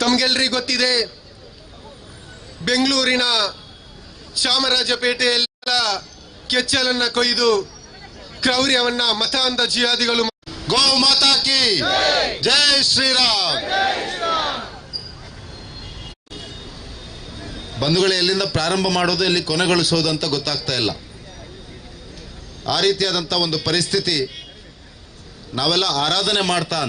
ನಮ್ಗೆಲ್ರಿಗೂ ಗೊತ್ತಿದೆ, ಬೆಂಗಳೂರಿನ ಚಾಮರಾಜಪೇಟೆಯಲ್ಲಿ ಕೆಚ್ಚಲನ್ನ ಕೊಯ್ದು ಕ್ರೌರ್ಯವನ್ನ ಮತಾಂಧ ಜಿಹಾದಿಗಳು. ಗೋ ಮಾತಾ ಕಿ ಜೈ ಶ್ರೀರಾಮ್. ಬಂಧುಗಳು, ಎಲ್ಲಿಂದ ಪ್ರಾರಂಭ ಮಾಡೋದು ಎಲ್ಲಿ ಕೊನೆಗೊಳಿಸೋದು ಅಂತ ಗೊತ್ತಾಗ್ತಾ ಇಲ್ಲ. ಆ ರೀತಿಯಾದಂಥ ಒಂದು ಪರಿಸ್ಥಿತಿ ನಾವೆಲ್ಲ ಆರಾಧನೆ ಮಾಡ್ತಾ,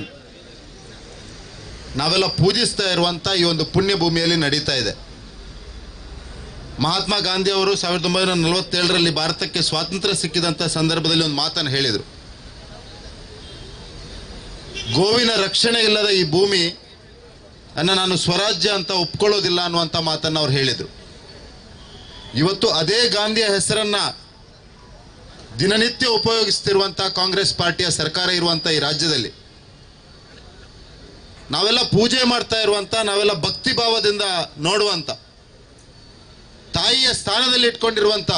ನಾವೆಲ್ಲ ಪೂಜಿಸ್ತಾ ಇರುವಂಥ ಈ ಒಂದು ಪುಣ್ಯ ಭೂಮಿಯಲ್ಲಿ ನಡೀತಾ ಇದೆ. ಮಹಾತ್ಮ ಗಾಂಧಿಯವರು 1947ರಲ್ಲಿ ಭಾರತಕ್ಕೆ ಸ್ವಾತಂತ್ರ್ಯ ಸಿಕ್ಕಿದಂಥ ಸಂದರ್ಭದಲ್ಲಿ ಒಂದು ಮಾತನ್ನು ಹೇಳಿದರು. ಗೋವಿನ ರಕ್ಷಣೆ ಇಲ್ಲದ ಈ ಭೂಮಿ ನಾನು ಸ್ವರಾಜ್ಯ ಅಂತ ಒಪ್ಕೊಳ್ಳೋದಿಲ್ಲ ಅನ್ನುವಂಥ ಮಾತನ್ನು ಅವ್ರು ಹೇಳಿದರು. ಇವತ್ತು ಅದೇ ಗಾಂಧಿಯ ಹೆಸರನ್ನ ದಿನನಿತ್ಯ ಉಪಯೋಗಿಸ್ತಿರುವಂಥ ಕಾಂಗ್ರೆಸ್ ಪಾರ್ಟಿಯ ಸರ್ಕಾರ ಇರುವಂಥ ಈ ರಾಜ್ಯದಲ್ಲಿ ನಾವೆಲ್ಲ ಪೂಜೆ ಮಾಡ್ತಾ ಇರುವಂಥ, ನಾವೆಲ್ಲ ಭಕ್ತಿ ಭಾವದಿಂದ ನೋಡುವಂಥ, ತಾಯಿಯ ಸ್ಥಾನದಲ್ಲಿ ಇಟ್ಕೊಂಡಿರುವಂಥ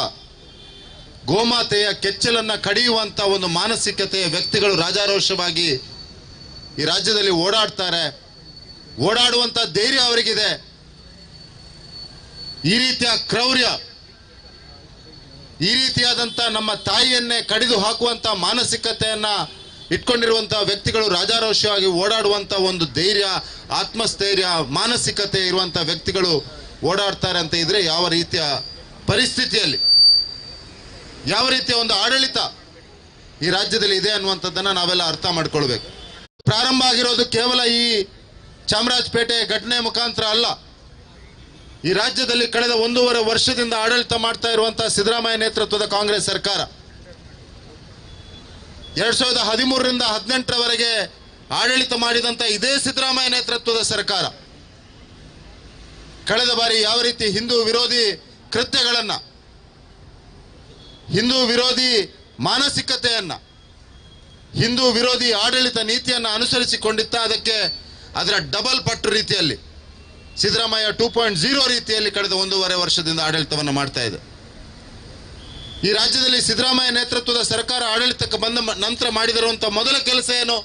ಗೋಮಾತೆಯ ಕೆಚ್ಚಲನ್ನು ಕಡಿಯುವಂಥ ಒಂದು ಮಾನಸಿಕತೆಯ ವ್ಯಕ್ತಿಗಳು ರಾಜಾರೋಷವಾಗಿ ಈ ರಾಜ್ಯದಲ್ಲಿ ಓಡಾಡ್ತಾರೆ. ಓಡಾಡುವಂಥ ಧೈರ್ಯ ಅವರಿಗಿದೆ. ಈ ರೀತಿಯ ಕ್ರೌರ್ಯ, ಈ ರೀತಿಯಾದಂಥ ನಮ್ಮ ತಾಯಿಯನ್ನೇ ಕಡಿದು ಹಾಕುವಂಥ ಮಾನಸಿಕತೆಯನ್ನ ಇಟ್ಕೊಂಡಿರುವಂಥ ವ್ಯಕ್ತಿಗಳು ರಾಜಾರೋಷವಾಗಿ ಓಡಾಡುವಂಥ ಒಂದು ಧೈರ್ಯ, ಆತ್ಮಸ್ಥೈರ್ಯ, ಮಾನಸಿಕತೆ ಇರುವಂಥ ವ್ಯಕ್ತಿಗಳು ಓಡಾಡ್ತಾರೆ ಅಂತ ಇದ್ರೆ ಯಾವ ರೀತಿಯ ಪರಿಸ್ಥಿತಿಯಲ್ಲಿ, ಯಾವ ರೀತಿಯ ಒಂದು ಆಡಳಿತ ಈ ರಾಜ್ಯದಲ್ಲಿ ಇದೆ ಅನ್ನುವಂಥದ್ದನ್ನು ನಾವೆಲ್ಲ ಅರ್ಥ ಮಾಡ್ಕೊಳ್ಬೇಕು. ಪ್ರಾರಂಭ ಆಗಿರೋದು ಕೇವಲ ಈ ಚಾಮರಾಜಪೇಟೆ ಘಟನೆ ಮುಖಾಂತರ ಅಲ್ಲ. ಈ ರಾಜ್ಯದಲ್ಲಿ ಕಳೆದ 1.5 ವರ್ಷದಿಂದ ಆಡಳಿತ ಮಾಡ್ತಾ ಇರುವಂತಹ ಸಿದ್ದರಾಮಯ್ಯ ನೇತೃತ್ವದ ಕಾಂಗ್ರೆಸ್ ಸರ್ಕಾರ 2013ರಿಂದ 2018ರವರೆಗೆ ಆಡಳಿತ ಮಾಡಿದಂಥ ಇದೇ ಸಿದ್ದರಾಮಯ್ಯ ನೇತೃತ್ವದ ಸರ್ಕಾರ ಕಳೆದ ಬಾರಿ ಯಾವ ರೀತಿ ಹಿಂದೂ ವಿರೋಧಿ ಕೃತ್ಯಗಳನ್ನು, ಹಿಂದೂ ವಿರೋಧಿ ಮಾನಸಿಕತೆಯನ್ನ, ಹಿಂದೂ ವಿರೋಧಿ ಆಡಳಿತ ನೀತಿಯನ್ನು ಅನುಸರಿಸಿಕೊಂಡಿತ್ತ, ಅದರ ಡಬಲ್ ಪಟ್ಟು ರೀತಿಯಲ್ಲಿ ಸಿದ್ದರಾಮಯ್ಯ 2.0 ರೀತಿಯಲ್ಲಿ ಕಳೆದ 1.5 ವರ್ಷದಿಂದ ಆಡಳಿತವನ್ನು ಮಾಡ್ತಾ ಇದೆ. ಈ ರಾಜ್ಯದಲ್ಲಿ ಸಿದ್ದರಾಮಯ್ಯ ನೇತೃತ್ವದ ಸರ್ಕಾರ ಆಡಳಿತಕ್ಕೆ ಬಂದ ನಂತರ ಮಾಡಿದಿರುವಂಥ ಮೊದಲ ಕೆಲಸ ಏನು?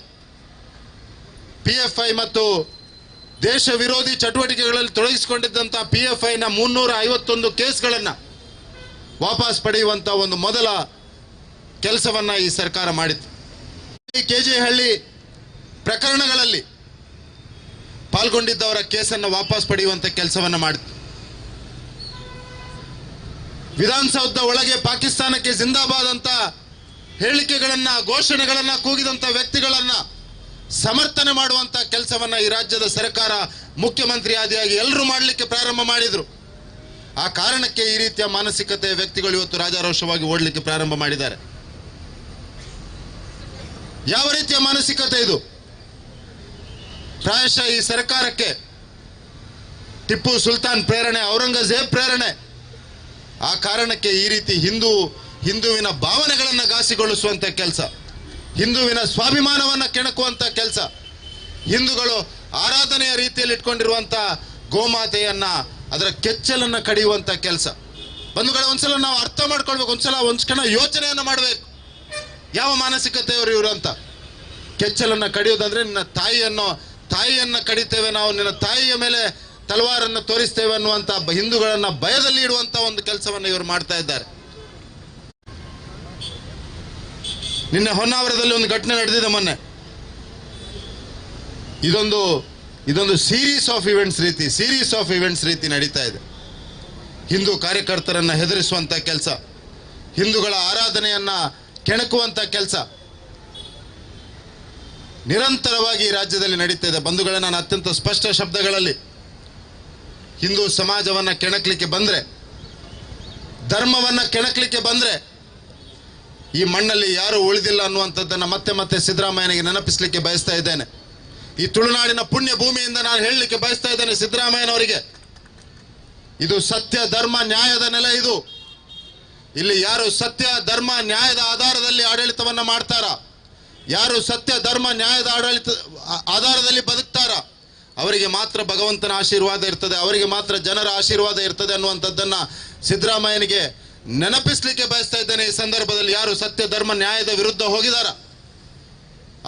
PFI ಮತ್ತು ದೇಶ ವಿರೋಧಿ ಚಟುವಟಿಕೆಗಳಲ್ಲಿ ತೊಡಗಿಸಿಕೊಂಡಿದ್ದಂಥ PFIನ 351 ಕೇಸ್ಗಳನ್ನು ವಾಪಸ್ ಪಡೆಯುವಂಥ ಒಂದು ಮೊದಲ ಕೆಲಸವನ್ನ ಈ ಸರ್ಕಾರ ಮಾಡಿತ್ತು. KJ ಹಳ್ಳಿ ಪ್ರಕರಣಗಳಲ್ಲಿ ಪಾಲ್ಗೊಂಡಿದ್ದವರ ಕೇಸನ್ನು ವಾಪಸ್ ಪಡೆಯುವಂಥ ಕೆಲಸವನ್ನು ಮಾಡಿತ್ತು. ವಿಧಾನಸೌಧದ ಒಳಗೆ ಪಾಕಿಸ್ತಾನಕ್ಕೆ ಜಿಂದಾಬಾದ್ ಅಂತ ಹೇಳಿಕೆಗಳನ್ನ, ಘೋಷಣೆಗಳನ್ನ ಕೂಗಿದಂಥ ವ್ಯಕ್ತಿಗಳನ್ನ ಸಮರ್ಥನೆ ಮಾಡುವಂಥ ಕೆಲಸವನ್ನ ಈ ರಾಜ್ಯದ ಸರ್ಕಾರ ಮುಖ್ಯಮಂತ್ರಿ ಆದಿಯಾಗಿ ಎಲ್ಲರೂ ಮಾಡಲಿಕ್ಕೆ ಪ್ರಾರಂಭ ಮಾಡಿದ್ರು. ಆ ಕಾರಣಕ್ಕೆ ಈ ರೀತಿಯ ಮಾನಸಿಕತೆಯ ವ್ಯಕ್ತಿಗಳು ಇವತ್ತು ರಾಜಾರೋಷವಾಗಿ ಓಡಲಿಕ್ಕೆ ಪ್ರಾರಂಭ ಮಾಡಿದ್ದಾರೆ. ಯಾವ ರೀತಿಯ ಮಾನಸಿಕತೆ ಇದು? ಪ್ರಾಯಶಃ ಈ ಸರ್ಕಾರಕ್ಕೆ ಟಿಪ್ಪು ಸುಲ್ತಾನ್ ಪ್ರೇರಣೆ, ಔರಂಗಜೇಬ್ ಪ್ರೇರಣೆ. ಆ ಕಾರಣಕ್ಕೆ ಈ ರೀತಿ ಹಿಂದುವಿನ ಭಾವನೆಗಳನ್ನು ಘಾಸಿಗೊಳಿಸುವಂತ ಕೆಲಸ, ಹಿಂದುವಿನ ಸ್ವಾಭಿಮಾನವನ್ನು ಕೆಣಕುವಂತ ಕೆಲಸ, ಹಿಂದೂಗಳು ಆರಾಧನೆಯ ರೀತಿಯಲ್ಲಿ ಇಟ್ಕೊಂಡಿರುವಂತ ಗೋಮಾತೆಯನ್ನ, ಅದರ ಕೆಚ್ಚಲನ್ನ ಕಡಿಯುವಂತ ಕೆಲಸ. ಬಂಧುಗಳ, ಒಂದ್ಸಲ ನಾವು ಅರ್ಥ ಮಾಡ್ಕೊಳ್ಬೇಕು, ಒಂದ್ ಕ್ಷಣ ಯೋಚನೆಯನ್ನ ಮಾಡಬೇಕು. ಯಾವ ಮಾನಸಿಕತೆಯವರು ಇವರು ಅಂತ. ಕೆಚ್ಚಲನ್ನ ಕಡಿಯೋದಂದ್ರೆ ನಿನ್ನ ತಾಯಿಯನ್ನ ಕಡಿತೇವೆ ನಾವು, ನಿನ್ನ ತಾಯಿಯ ಮೇಲೆ ತಲವಾರನ್ನು ತೋರಿಸ್ತೇವೆ ಅನ್ನುವಂಥ ಹಿಂದೂಗಳನ್ನ ಭಯದಲ್ಲಿ ಇಡುವಂತ ಒಂದು ಕೆಲಸವನ್ನು ಇವರು ಮಾಡ್ತಾ ಇದ್ದಾರೆ. ನಿನ್ನೆ ಹೊನ್ನಾವರದಲ್ಲಿ ಒಂದು ಘಟನೆ ನಡೆದಿದೆ ಮೊನ್ನೆ. ಇದೊಂದು ಸೀರೀಸ್ ಆಫ್ ಇವೆಂಟ್ಸ್ ರೀತಿ ನಡೀತಾ ಇದೆ. ಹಿಂದೂ ಕಾರ್ಯಕರ್ತರನ್ನ ಹೆದರಿಸುವಂತ ಕೆಲಸ, ಹಿಂದೂಗಳ ಆರಾಧನೆಯನ್ನ ಕೆಣಕುವಂತ ಕೆಲಸ ನಿರಂತರವಾಗಿ ಈ ರಾಜ್ಯದಲ್ಲಿ ನಡೀತಾ ಇದೆ. ಬಂಧುಗಳೇ, ನಾನು ಅತ್ಯಂತ ಸ್ಪಷ್ಟ ಶಬ್ದಗಳಲ್ಲಿ ಹಿಂದೂ ಸಮಾಜವನ್ನ ಕೆಣಕಲಿಕ್ಕೆ ಬಂದ್ರೆ, ಧರ್ಮವನ್ನ ಕೆಣಕಲಿಕ್ಕೆ ಬಂದ್ರೆ ಈ ಮಣ್ಣಲ್ಲಿ ಯಾರು ಉಳಿದಿಲ್ಲ ಅನ್ನುವಂಥದ್ದನ್ನು ಮತ್ತೆ ಮತ್ತೆ ಸಿದ್ದರಾಮಯ್ಯನಿಗೆ ನೆನಪಿಸಲಿಕ್ಕೆ ಬಯಸ್ತಾ ಇದ್ದೇನೆ. ಈ ತುಳುನಾಡಿನ ಪುಣ್ಯ ಭೂಮಿಯಿಂದ ನಾನು ಹೇಳಲಿಕ್ಕೆ ಬಯಸ್ತಾ ಇದ್ದೇನೆ ಸಿದ್ದರಾಮಯ್ಯನವರಿಗೆ, ಇದು ಸತ್ಯ ಧರ್ಮ ನ್ಯಾಯದ ನೆಲೆ. ಇಲ್ಲಿ ಯಾರು ಸತ್ಯ ಧರ್ಮ ನ್ಯಾಯದ ಆಧಾರದಲ್ಲಿ ಆಡಳಿತವನ್ನ ಮಾಡ್ತಾರ, ಯಾರು ಸತ್ಯ ಧರ್ಮ ನ್ಯಾಯದ ಆಧಾರದಲ್ಲಿ ಬದುಕ್ತಾರ, ಅವರಿಗೆ ಮಾತ್ರ ಭಗವಂತನ ಆಶೀರ್ವಾದ ಇರ್ತದೆ, ಅವರಿಗೆ ಮಾತ್ರ ಜನರ ಆಶೀರ್ವಾದ ಇರ್ತದೆ ಅನ್ನುವಂಥದ್ದನ್ನ ಸಿದ್ದರಾಮಯ್ಯನಿಗೆ ನೆನಪಿಸಲಿಕ್ಕೆ ಬಯಸ್ತಾ ಇದ್ದೇನೆ. ಈ ಸಂದರ್ಭದಲ್ಲಿ ಯಾರು ಸತ್ಯ ಧರ್ಮ ನ್ಯಾಯದ ವಿರುದ್ಧ ಹೋಗಿದಾರ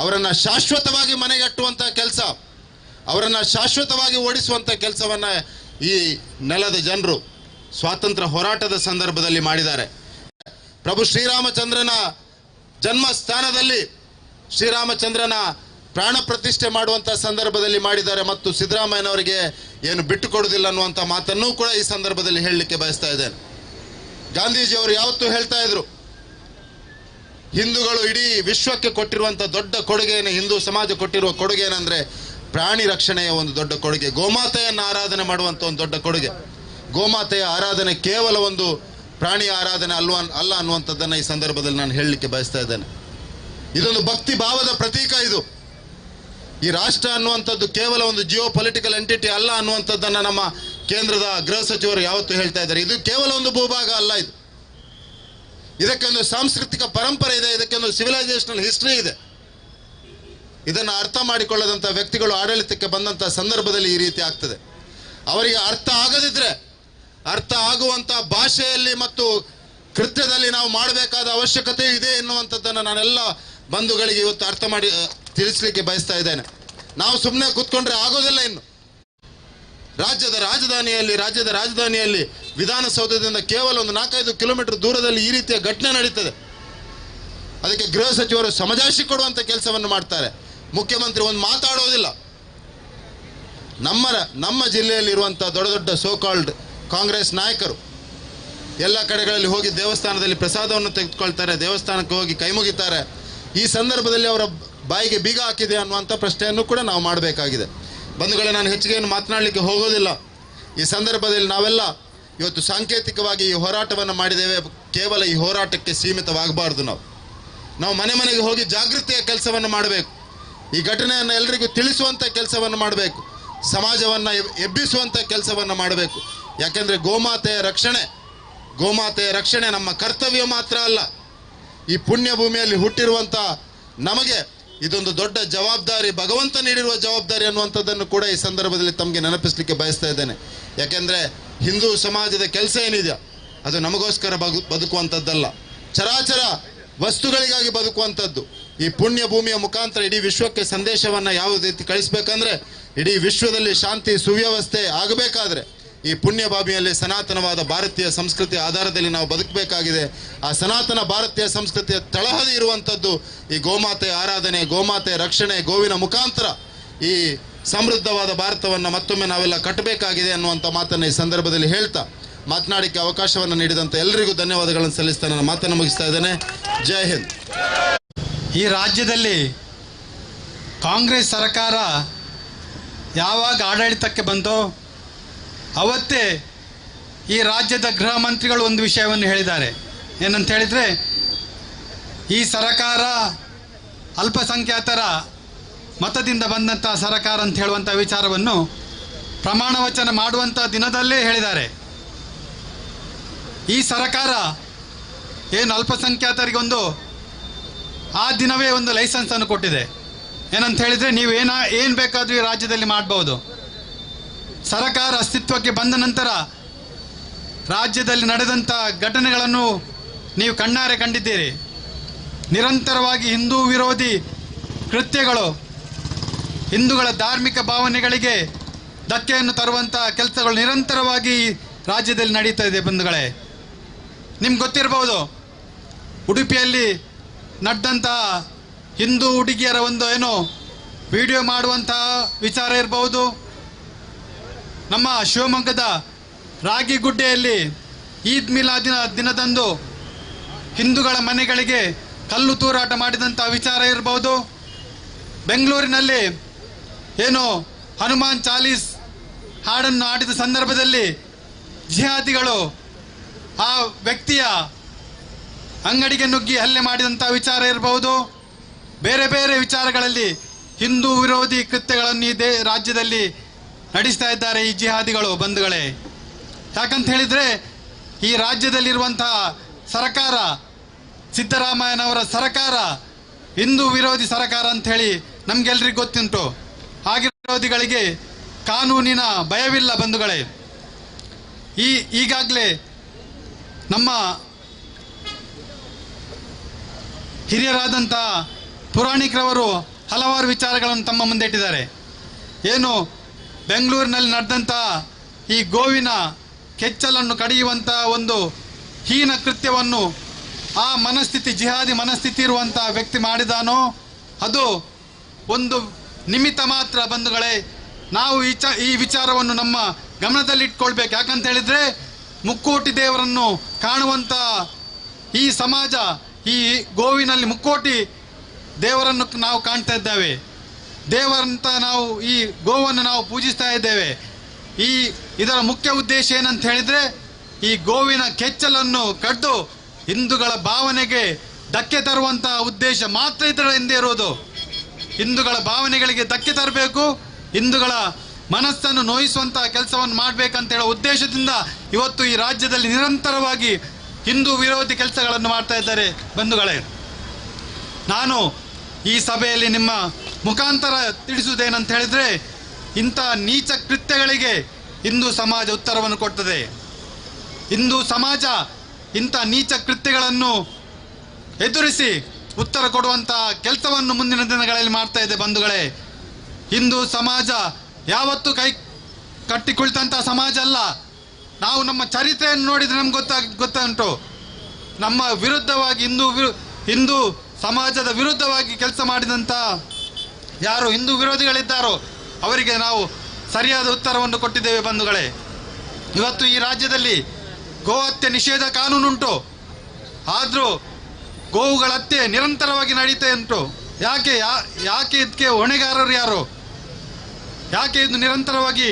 ಅವರನ್ನ ಶಾಶ್ವತವಾಗಿ ಮನೆಗಟ್ಟುವಂತಹ ಕೆಲಸ, ಅವರನ್ನು ಶಾಶ್ವತವಾಗಿ ಓಡಿಸುವಂಥ ಕೆಲಸವನ್ನು ಈ ನೆಲದ ಜನರು ಸ್ವಾತಂತ್ರ್ಯ ಹೋರಾಟದ ಸಂದರ್ಭದಲ್ಲಿ ಮಾಡಿದ್ದಾರೆ. ಪ್ರಭು ಶ್ರೀರಾಮಚಂದ್ರನ ಜನ್ಮ ಸ್ಥಾನದಲ್ಲಿ ಶ್ರೀರಾಮಚಂದ್ರನ ಪ್ರಾಣ ಪ್ರತಿಷ್ಠೆ ಮಾಡುವಂಥ ಸಂದರ್ಭದಲ್ಲಿ ಮಾಡಿದ್ದಾರೆ ಮತ್ತು ಸಿದ್ದರಾಮಯ್ಯನವರಿಗೆ ಏನು ಬಿಟ್ಟು ಕೊಡುವುದಿಲ್ಲ ಅನ್ನುವಂಥ ಮಾತನ್ನೂ ಕೂಡ ಈ ಸಂದರ್ಭದಲ್ಲಿ ಹೇಳಲಿಕ್ಕೆ ಬಯಸ್ತಾ ಇದ್ದೇನೆ. ಗಾಂಧೀಜಿಯವರು ಯಾವತ್ತೂ ಹೇಳ್ತಾ ಇದ್ರು, ಹಿಂದೂಗಳು ಇಡೀ ವಿಶ್ವಕ್ಕೆ ಕೊಟ್ಟಿರುವಂಥ ದೊಡ್ಡ ಕೊಡುಗೆಯನ್ನು, ಹಿಂದೂ ಸಮಾಜ ಕೊಟ್ಟಿರುವ ಕೊಡುಗೆ ಏನಂದರೆ ಪ್ರಾಣಿ ರಕ್ಷಣೆಯ ಒಂದು ದೊಡ್ಡ ಕೊಡುಗೆ, ಗೋಮಾತೆಯನ್ನು ಆರಾಧನೆ ಮಾಡುವಂಥ ಒಂದು ದೊಡ್ಡ ಕೊಡುಗೆ. ಗೋಮಾತೆಯ ಆರಾಧನೆ ಕೇವಲ ಒಂದು ಪ್ರಾಣಿಯ ಆರಾಧನೆ ಅಲ್ಲ ಅನ್ನುವಂಥದ್ದನ್ನು ಈ ಸಂದರ್ಭದಲ್ಲಿ ನಾನು ಹೇಳಲಿಕ್ಕೆ ಬಯಸ್ತಾ ಇದ್ದೇನೆ. ಇದೊಂದು ಭಕ್ತಿ ಭಾವದ ಪ್ರತೀಕ. ಇದು ಈ ರಾಷ್ಟ್ರ ಅನ್ನುವಂಥದ್ದು ಕೇವಲ ಒಂದು ಜಿಯೋ ಪೊಲಿಟಿಕಲ್ ಎಂಟಿಟಿ ಅಲ್ಲ ಅನ್ನುವಂಥದ್ದನ್ನು ನಮ್ಮ ಕೇಂದ್ರದ ಗೃಹ ಸಚಿವರು ಯಾವತ್ತೂ ಹೇಳ್ತಾ ಇದ್ದಾರೆ. ಇದು ಕೇವಲ ಒಂದು ಭೂಭಾಗ ಅಲ್ಲ, ಇದಕ್ಕೊಂದು ಸಾಂಸ್ಕೃತಿಕ ಪರಂಪರೆ ಇದೆ, ಇದಕ್ಕೊಂದು ಸಿವಿಲೈಸೇಷನಲ್ ಹಿಸ್ಟ್ರಿ ಇದೆ. ಇದನ್ನು ಅರ್ಥ ಮಾಡಿಕೊಳ್ಳದಂಥ ವ್ಯಕ್ತಿಗಳು ಆಡಳಿತಕ್ಕೆ ಬಂದಂಥ ಸಂದರ್ಭದಲ್ಲಿ ಈ ರೀತಿ ಆಗ್ತದೆ. ಅವರಿಗೆ ಅರ್ಥ ಆಗದಿದ್ದರೆ ಅರ್ಥ ಆಗುವಂಥ ಭಾಷೆಯಲ್ಲಿ ಮತ್ತು ಕೃತ್ಯದಲ್ಲಿ ನಾವು ಮಾಡಬೇಕಾದ ಅವಶ್ಯಕತೆ ಇದೆ ಎನ್ನುವಂಥದ್ದನ್ನು ನಾನೆಲ್ಲ ಬಂಧುಗಳಿಗೆ ಇವತ್ತು ಅರ್ಥ ಮಾಡಿ ತಿಳಿಸಲಿಕ್ಕೆ ಬಯಸ್ತಾ ಇದ್ದೇನೆ. ನಾವು ಸುಮ್ಮನೆ ಕೂತ್ಕೊಂಡ್ರೆ ಆಗೋದಿಲ್ಲ. ಇನ್ನು ರಾಜ್ಯದ ರಾಜಧಾನಿಯಲ್ಲಿ ವಿಧಾನಸೌಧದಿಂದ ಕೇವಲ ಒಂದು 4-5 ಕಿಲೋಮೀಟರ್ ದೂರದಲ್ಲಿ ಈ ರೀತಿಯ ಘಟನೆ ನಡೀತದೆ. ಅದಕ್ಕೆ ಗೃಹ ಸಚಿವರು ಸಮಜಾಯಿಷಿ ಕೊಡುವಂಥ ಕೆಲಸವನ್ನು ಮಾಡ್ತಾರೆ. ಮುಖ್ಯಮಂತ್ರಿ ಒಂದು ಮಾತಾಡೋದಿಲ್ಲ. ನಮ್ಮ ಜಿಲ್ಲೆಯಲ್ಲಿರುವಂಥ ದೊಡ್ಡ ದೊಡ್ಡ ಸೋಕಾಲ್ಡ್ ಕಾಂಗ್ರೆಸ್ ನಾಯಕರು ಎಲ್ಲ ಕಡೆಗಳಲ್ಲಿ ಹೋಗಿ ದೇವಸ್ಥಾನದಲ್ಲಿ ಪ್ರಸಾದವನ್ನು ತೆಗೆದುಕೊಳ್ತಾರೆ, ದೇವಸ್ಥಾನಕ್ಕೆ ಹೋಗಿ ಕೈ ಮುಗಿತಾರೆ. ಈ ಸಂದರ್ಭದಲ್ಲಿ ಅವರ ಬಾಯಿಗೆ ಬೀಗ ಹಾಕಿದೆ ಅನ್ನುವಂಥ ಪ್ರಶ್ನೆಯನ್ನು ಕೂಡ ನಾವು ಮಾಡಬೇಕಾಗಿದೆ. ಬಂಧುಗಳೇ, ನಾನು ಹೆಚ್ಚಿಗೆ ಏನು ಮಾತನಾಡಲಿಕ್ಕೆ ಹೋಗೋದಿಲ್ಲ. ಈ ಸಂದರ್ಭದಲ್ಲಿ ನಾವೆಲ್ಲ ಇವತ್ತು ಸಾಂಕೇತಿಕವಾಗಿ ಈ ಹೋರಾಟವನ್ನು ಮಾಡಿದ್ದೇವೆ. ಕೇವಲ ಈ ಹೋರಾಟಕ್ಕೆ ಸೀಮಿತವಾಗಬಾರ್ದು. ನಾವು ಮನೆ ಮನೆಗೆ ಹೋಗಿ ಜಾಗೃತಿಯ ಕೆಲಸವನ್ನು ಮಾಡಬೇಕು. ಈ ಘಟನೆಯನ್ನು ಎಲ್ಲರಿಗೂ ತಿಳಿಸುವಂಥ ಕೆಲಸವನ್ನು ಮಾಡಬೇಕು. ಸಮಾಜವನ್ನು ಎಬ್ಬಿಸುವಂಥ ಕೆಲಸವನ್ನು ಮಾಡಬೇಕು. ಯಾಕೆಂದರೆ ಗೋಮಾತೆಯ ರಕ್ಷಣೆ ನಮ್ಮ ಕರ್ತವ್ಯ ಮಾತ್ರ ಅಲ್ಲ, ಈ ಪುಣ್ಯ ಭೂಮಿಯಲ್ಲಿ ಹುಟ್ಟಿರುವಂಥ ನಮಗೆ ಇದೊಂದು ದೊಡ್ಡ ಜವಾಬ್ದಾರಿ, ಭಗವಂತ ನೀಡಿರುವ ಜವಾಬ್ದಾರಿ ಅನ್ನುವಂಥದ್ದನ್ನು ಕೂಡ ಈ ಸಂದರ್ಭದಲ್ಲಿ ತಮಗೆ ನೆನಪಿಸಲಿಕ್ಕೆ ಬಯಸ್ತಾ ಇದ್ದೇನೆ. ಯಾಕೆಂದರೆ ಹಿಂದೂ ಸಮಾಜದ ಕೆಲಸ ಏನಿದೆ ಅದು ನಮಗೋಸ್ಕರ ಬದುಕುವಂಥದ್ದಲ್ಲ, ಚರಾಚರ ವಸ್ತುಗಳಿಗಾಗಿ ಬದುಕುವಂಥದ್ದು. ಈ ಪುಣ್ಯ ಭೂಮಿಯ ಮುಖಾಂತರ ಇಡೀ ವಿಶ್ವಕ್ಕೆ ಸಂದೇಶವನ್ನು ಯಾವ ರೀತಿ ಕಳಿಸ್ಬೇಕಂದ್ರೆ, ಇಡೀ ವಿಶ್ವದಲ್ಲಿ ಶಾಂತಿ ಸುವ್ಯವಸ್ಥೆ ಆಗಬೇಕಾದ್ರೆ ಈ ಪುಣ್ಯ ಭೂಮಿಯಲ್ಲಿ ಸನಾತನವಾದ ಭಾರತೀಯ ಸಂಸ್ಕೃತಿಯ ಆಧಾರದಲ್ಲಿ ನಾವು ಬದುಕಬೇಕಾಗಿದೆ. ಆ ಸನಾತನ ಭಾರತೀಯ ಸಂಸ್ಕೃತಿಯ ತಳಹದಿ ಇರುವಂಥದ್ದು ಈ ಗೋಮಾತೆಯ ಆರಾಧನೆ, ಗೋಮಾತೆಯ ರಕ್ಷಣೆ, ಗೋವಿನ ಮುಖಾಂತರ ಈ ಸಮೃದ್ಧವಾದ ಭಾರತವನ್ನು ಮತ್ತೊಮ್ಮೆ ನಾವೆಲ್ಲ ಕಟ್ಟಬೇಕಾಗಿದೆ ಅನ್ನುವಂಥ ಮಾತನ್ನು ಈ ಸಂದರ್ಭದಲ್ಲಿ ಹೇಳ್ತಾ ಮಾತನಾಡಲಿಕ್ಕೆ ಅವಕಾಶವನ್ನು ನೀಡಿದಂಥ ಎಲ್ಲರಿಗೂ ಧನ್ಯವಾದಗಳನ್ನು ಸಲ್ಲಿಸ್ತಾ ನನ್ನ ಮಾತನ್ನು ಮುಗಿಸ್ತಾ ಇದ್ದೇನೆ. ಜೈ ಹಿಂದ್. ಈ ರಾಜ್ಯದಲ್ಲಿ ಕಾಂಗ್ರೆಸ್ ಸರ್ಕಾರ ಯಾವಾಗ ಆಡಳಿತಕ್ಕೆ ಬಂತೋ ಅವತ್ತೇ ಈ ರಾಜ್ಯದ ಗೃಹ ಮಂತ್ರಿಗಳು ಒಂದು ವಿಷಯವನ್ನು ಹೇಳಿದ್ದಾರೆ. ಏನಂತ ಹೇಳಿದರೆ, ಈ ಸರ್ಕಾರ ಅಲ್ಪಸಂಖ್ಯಾತರ ಮತದಿಂದ ಬಂದಂಥ ಸರ್ಕಾರ ಅಂತ ಹೇಳುವಂಥ ವಿಚಾರವನ್ನು ಪ್ರಮಾಣ ವಚನ ಮಾಡುವಂಥ ದಿನದಲ್ಲೇ ಹೇಳಿದ್ದಾರೆ. ಈ ಸರ್ಕಾರ ಏನು ಅಲ್ಪಸಂಖ್ಯಾತರಿಗೊಂದು ಆ ದಿನವೇ ಒಂದು ಲೈಸೆನ್ಸನ್ನು ಕೊಟ್ಟಿದೆ. ಏನಂತ ಹೇಳಿದರೆ, ನೀವು ಏನು ಬೇಕಾದರೂ ಈ ರಾಜ್ಯದಲ್ಲಿ ಮಾಡ್ಬೋದು. ಸರ್ಕಾರ ಅಸ್ತಿತ್ವಕ್ಕೆ ಬಂದ ನಂತರ ರಾಜ್ಯದಲ್ಲಿ ನಡೆದಂಥ ಘಟನೆಗಳನ್ನು ನೀವು ಕಣ್ಣಾರೆ ಕಂಡಿದ್ದೀರಿ. ನಿರಂತರವಾಗಿ ಹಿಂದೂ ವಿರೋಧಿ ಕೃತ್ಯಗಳು, ಹಿಂದೂಗಳ ಧಾರ್ಮಿಕ ಭಾವನೆಗಳಿಗೆ ಧಕ್ಕೆಯನ್ನು ತರುವಂಥ ಕೆಲಸಗಳು ನಿರಂತರವಾಗಿ ರಾಜ್ಯದಲ್ಲಿ ನಡೀತಾ ಇದೆ. ಬಂಧುಗಳೇ, ನಿಮ್ಗೆ ಗೊತ್ತಿರಬಹುದು, ಉಡುಪಿಯಲ್ಲಿ ನಡೆದಂಥ ಹಿಂದೂ ಹುಡುಗಿಯರ ಒಂದು ವಿಡಿಯೋ ಮಾಡುವಂತಹ ವಿಚಾರ ಇರಬಹುದು. ನಮ್ಮ ಶಿವಮೊಗ್ಗದ ರಾಗಿಗುಡ್ಡೆಯಲ್ಲಿ ಈದ್ ಮಿಲಾದಿನ ದಿನದಂದು ಹಿಂದೂಗಳ ಮನೆಗಳಿಗೆ ಕಲ್ಲು ತೂರಾಟ ಮಾಡಿದಂಥ ವಿಚಾರ ಇರಬಹುದು. ಬೆಂಗಳೂರಿನಲ್ಲಿ ಹನುಮಾನ್ ಚಾಲೀಸ್ ಹಾಡನ್ನು ಆಡಿದ ಸಂದರ್ಭದಲ್ಲಿ ಜಿಹಾದಿಗಳು ಆ ವ್ಯಕ್ತಿಯ ಅಂಗಡಿಗೆ ನುಗ್ಗಿ ಹಲ್ಲೆ ಮಾಡಿದಂಥ ವಿಚಾರ ಇರಬಹುದು. ಬೇರೆ ಬೇರೆ ವಿಚಾರಗಳಲ್ಲಿ ಹಿಂದೂ ವಿರೋಧಿ ಕೃತ್ಯಗಳನ್ನು ಇದೇ ರಾಜ್ಯದಲ್ಲಿ ನಡೆಸ್ತಾ ಇದ್ದಾರೆ ಈ ಜಿಹಾದಿಗಳು. ಬಂಧುಗಳೇ, ಯಾಕಂತ ಹೇಳಿದರೆ ಈ ರಾಜ್ಯದಲ್ಲಿರುವಂತಹ ಸರ್ಕಾರ, ಸಿದ್ದರಾಮಯ್ಯನವರ ಸರ್ಕಾರ ಹಿಂದೂ ವಿರೋಧಿ ಸರ್ಕಾರ ಅಂಥೇಳಿ ನಮಗೆಲ್ಲರಿಗೂ ಗೊತ್ತುಂಟು. ಹಾಗೆ ವಿರೋಧಿಗಳಿಗೆ ಕಾನೂನಿನ ಭಯವಿಲ್ಲ. ಬಂಧುಗಳೇ, ಈಗಾಗಲೇ ನಮ್ಮ ಹಿರಿಯರಾದಂಥ ಪುರಾಣಿಕರವರು ಹಲವಾರು ವಿಚಾರಗಳನ್ನು ತಮ್ಮ ಮುಂದೆ ಇಟ್ಟಿದ್ದಾರೆ. ಏನು ಬೆಂಗಳೂರಿನಲ್ಲಿ ನಡೆದಂಥ ಈ ಗೋವಿನ ಕೆಚ್ಚಲನ್ನು ಕಡಿಯುವಂಥ ಒಂದು ಹೀನ ಕೃತ್ಯವನ್ನು ಆ ಮನಸ್ಥಿತಿ ಜಿಹಾದಿ ಮನಸ್ಥಿತಿ ಇರುವಂಥ ವ್ಯಕ್ತಿ ಮಾಡಿದಾನೋ ಅದು ಒಂದು ನಿಮಿತ್ತ ಮಾತ್ರ ಬಂಧುಗಳೇ. ನಾವು ಈ ವಿಚಾರವನ್ನು ನಮ್ಮ ಗಮನದಲ್ಲಿಟ್ಕೊಳ್ಬೇಕು. ಯಾಕಂತ ಹೇಳಿದರೆ ಮುಕ್ಕೋಟಿ ದೇವರನ್ನು ಕಾಣುವಂಥ ಈ ಸಮಾಜ ಈ ಗೋವಿನಲ್ಲಿ ಮುಕ್ಕೋಟಿ ದೇವರನ್ನು ನಾವು ಕಾಣ್ತಾ ಇದ್ದೇವೆ. ದೇವರಂತ ನಾವು ಈ ಗೋವನ್ನು ನಾವು ಪೂಜಿಸ್ತಾ ಇದ್ದೇವೆ. ಇದರ ಮುಖ್ಯ ಉದ್ದೇಶ ಏನಂತ ಹೇಳಿದರೆ ಈ ಗೋವಿನ ಕೆಚ್ಚಲನ್ನು ಕಡ್ದು ಹಿಂದೂಗಳ ಭಾವನೆಗೆ ಧಕ್ಕೆ ತರುವಂಥ ಉದ್ದೇಶ ಮಾತ್ರ ಇದರ ಹಿಂದೆ ಇರೋದು. ಹಿಂದೂಗಳ ಭಾವನೆಗಳಿಗೆ ಧಕ್ಕೆ ತರಬೇಕು, ಹಿಂದೂಗಳ ಮನಸ್ಸನ್ನು ನೋಯಿಸುವಂಥ ಕೆಲಸವನ್ನು ಮಾಡಬೇಕಂತ ಹೇಳೋ ಉದ್ದೇಶದಿಂದ ಇವತ್ತು ಈ ರಾಜ್ಯದಲ್ಲಿ ನಿರಂತರವಾಗಿ ಹಿಂದೂ ವಿರೋಧಿ ಕೆಲಸಗಳನ್ನು ಮಾಡ್ತಾ ಇದ್ದಾರೆ ಬಂಧುಗಳೇ. ನಾನು ಈ ಸಭೆಯಲ್ಲಿ ನಿಮ್ಮ ಮುಖಾಂತರ ತಿಳಿಸುವುದೇನಂತ ಹೇಳಿದರೆ ಇಂಥ ನೀಚ ಕೃತ್ಯಗಳಿಗೆ ಹಿಂದೂ ಸಮಾಜ ಉತ್ತರವನ್ನು ಕೊಡ್ತದೆ. ಹಿಂದೂ ಸಮಾಜ ಇಂಥ ನೀಚ ಕೃತ್ಯಗಳನ್ನು ಎದುರಿಸಿ ಉತ್ತರ ಕೊಡುವಂಥ ಕೆಲಸವನ್ನು ಮುಂದಿನ ದಿನಗಳಲ್ಲಿ ಮಾಡ್ತಾ ಇದೆ ಬಂಧುಗಳೇ. ಹಿಂದೂ ಸಮಾಜ ಯಾವತ್ತೂ ಕೈ ಕಟ್ಟಿಕೊಳ್ತಂಥ ಸಮಾಜ ಅಲ್ಲ. ನಾವು ನಮ್ಮ ಚರಿತ್ರೆಯನ್ನು ನೋಡಿದರೆ ನಮ್ಗೆ ಗೊತ್ತುಂಟು. ನಮ್ಮ ವಿರುದ್ಧವಾಗಿ ಹಿಂದೂ ಸಮಾಜದ ವಿರುದ್ಧವಾಗಿ ಕೆಲಸ ಮಾಡಿದಂಥ ಯಾರು ಹಿಂದೂ ವಿರೋಧಿಗಳಿದ್ದಾರೋ ಅವರಿಗೆ ನಾವು ಸರಿಯಾದ ಉತ್ತರವನ್ನು ಕೊಟ್ಟಿದ್ದೇವೆ ಬಂಧುಗಳೇ. ಇವತ್ತು ಈ ರಾಜ್ಯದಲ್ಲಿ ಗೋಹತ್ಯೆ ನಿಷೇಧ ಕಾನೂನುಂಟು, ಆದರೂ ಗೋವುಗಳ ಹತ್ಯೆ ನಿರಂತರವಾಗಿ ನಡೀತಾ ಉಂಟು. ಯಾಕೆ ಇದಕ್ಕೆ ಹೊಣೆಗಾರರು ಯಾರು? ಯಾಕೆ ಇದು ನಿರಂತರವಾಗಿ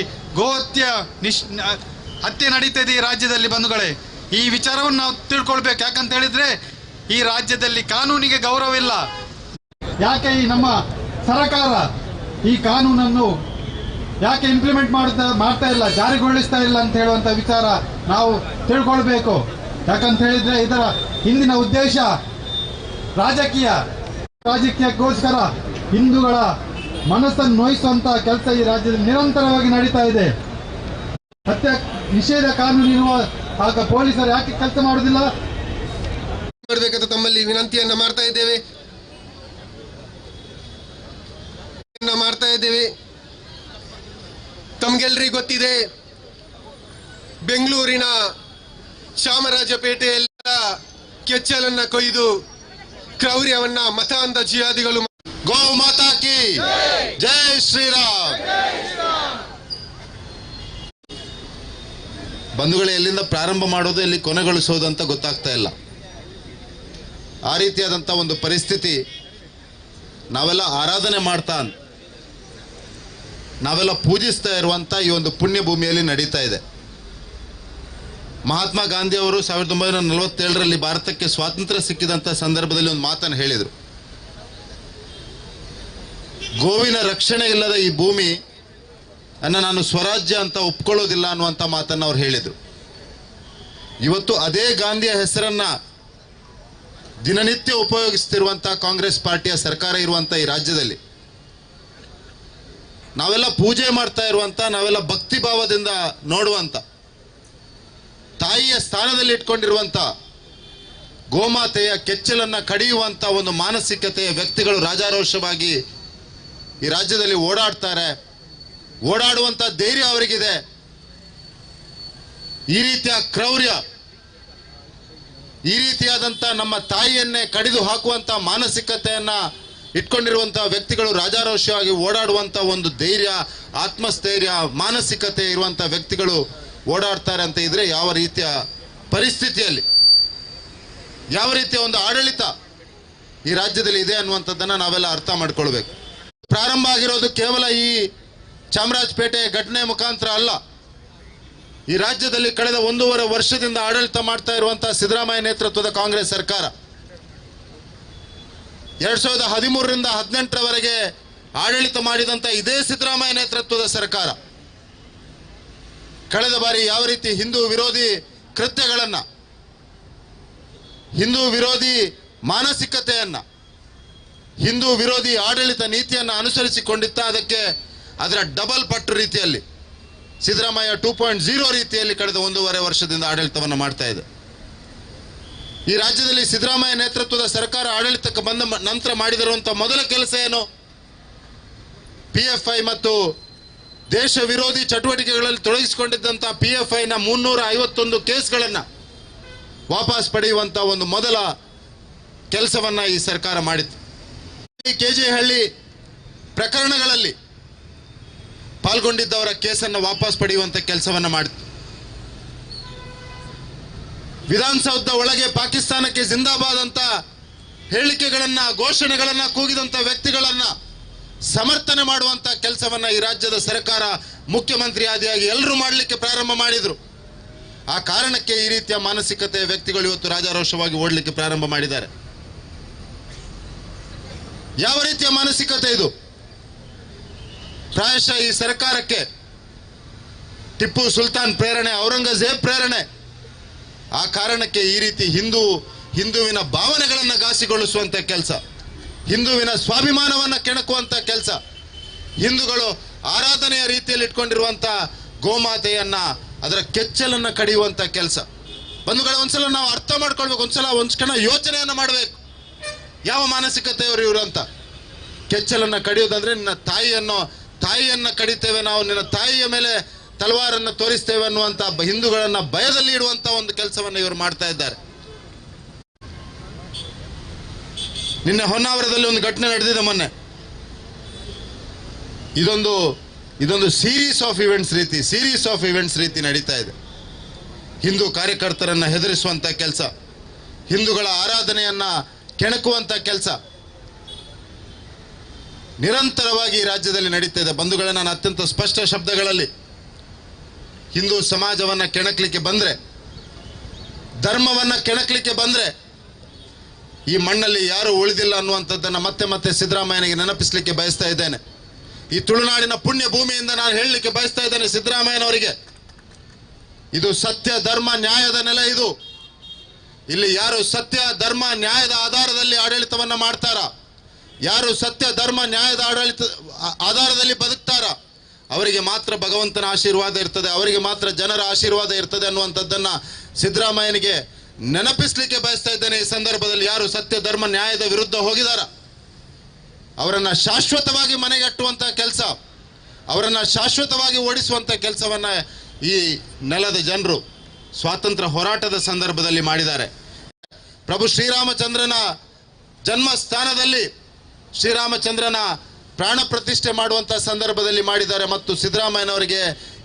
ಹತ್ಯೆ ನಡೀತಾ ಇದೆ ಈ ರಾಜ್ಯದಲ್ಲಿ ಬಂಧುಗಳೇ? ಈ ವಿಚಾರವನ್ನು ನಾವು ತಿಳ್ಕೊಳ್ಬೇಕು. ಯಾಕಂತ ಹೇಳಿದರೆ ಈ ರಾಜ್ಯದಲ್ಲಿ ಕಾನೂನಿಗೆ ಗೌರವ ಇಲ್ಲ. ಯಾಕೆ ಈ ನಮ್ಮ ಸರ್ಕಾರ ಈ ಕಾನೂನನ್ನು ಯಾಕೆ ಇಂಪ್ಲಿಮೆಂಟ್ ಮಾಡ್ತಾ ಇಲ್ಲ, ಜಾರಿಗೊಳಿಸ್ತಾ ಇಲ್ಲ ಅಂತ ಹೇಳುವಂಥ ವಿಚಾರ ನಾವು ತಿಳ್ಕೊಳ್ಬೇಕು. ಯಾಕಂತ ಹೇಳಿದರೆ ಇದರ ಹಿಂದಿನ ಉದ್ದೇಶ ರಾಜಕೀಯಕ್ಕೋಸ್ಕರ ಹಿಂದೂಗಳ ಮನಸ್ಸನ್ನು ನೋಯಿಸುವಂಥ ಕೆಲಸ ಈ ರಾಜ್ಯದಲ್ಲಿ ನಿರಂತರವಾಗಿ ನಡೀತಾ ಇದೆ. ಹತ್ಯೆ ನಿಷೇಧ ಕಾನೂನು ಇರುವ ಆಗ ಪೊಲೀಸರು ಯಾಕೆ ಕೆಲಸ ಮಾಡುವುದಿಲ್ಲ ಮಾಡಬೇಕಂತ ತಮ್ಮಲ್ಲಿ ವಿನಂತಿಯನ್ನ ಮಾಡ್ತಾ ಇದ್ದೇವೆ. ತಮ್ಗೆಲ್ರಿಗೂ ಗೊತ್ತಿದೆ, ಬೆಂಗಳೂರಿನ ಚಾಮರಾಜಪೇಟೆಯಲ್ಲಿ ಕೆಚ್ಚಲನ್ನ ಕೊಯ್ದು ಕ್ರೌರ್ಯವನ್ನ ಮತಾಂಧ ಜಿಹಾದಿಗಳು ಗೋ ಮಾತಾ ಕಿ ಜೈ ಶ್ರೀರಾಮ್. ಬಂಧುಗಳೇ, ಎಲ್ಲಿಂದ ಪ್ರಾರಂಭ ಮಾಡೋದು ಎಲ್ಲಿ ಕೊನೆಗೊಳಿಸೋದು ಅಂತ ಗೊತ್ತಾಗ್ತಾ ಇಲ್ಲ. ಆ ರೀತಿಯಾದಂಥ ಒಂದು ಪರಿಸ್ಥಿತಿ ನಾವೆಲ್ಲ ಆರಾಧನೆ ಮಾಡ್ತಾ ನಾವೆಲ್ಲ ಪೂಜಿಸ್ತಾ ಇರುವಂಥ ಈ ಒಂದು ಪುಣ್ಯ ಭೂಮಿಯಲ್ಲಿ ನಡೀತಾ ಇದೆ. ಮಹಾತ್ಮ ಗಾಂಧಿ ಅವರು 1947ರಲ್ಲಿ ಭಾರತಕ್ಕೆ ಸ್ವಾತಂತ್ರ್ಯ ಸಿಕ್ಕಿದಂಥ ಸಂದರ್ಭದಲ್ಲಿ ಒಂದು ಮಾತನ್ನು ಹೇಳಿದರು. ಗೋವಿನ ರಕ್ಷಣೆ ಇಲ್ಲದ ಈ ಭೂಮಿ ನಾನು ಸ್ವರಾಜ್ಯ ಅಂತ ಒಪ್ಕೊಳ್ಳೋದಿಲ್ಲ ಅನ್ನುವಂಥ ಮಾತನ್ನು ಅವ್ರು ಹೇಳಿದರು. ಇವತ್ತು ಅದೇ ಗಾಂಧಿಯ ಹೆಸರನ್ನ ದಿನನಿತ್ಯ ಉಪಯೋಗಿಸ್ತಿರುವಂಥ ಕಾಂಗ್ರೆಸ್ ಪಾರ್ಟಿಯ ಸರ್ಕಾರ ಇರುವಂಥ ಈ ರಾಜ್ಯದಲ್ಲಿ ನಾವೆಲ್ಲ ಪೂಜೆ ಮಾಡ್ತಾ ಇರುವಂಥ, ನಾವೆಲ್ಲ ಭಕ್ತಿ ಭಾವದಿಂದ ನೋಡುವಂಥ, ತಾಯಿಯ ಸ್ಥಾನದಲ್ಲಿ ಇಟ್ಕೊಂಡಿರುವಂಥ ಗೋಮಾತೆಯ ಕೆಚ್ಚಲನ್ನು ಕಡಿಯುವಂಥ ಒಂದು ಮಾನಸಿಕತೆಯ ವ್ಯಕ್ತಿಗಳು ರಾಜಾರೋಷವಾಗಿ ಈ ರಾಜ್ಯದಲ್ಲಿ ಓಡಾಡ್ತಾರೆ. ಓಡಾಡುವಂಥ ಧೈರ್ಯ ಅವರಿಗಿದೆ. ಈ ರೀತಿಯ ಕ್ರೌರ್ಯ, ಈ ರೀತಿಯಾದಂಥ ನಮ್ಮ ತಾಯಿಯನ್ನೇ ಕಡಿದು ಹಾಕುವಂಥ ಮಾನಸಿಕತೆಯನ್ನ ಇಟ್ಕೊಂಡಿರುವಂಥ ವ್ಯಕ್ತಿಗಳು ರಾಜಾರೋಷವಾಗಿ ಓಡಾಡುವಂಥ ಒಂದು ಧೈರ್ಯ, ಆತ್ಮಸ್ಥೈರ್ಯ, ಮಾನಸಿಕತೆ ಇರುವಂಥ ವ್ಯಕ್ತಿಗಳು ಓಡಾಡ್ತಾರೆ ಅಂತ ಇದ್ರೆ ಯಾವ ರೀತಿಯ ಪರಿಸ್ಥಿತಿಯಲ್ಲಿ, ಯಾವ ರೀತಿಯ ಒಂದು ಆಡಳಿತ ಈ ರಾಜ್ಯದಲ್ಲಿ ಇದೆ ಅನ್ನುವಂಥದ್ದನ್ನು ನಾವೆಲ್ಲ ಅರ್ಥ ಮಾಡ್ಕೊಳ್ಬೇಕು. ಪ್ರಾರಂಭ ಆಗಿರೋದು ಕೇವಲ ಈ ಚಾಮರಾಜಪೇಟೆ ಘಟನೆ ಮುಖಾಂತರ ಅಲ್ಲ. ಈ ರಾಜ್ಯದಲ್ಲಿ ಕಳೆದ 1.5 ವರ್ಷದಿಂದ ಆಡಳಿತ ಮಾಡ್ತಾ ಇರುವಂತಹ ಸಿದ್ದರಾಮಯ್ಯ ನೇತೃತ್ವದ ಕಾಂಗ್ರೆಸ್ ಸರ್ಕಾರ 2013ರಿಂದ 2018ರವರೆಗೆ ಆಡಳಿತ ಮಾಡಿದಂಥ ಇದೇ ಸಿದ್ದರಾಮಯ್ಯ ನೇತೃತ್ವದ ಸರ್ಕಾರ ಕಳೆದ ಬಾರಿ ಯಾವ ರೀತಿ ಹಿಂದೂ ವಿರೋಧಿ ಕೃತ್ಯಗಳನ್ನು, ಹಿಂದೂ ವಿರೋಧಿ ಮಾನಸಿಕತೆಯನ್ನ, ಹಿಂದೂ ವಿರೋಧಿ ಆಡಳಿತ ನೀತಿಯನ್ನು ಅನುಸರಿಸಿಕೊಂಡಿತ್ತ ಅದರ ಡಬಲ್ ಪಟ್ಟು ರೀತಿಯಲ್ಲಿ ಸಿದ್ದರಾಮಯ್ಯ 2.0 ರೀತಿಯಲ್ಲಿ ಕಳೆದ 1.5 ವರ್ಷದಿಂದ ಆಡಳಿತವನ್ನು ಮಾಡ್ತಾ ಇದೆ. ಈ ರಾಜ್ಯದಲ್ಲಿ ಸಿದ್ದರಾಮಯ್ಯ ನೇತೃತ್ವದ ಸರ್ಕಾರ ಆಡಳಿತಕ್ಕೆ ಬಂದ ನಂತರ ಮಾಡಿದಿರುವಂಥ ಮೊದಲ ಕೆಲಸ ಏನು? PFI ಮತ್ತು ದೇಶ ವಿರೋಧಿ ಚಟುವಟಿಕೆಗಳಲ್ಲಿ ತೊಡಗಿಸಿಕೊಂಡಿದ್ದಂಥ PFIನ 351 ಕೇಸ್ಗಳನ್ನು ವಾಪಸ್ ಪಡೆಯುವಂಥ ಒಂದು ಮೊದಲ ಕೆಲಸವನ್ನು ಈ ಸರ್ಕಾರ ಮಾಡಿತ್ತು. KJ ಹಳ್ಳಿ ಪ್ರಕರಣಗಳಲ್ಲಿ ಪಾಲ್ಗೊಂಡಿದ್ದವರ ಕೇಸನ್ನು ವಾಪಸ್ ಪಡೆಯುವಂಥ ಕೆಲಸವನ್ನು ಮಾಡಿತ್ತು. ವಿಧಾನಸೌಧದ ಒಳಗೆ ಪಾಕಿಸ್ತಾನಕ್ಕೆ ಜಿಂದಾಬಾದ್ ಅಂತ ಹೇಳಿಕೆಗಳನ್ನ ಘೋಷಣೆಗಳನ್ನ ಕೂಗಿದಂಥ ವ್ಯಕ್ತಿಗಳನ್ನ ಸಮರ್ಥನೆ ಮಾಡುವಂತ ಕೆಲಸವನ್ನ ಈ ರಾಜ್ಯದ ಸರ್ಕಾರ ಮುಖ್ಯಮಂತ್ರಿ ಆದಿಯಾಗಿ ಎಲ್ಲರೂ ಮಾಡಲಿಕ್ಕೆ ಪ್ರಾರಂಭ ಮಾಡಿದ್ರು. ಆ ಕಾರಣಕ್ಕೆ ಈ ರೀತಿಯ ಮಾನಸಿಕತೆಯ ವ್ಯಕ್ತಿಗಳು ಇವತ್ತು ರಾಜಾರೋಷವಾಗಿ ಓಡಲಿಕ್ಕೆ ಪ್ರಾರಂಭ ಮಾಡಿದ್ದಾರೆ. ಯಾವ ರೀತಿಯ ಮಾನಸಿಕತೆ ಇದು? ಪ್ರಾಯಶಃ ಈ ಸರ್ಕಾರಕ್ಕೆ ಟಿಪ್ಪು ಸುಲ್ತಾನ್ ಪ್ರೇರಣೆ, ಔರಂಗಜೇಬ್ ಪ್ರೇರಣೆ. ಆ ಕಾರಣಕ್ಕೆ ಈ ರೀತಿ ಹಿಂದುವಿನ ಭಾವನೆಗಳನ್ನು ಘಾಸಿಗೊಳಿಸುವಂತ ಕೆಲಸ, ಹಿಂದುವಿನ ಸ್ವಾಭಿಮಾನವನ್ನು ಕೆಣಕುವಂತ ಕೆಲಸ, ಹಿಂದೂಗಳು ಆರಾಧನೆಯ ರೀತಿಯಲ್ಲಿ ಇಟ್ಕೊಂಡಿರುವಂತ ಗೋಮಾತೆಯನ್ನ ಅದರ ಕೆಚ್ಚಲನ್ನ ಕಡಿಯುವಂತ ಕೆಲಸ. ಬಂಧುಗಳ, ಒಂದ್ಸಲ ನಾವು ಅರ್ಥ ಮಾಡ್ಕೊಳ್ಬೇಕು, ಒಂದ್ ಕ್ಷಣ ಯೋಚನೆಯನ್ನ ಮಾಡಬೇಕು. ಯಾವ ಮಾನಸಿಕತೆಯವರು ಇವರು ಅಂತ. ಕೆಚ್ಚಲನ್ನ ಕಡಿಯೋದಂದ್ರೆ ನಿನ್ನ ತಾಯಿಯನ್ನ ಕಡಿತೇವೆ ನಾವು, ನಿನ್ನ ತಾಯಿಯ ಮೇಲೆ ತಲವಾರನ್ನ ತೋರಿಸ್ತೇವೆ ಅನ್ನುವಂತ ಹಿಂದೂಗಳನ್ನ ಭಯದಲ್ಲಿ ಇಡುವಂತ ಒಂದು ಕೆಲಸವನ್ನು ಇವರು ಮಾಡ್ತಾ ಇದ್ದಾರೆ. ನಿನ್ನೆ ಹೊನ್ನಾವರದಲ್ಲಿ ಒಂದು ಘಟನೆ ನಡೆದಿದೆ ಮೊನ್ನೆ. ಇದೊಂದು ಸೀರೀಸ್ ಆಫ್ ಇವೆಂಟ್ಸ್ ರೀತಿ ನಡೀತಾ ಇದೆ. ಹಿಂದೂ ಕಾರ್ಯಕರ್ತರನ್ನ ಹೆದರಿಸುವಂತ ಕೆಲಸ, ಹಿಂದೂಗಳ ಆರಾಧನೆಯನ್ನ ಕೆಣಕುವಂತ ಕೆಲಸ ನಿರಂತರವಾಗಿ ರಾಜ್ಯದಲ್ಲಿ ನಡೀತಾ ಇದೆ. ಬಂಧುಗಳೇ, ನಾನು ಅತ್ಯಂತ ಸ್ಪಷ್ಟ ಶಬ್ದಗಳಲ್ಲಿ ಹಿಂದೂ ಸಮಾಜವನ್ನ ಕೆಣಕಲಿಕ್ಕೆ ಬಂದ್ರೆ, ಧರ್ಮವನ್ನ ಕೆಣಕಲಿಕ್ಕೆ ಬಂದ್ರೆ ಈ ಮಣ್ಣಲ್ಲಿ ಯಾರು ಉಳಿದಿಲ್ಲ ಅನ್ನುವಂಥದ್ದನ್ನು ಮತ್ತೆ ಸಿದ್ದರಾಮಯ್ಯನಿಗೆ ನೆನಪಿಸಲಿಕ್ಕೆ ಬಯಸ್ತಾ ಇದ್ದೇನೆ. ಈ ತುಳುನಾಡಿನ ಪುಣ್ಯ ಭೂಮಿಯಿಂದ ನಾನು ಹೇಳಲಿಕ್ಕೆ ಬಯಸ್ತಾ ಇದ್ದೇನೆ ಸಿದ್ದರಾಮಯ್ಯನವರಿಗೆ, ಇದು ಸತ್ಯ ಧರ್ಮ ನ್ಯಾಯದ ನೆಲೆ. ಇದು ಇಲ್ಲಿ ಯಾರು ಸತ್ಯ ಧರ್ಮ ನ್ಯಾಯದ ಆಧಾರದಲ್ಲಿ ಆಡಳಿತವನ್ನ ಮಾಡ್ತಾರ, ಯಾರು ಸತ್ಯ ಧರ್ಮ ನ್ಯಾಯದ ಆಧಾರದಲ್ಲಿ ಬದುಕ್ತಾರ, ಅವರಿಗೆ ಮಾತ್ರ ಭಗವಂತನ ಆಶೀರ್ವಾದ ಇರ್ತದೆ, ಅವರಿಗೆ ಮಾತ್ರ ಜನರ ಆಶೀರ್ವಾದ ಇರ್ತದೆ ಅನ್ನುವಂಥದ್ದನ್ನ ಸಿದ್ದರಾಮಯ್ಯನಿಗೆ ನೆನಪಿಸಲಿಕ್ಕೆ ಬಯಸ್ತಾ ಇದ್ದೇನೆ. ಈ ಸಂದರ್ಭದಲ್ಲಿ ಯಾರು ಸತ್ಯ ಧರ್ಮ ನ್ಯಾಯದ ವಿರುದ್ಧ ಹೋಗಿದಾರ ಅವರನ್ನ ಶಾಶ್ವತವಾಗಿ ಮನೆಗಟ್ಟುವಂತ ಕೆಲಸ, ಅವರನ್ನ ಶಾಶ್ವತವಾಗಿ ಓಡಿಸುವಂತ ಕೆಲಸವನ್ನ ಈ ನೆಲದ ಜನರು ಸ್ವಾತಂತ್ರ್ಯ ಹೋರಾಟದ ಸಂದರ್ಭದಲ್ಲಿ ಮಾಡಿದ್ದಾರೆ. ಪ್ರಭು ಶ್ರೀರಾಮಚಂದ್ರನ ಜನ್ಮಸ್ಥಾನದಲ್ಲಿ ಶ್ರೀರಾಮಚಂದ್ರನ ಪ್ರಾಣ ಪ್ರತಿಷ್ಠೆ ಮಾಡುವಂತ ಸಂದರ್ಭದಲ್ಲಿ ಮಾಡಿದ್ದಾರೆ. ಮತ್ತು ಸಿದ್ದರಾಮಯ್ಯನವರಿಗೆ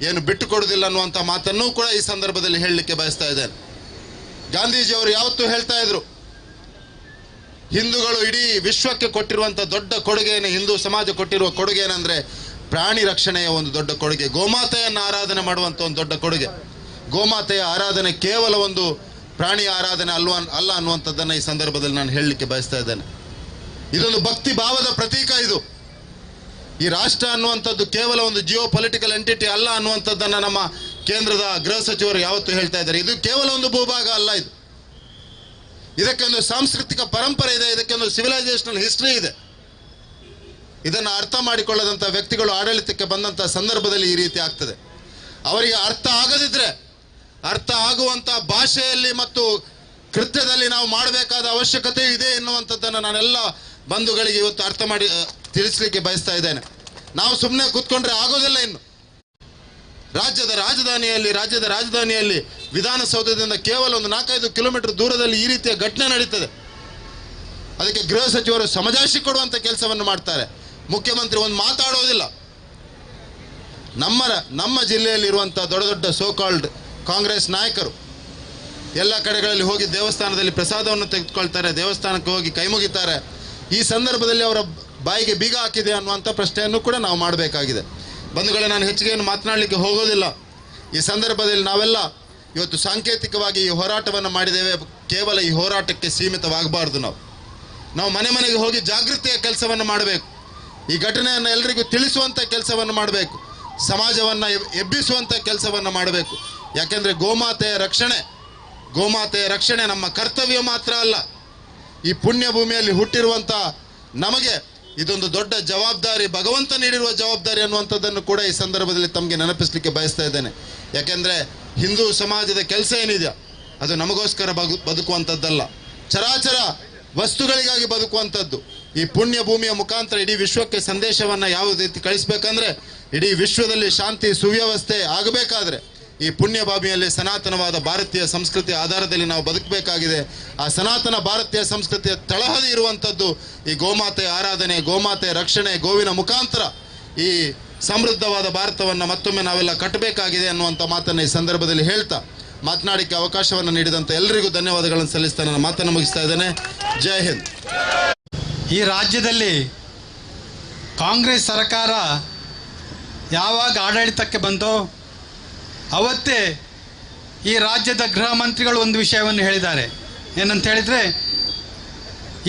ಏನು ಬಿಟ್ಟು ಕೊಡುವುದಿಲ್ಲ ಅನ್ನುವಂಥ ಮಾತನ್ನೂ ಕೂಡ ಈ ಸಂದರ್ಭದಲ್ಲಿ ಹೇಳಲಿಕ್ಕೆ ಬಯಸ್ತಾ ಇದ್ದೇನೆ. ಗಾಂಧೀಜಿಯವರು ಯಾವತ್ತೂ ಹೇಳ್ತಾ ಇದ್ರು, ಹಿಂದೂಗಳು ಇಡೀ ವಿಶ್ವಕ್ಕೆ ಕೊಟ್ಟಿರುವಂತ ದೊಡ್ಡ ಕೊಡುಗೆ, ಹಿಂದೂ ಸಮಾಜ ಕೊಟ್ಟಿರುವ ಕೊಡುಗೆ ಏನಂದ್ರೆ ಪ್ರಾಣಿ ರಕ್ಷಣೆಯ ಒಂದು ದೊಡ್ಡ ಕೊಡುಗೆ, ಗೋಮಾತೆಯನ್ನು ಆರಾಧನೆ ಮಾಡುವಂತ ಒಂದು ದೊಡ್ಡ ಕೊಡುಗೆ. ಗೋಮಾತೆಯ ಆರಾಧನೆ ಕೇವಲ ಒಂದು ಪ್ರಾಣಿಯ ಆರಾಧನೆ ಅಲ್ಲ ಅನ್ನುವಂಥದ್ದನ್ನು ಈ ಸಂದರ್ಭದಲ್ಲಿ ನಾನು ಹೇಳಲಿಕ್ಕೆ ಬಯಸ್ತಾ ಇದ್ದೇನೆ. ಇದೊಂದು ಭಕ್ತಿ ಭಾವದ ಪ್ರತೀಕ. ಇದು ಈ ರಾಷ್ಟ್ರ ಅನ್ನುವಂಥದ್ದು ಕೇವಲ ಒಂದು ಜಿಯೋ ಪೊಲಿಟಿಕಲ್ ಎಂಟಿಟಿ ಅಲ್ಲ ಅನ್ನುವಂಥದ್ದನ್ನು ನಮ್ಮ ಕೇಂದ್ರದ ಗೃಹ ಸಚಿವರು ಯಾವತ್ತೂ ಹೇಳ್ತಾ ಇದ್ದಾರೆ. ಇದು ಕೇವಲ ಒಂದು ಭೂಭಾಗ ಅಲ್ಲ, ಇದಕ್ಕೆ ಒಂದು ಸಾಂಸ್ಕೃತಿಕ ಪರಂಪರೆ ಇದೆ, ಇದಕ್ಕೆ ಒಂದು ಸಿವಿಲೈಸೇಷನಲ್ ಹಿಸ್ಟ್ರಿ ಇದೆ. ಇದನ್ನು ಅರ್ಥ ಮಾಡಿಕೊಳ್ಳದಂಥ ವ್ಯಕ್ತಿಗಳು ಆಡಳಿತಕ್ಕೆ ಬಂದಂಥ ಸಂದರ್ಭದಲ್ಲಿ ಈ ರೀತಿ ಆಗ್ತದೆ. ಅವರಿಗೆ ಅರ್ಥ ಆಗದಿದ್ರೆ, ಅರ್ಥ ಆಗುವಂಥ ಭಾಷೆಯಲ್ಲಿ ಮತ್ತು ಕೃತ್ಯದಲ್ಲಿ ನಾವು ಮಾಡಬೇಕಾದ ಅವಶ್ಯಕತೆ ಇದೆ ಎನ್ನುವಂಥದ್ದನ್ನು ನಾನೆಲ್ಲ ಬಂಧುಗಳಿಗೆ ಇವತ್ತು ಅರ್ಥ ಮಾಡಿ ತಿಳಿಸ್ಲಿಕ್ಕೆ ಬಯಸ್ತಾ ಇದ್ದೇನೆ. ನಾವು ಸುಮ್ಮನೆ ಕೂತ್ಕೊಂಡ್ರೆ ಆಗೋದಿಲ್ಲ. ಇನ್ನು ರಾಜ್ಯದ ರಾಜಧಾನಿಯಲ್ಲಿ ವಿಧಾನಸೌಧದಿಂದ ಕೇವಲ ಒಂದು 4-5 ಕಿಲೋಮೀಟರ್ ದೂರದಲ್ಲಿ ಈ ರೀತಿಯ ಘಟನೆ ನಡೀತದೆ. ಅದಕ್ಕೆ ಗೃಹ ಸಚಿವರು ಸಮಜಾಯಿಷಿ ಕೊಡುವಂತ ಕೆಲಸವನ್ನು ಮಾಡ್ತಾರೆ. ಮುಖ್ಯಮಂತ್ರಿ ಒಂದು ಮಾತಾಡೋದಿಲ್ಲ. ನಮ್ಮ ಜಿಲ್ಲೆಯಲ್ಲಿ ಇರುವಂತಹ ದೊಡ್ಡ ಸೋಕಾಲ್ಡ್ ಕಾಂಗ್ರೆಸ್ ನಾಯಕರು ಎಲ್ಲ ಕಡೆಗಳಲ್ಲಿ ಹೋಗಿ ದೇವಸ್ಥಾನದಲ್ಲಿ ಪ್ರಸಾದವನ್ನು ತೆಗೆದುಕೊಳ್ತಾರೆ, ದೇವಸ್ಥಾನಕ್ಕೆ ಹೋಗಿ ಕೈ ಮುಗಿತಾರೆ. ಈ ಸಂದರ್ಭದಲ್ಲಿ ಅವರ ಬಾಯಿಗೆ ಬೀಗ ಹಾಕಿದೆ ಅನ್ನುವಂಥ ಪ್ರಶ್ನೆಯನ್ನು ಕೂಡ ನಾವು ಮಾಡಬೇಕಾಗಿದೆ. ಬಂಧುಗಳೇ, ನಾನು ಹೆಚ್ಚಿಗೆ ಏನು ಮಾತನಾಡಲಿಕ್ಕೆ ಹೋಗೋದಿಲ್ಲ. ಈ ಸಂದರ್ಭದಲ್ಲಿ ನಾವೆಲ್ಲ ಇವತ್ತು ಸಾಂಕೇತಿಕವಾಗಿ ಈ ಹೋರಾಟವನ್ನು ಮಾಡಿದ್ದೇವೆ. ಕೇವಲ ಈ ಹೋರಾಟಕ್ಕೆ ಸೀಮಿತವಾಗಬಾರ್ದು. ನಾವು ಮನೆಗೆ ಹೋಗಿ ಜಾಗೃತಿಯ ಕೆಲಸವನ್ನು ಮಾಡಬೇಕು. ಈ ಘಟನೆಯನ್ನು ಎಲ್ಲರಿಗೂ ತಿಳಿಸುವಂಥ ಕೆಲಸವನ್ನು ಮಾಡಬೇಕು. ಸಮಾಜವನ್ನು ಎಬ್ಬಿಸುವಂಥ ಕೆಲಸವನ್ನು ಮಾಡಬೇಕು. ಯಾಕೆಂದರೆ ಗೋಮಾತೆಯ ರಕ್ಷಣೆ ನಮ್ಮ ಕರ್ತವ್ಯ ಮಾತ್ರ ಅಲ್ಲ, ಈ ಪುಣ್ಯ ಭೂಮಿಯಲ್ಲಿ ಹುಟ್ಟಿರುವಂಥ ನಮಗೆ ಇದೊಂದು ದೊಡ್ಡ ಜವಾಬ್ದಾರಿ, ಭಗವಂತ ನೀಡಿರುವ ಜವಾಬ್ದಾರಿ ಅನ್ನುವಂಥದ್ದನ್ನು ಕೂಡ ಈ ಸಂದರ್ಭದಲ್ಲಿ ತಮಗೆ ನೆನಪಿಸಲಿಕ್ಕೆ ಬಯಸ್ತಾ ಇದ್ದೇನೆ. ಯಾಕೆಂದರೆ ಹಿಂದೂ ಸಮಾಜದ ಕೆಲಸ ಏನಿದೆ ಅದು ನಮಗೋಸ್ಕರ ಬದುಕುವಂಥದ್ದಲ್ಲ, ಚರಾಚರ ವಸ್ತುಗಳಿಗಾಗಿ ಬದುಕುವಂಥದ್ದು. ಈ ಪುಣ್ಯ ಭೂಮಿಯ ಮುಖಾಂತರ ಇಡೀ ವಿಶ್ವಕ್ಕೆ ಸಂದೇಶವನ್ನು ಯಾವ ರೀತಿ ಕಳಿಸ್ಬೇಕಂದ್ರೆ ಇಡೀ ವಿಶ್ವದಲ್ಲಿ ಶಾಂತಿ ಸುವ್ಯವಸ್ಥೆ ಆಗಬೇಕಾದ್ರೆ ಈ ಪುಣ್ಯ ಭೂಮಿಯಲ್ಲಿ ಸನಾತನವಾದ ಭಾರತೀಯ ಸಂಸ್ಕೃತಿಯ ಆಧಾರದಲ್ಲಿ ನಾವು ಬದುಕಬೇಕಾಗಿದೆ. ಆ ಸನಾತನ ಭಾರತೀಯ ಸಂಸ್ಕೃತಿಯ ತಳಹದಿ ಇರುವಂಥದ್ದು ಈ ಗೋಮಾತೆ ಆರಾಧನೆ, ಗೋಮಾತೆ ರಕ್ಷಣೆ, ಗೋವಿನ ಮುಖಾಂತರ ಈ ಸಮೃದ್ಧವಾದ ಭಾರತವನ್ನು ಮತ್ತೊಮ್ಮೆ ನಾವೆಲ್ಲ ಕಟ್ಟಬೇಕಾಗಿದೆ ಅನ್ನುವಂಥ ಮಾತನ್ನು ಈ ಸಂದರ್ಭದಲ್ಲಿ ಹೇಳ್ತಾ ಮಾತನಾಡಲಿಕ್ಕೆ ಅವಕಾಶವನ್ನು ನೀಡಿದಂಥ ಎಲ್ಲರಿಗೂ ಧನ್ಯವಾದಗಳನ್ನು ಸಲ್ಲಿಸ್ತಾ ನನ್ನ ಮಾತನ್ನು ಮುಗಿಸ್ತಾ ಇದ್ದೇನೆ. ಜೈ ಹಿಂದ್. ಈ ರಾಜ್ಯದಲ್ಲಿ ಕಾಂಗ್ರೆಸ್ ಸರ್ಕಾರ ಯಾವಾಗ ಆಡಳಿತಕ್ಕೆ ಬಂತೋ ಅವತ್ತೇ ಈ ರಾಜ್ಯದ ಗೃಹ ಮಂತ್ರಿಗಳು ಒಂದು ವಿಷಯವನ್ನು ಹೇಳಿದ್ದಾರೆ. ಏನಂತ ಹೇಳಿದರೆ,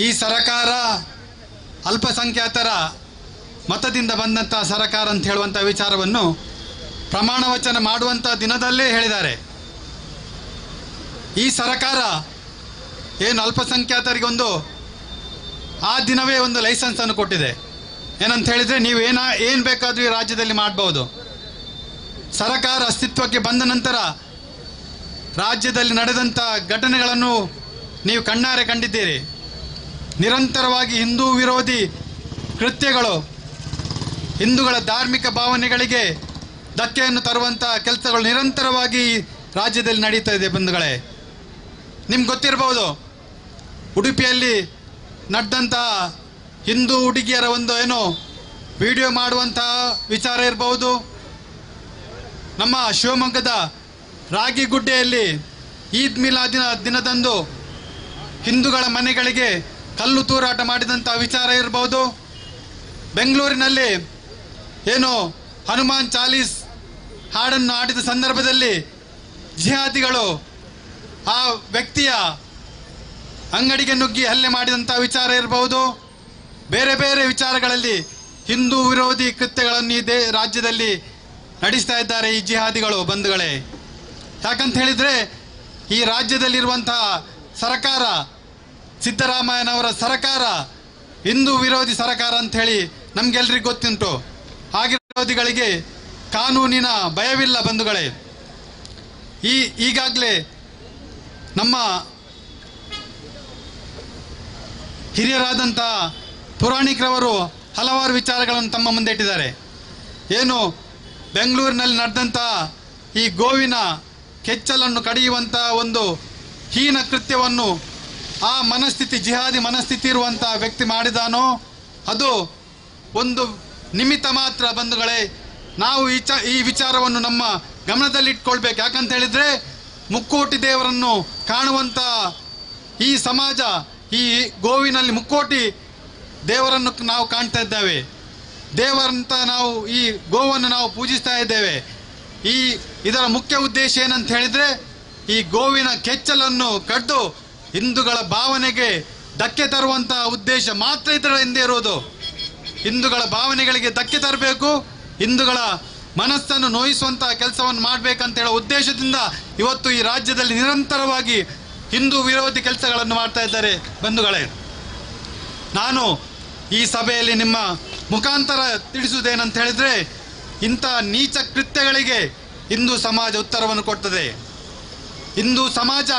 ಈ ಸರ್ಕಾರ ಅಲ್ಪಸಂಖ್ಯಾತರ ಮತದಿಂದ ಬಂದಂಥ ಸರ್ಕಾರ ಅಂತ ಹೇಳುವಂಥ ವಿಚಾರವನ್ನು ಪ್ರಮಾಣ ವಚನ ಮಾಡುವಂಥ ದಿನದಲ್ಲೇ ಹೇಳಿದ್ದಾರೆ. ಈ ಸರ್ಕಾರ ಏನು ಅಲ್ಪಸಂಖ್ಯಾತರಿಗೆ ಆ ದಿನವೇ ಒಂದು ಲೈಸೆನ್ಸನ್ನು ಕೊಟ್ಟಿದೆ. ಏನಂತ ಹೇಳಿದರೆ, ನೀವು ಏನು ಬೇಕಾದರೂ ಈ ರಾಜ್ಯದಲ್ಲಿ ಮಾಡ್ಬೋದು. ಸರ್ಕಾರ ಅಸ್ತಿತ್ವಕ್ಕೆ ಬಂದ ನಂತರ ರಾಜ್ಯದಲ್ಲಿ ನಡೆದಂಥ ಘಟನೆಗಳನ್ನು ನೀವು ಕಣ್ಣಾರೆ ಕಂಡಿದ್ದೀರಿ. ನಿರಂತರವಾಗಿ ಹಿಂದೂ ವಿರೋಧಿ ಕೃತ್ಯಗಳು, ಹಿಂದೂಗಳ ಧಾರ್ಮಿಕ ಭಾವನೆಗಳಿಗೆ ಧಕ್ಕೆಯನ್ನು ತರುವಂಥ ಕೆಲಸಗಳು ನಿರಂತರವಾಗಿ ರಾಜ್ಯದಲ್ಲಿ ನಡೀತಾ ಇದೆ ಬಂಧುಗಳೇ. ನಿಮ್ಗೆ ಗೊತ್ತಿರಬಹುದು, ಉಡುಪಿಯಲ್ಲಿ ನಡೆದಂತಹ ಹಿಂದೂ ಹುಡುಗಿಯರ ವಿಡಿಯೋ ಮಾಡುವಂತಹ ವಿಚಾರ ಇರಬಹುದು. ನಮ್ಮ ಶಿವಮೊಗ್ಗದ ರಾಗಿಗುಡ್ಡೆಯಲ್ಲಿ ಈದ್ ಮಿಲಾದಿನ ದಿನದಂದು ಹಿಂದೂಗಳ ಮನೆಗಳಿಗೆ ಕಲ್ಲು ತೂರಾಟ ಮಾಡಿದಂಥ ವಿಚಾರ ಇರಬಹುದು. ಬೆಂಗಳೂರಿನಲ್ಲಿ ಹನುಮಾನ್ ಚಾಲೀಸ್ ಹಾಡನ್ನು ಹಾಡಿದ ಸಂದರ್ಭದಲ್ಲಿ ಜಿಹಾದಿಗಳು ಆ ವ್ಯಕ್ತಿಯ ಅಂಗಡಿಗೆ ನುಗ್ಗಿ ಹಲ್ಲೆ ಮಾಡಿದಂಥ ವಿಚಾರ ಇರಬಹುದು. ಬೇರೆ ಬೇರೆ ವಿಚಾರಗಳಲ್ಲಿ ಹಿಂದೂ ವಿರೋಧಿ ಕೃತ್ಯಗಳನ್ನು ಈ ರಾಜ್ಯದಲ್ಲಿ ನಡೆಸ್ತಾ ಇದ್ದಾರೆ ಈ ಜಿಹಾದಿಗಳು ಬಂಧುಗಳೇ. ಯಾಕಂತ ಹೇಳಿದರೆ, ಈ ರಾಜ್ಯದಲ್ಲಿರುವಂತಹ ಸರ್ಕಾರ, ಸಿದ್ದರಾಮಯ್ಯನವರ ಸರ್ಕಾರ ಹಿಂದೂ ವಿರೋಧಿ ಸರ್ಕಾರ ಅಂಥೇಳಿ ನಮಗೆಲ್ಲರಿಗೂ ಗೊತ್ತುಂಟು. ಹಾಗೆ ವಿರೋಧಿಗಳಿಗೆ ಕಾನೂನಿನ ಭಯವಿಲ್ಲ ಬಂಧುಗಳೇ. ಈಗಾಗಲೇ ನಮ್ಮ ಹಿರಿಯರಾದಂಥ ಪುರಾಣಿಕರವರು ಹಲವಾರು ವಿಚಾರಗಳನ್ನು ತಮ್ಮ ಮುಂದೆ ಇಟ್ಟಿದ್ದಾರೆ. ಬೆಂಗಳೂರಿನಲ್ಲಿ ನಡೆದಂಥ ಈ ಗೋವಿನ ಕೆಚ್ಚಲನ್ನು ಕಡಿಯುವಂಥ ಒಂದು ಹೀನ ಕೃತ್ಯವನ್ನು ಆ ಮನಸ್ಥಿತಿ, ಜಿಹಾದಿ ಮನಸ್ಥಿತಿ ಇರುವಂಥ ವ್ಯಕ್ತಿ ಮಾಡಿದಾನೋ ಅದು ಒಂದು ನಿಮಿತ್ತ ಮಾತ್ರ ಬಂಧುಗಳೇ. ನಾವು ಈ ವಿಚಾರವನ್ನು ನಮ್ಮ ಗಮನದಲ್ಲಿಟ್ಕೊಳ್ಬೇಕು. ಯಾಕಂತ ಹೇಳಿದರೆ, ಮುಕ್ಕೋಟಿ ದೇವರನ್ನು ಕಾಣುವಂಥ ಈ ಸಮಾಜ, ಈ ಗೋವಿನಲ್ಲಿ ಮುಕ್ಕೋಟಿ ದೇವರನ್ನು ನಾವು ಕಾಣ್ತಾ ಇದ್ದೇವೆ. ದೇವರಂತ ನಾವು ಈ ಗೋವನ್ನು ನಾವು ಪೂಜಿಸ್ತಾ ಇದ್ದೇವೆ. ಇದರ ಮುಖ್ಯ ಉದ್ದೇಶ ಏನಂತ ಹೇಳಿದರೆ, ಈ ಗೋವಿನ ಕೆಚ್ಚಲನ್ನು ಕಡ್ದು ಹಿಂದೂಗಳ ಭಾವನೆಗೆ ಧಕ್ಕೆ ತರುವಂಥ ಉದ್ದೇಶ ಮಾತ್ರ ಇದರ ಹಿಂದೆ ಇರೋದು. ಹಿಂದೂಗಳ ಭಾವನೆಗಳಿಗೆ ಧಕ್ಕೆ ತರಬೇಕು, ಹಿಂದೂಗಳ ಮನಸ್ಸನ್ನು ನೋಯಿಸುವಂಥ ಕೆಲಸವನ್ನು ಮಾಡಬೇಕಂತ ಹೇಳೋ ಉದ್ದೇಶದಿಂದ ಇವತ್ತು ಈ ರಾಜ್ಯದಲ್ಲಿ ನಿರಂತರವಾಗಿ ಹಿಂದೂ ವಿರೋಧಿ ಕೆಲಸಗಳನ್ನು ಮಾಡ್ತಾ ಇದ್ದಾರೆ ಬಂಧುಗಳೇ. ನಾನು ಈ ಸಭೆಯಲ್ಲಿ ನಿಮ್ಮ ಮುಖಾಂತರ ತಿಳಿಸುವುದೇನಂತ ಹೇಳಿದರೆ, ಇಂಥ ನೀಚ ಕೃತ್ಯಗಳಿಗೆ ಹಿಂದೂ ಸಮಾಜ ಉತ್ತರವನ್ನು ಕೊಡ್ತದೆ. ಹಿಂದೂ ಸಮಾಜ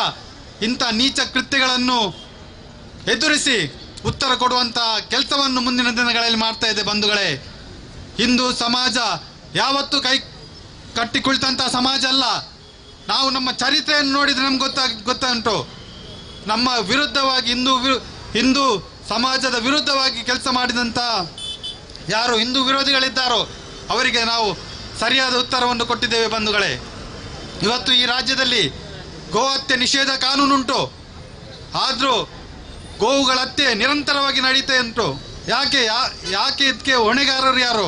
ಇಂಥ ನೀಚ ಕೃತ್ಯಗಳನ್ನು ಎದುರಿಸಿ ಉತ್ತರ ಕೊಡುವಂಥ ಕೆಲಸವನ್ನು ಮುಂದಿನ ದಿನಗಳಲ್ಲಿ ಮಾಡ್ತಾ ಇದೆ ಬಂಧುಗಳೇ. ಹಿಂದೂ ಸಮಾಜ ಯಾವತ್ತೂ ಕೈ ಕಟ್ಟಿ ಕುಳಿತಂಥ ಸಮಾಜ ಅಲ್ಲ. ನಾವು ನಮ್ಮ ಚರಿತ್ರೆಯನ್ನು ನೋಡಿದರೆ ನಮ್ಗೆ ಗೊತ್ತುಂಟು. ನಮ್ಮ ವಿರುದ್ಧವಾಗಿ ಹಿಂದೂ ಸಮಾಜದ ವಿರುದ್ಧವಾಗಿ ಕೆಲಸ ಮಾಡಿದಂಥ ಯಾರು ಹಿಂದೂ ವಿರೋಧಿಗಳಿದ್ದಾರೋ ಅವರಿಗೆ ನಾವು ಸರಿಯಾದ ಉತ್ತರವನ್ನು ಕೊಟ್ಟಿದ್ದೇವೆ ಬಂಧುಗಳೇ. ಇವತ್ತು ಈ ರಾಜ್ಯದಲ್ಲಿ ಗೋ ಹತ್ಯೆ ನಿಷೇಧ ಕಾನೂನುಂಟು, ಆದರೂ ಗೋವುಗಳ ಹತ್ಯೆ ನಿರಂತರವಾಗಿ ನಡೀತಾ ಉಂಟು. ಯಾಕೆ ಇದಕ್ಕೆ ಹೊಣೆಗಾರರು ಯಾರು?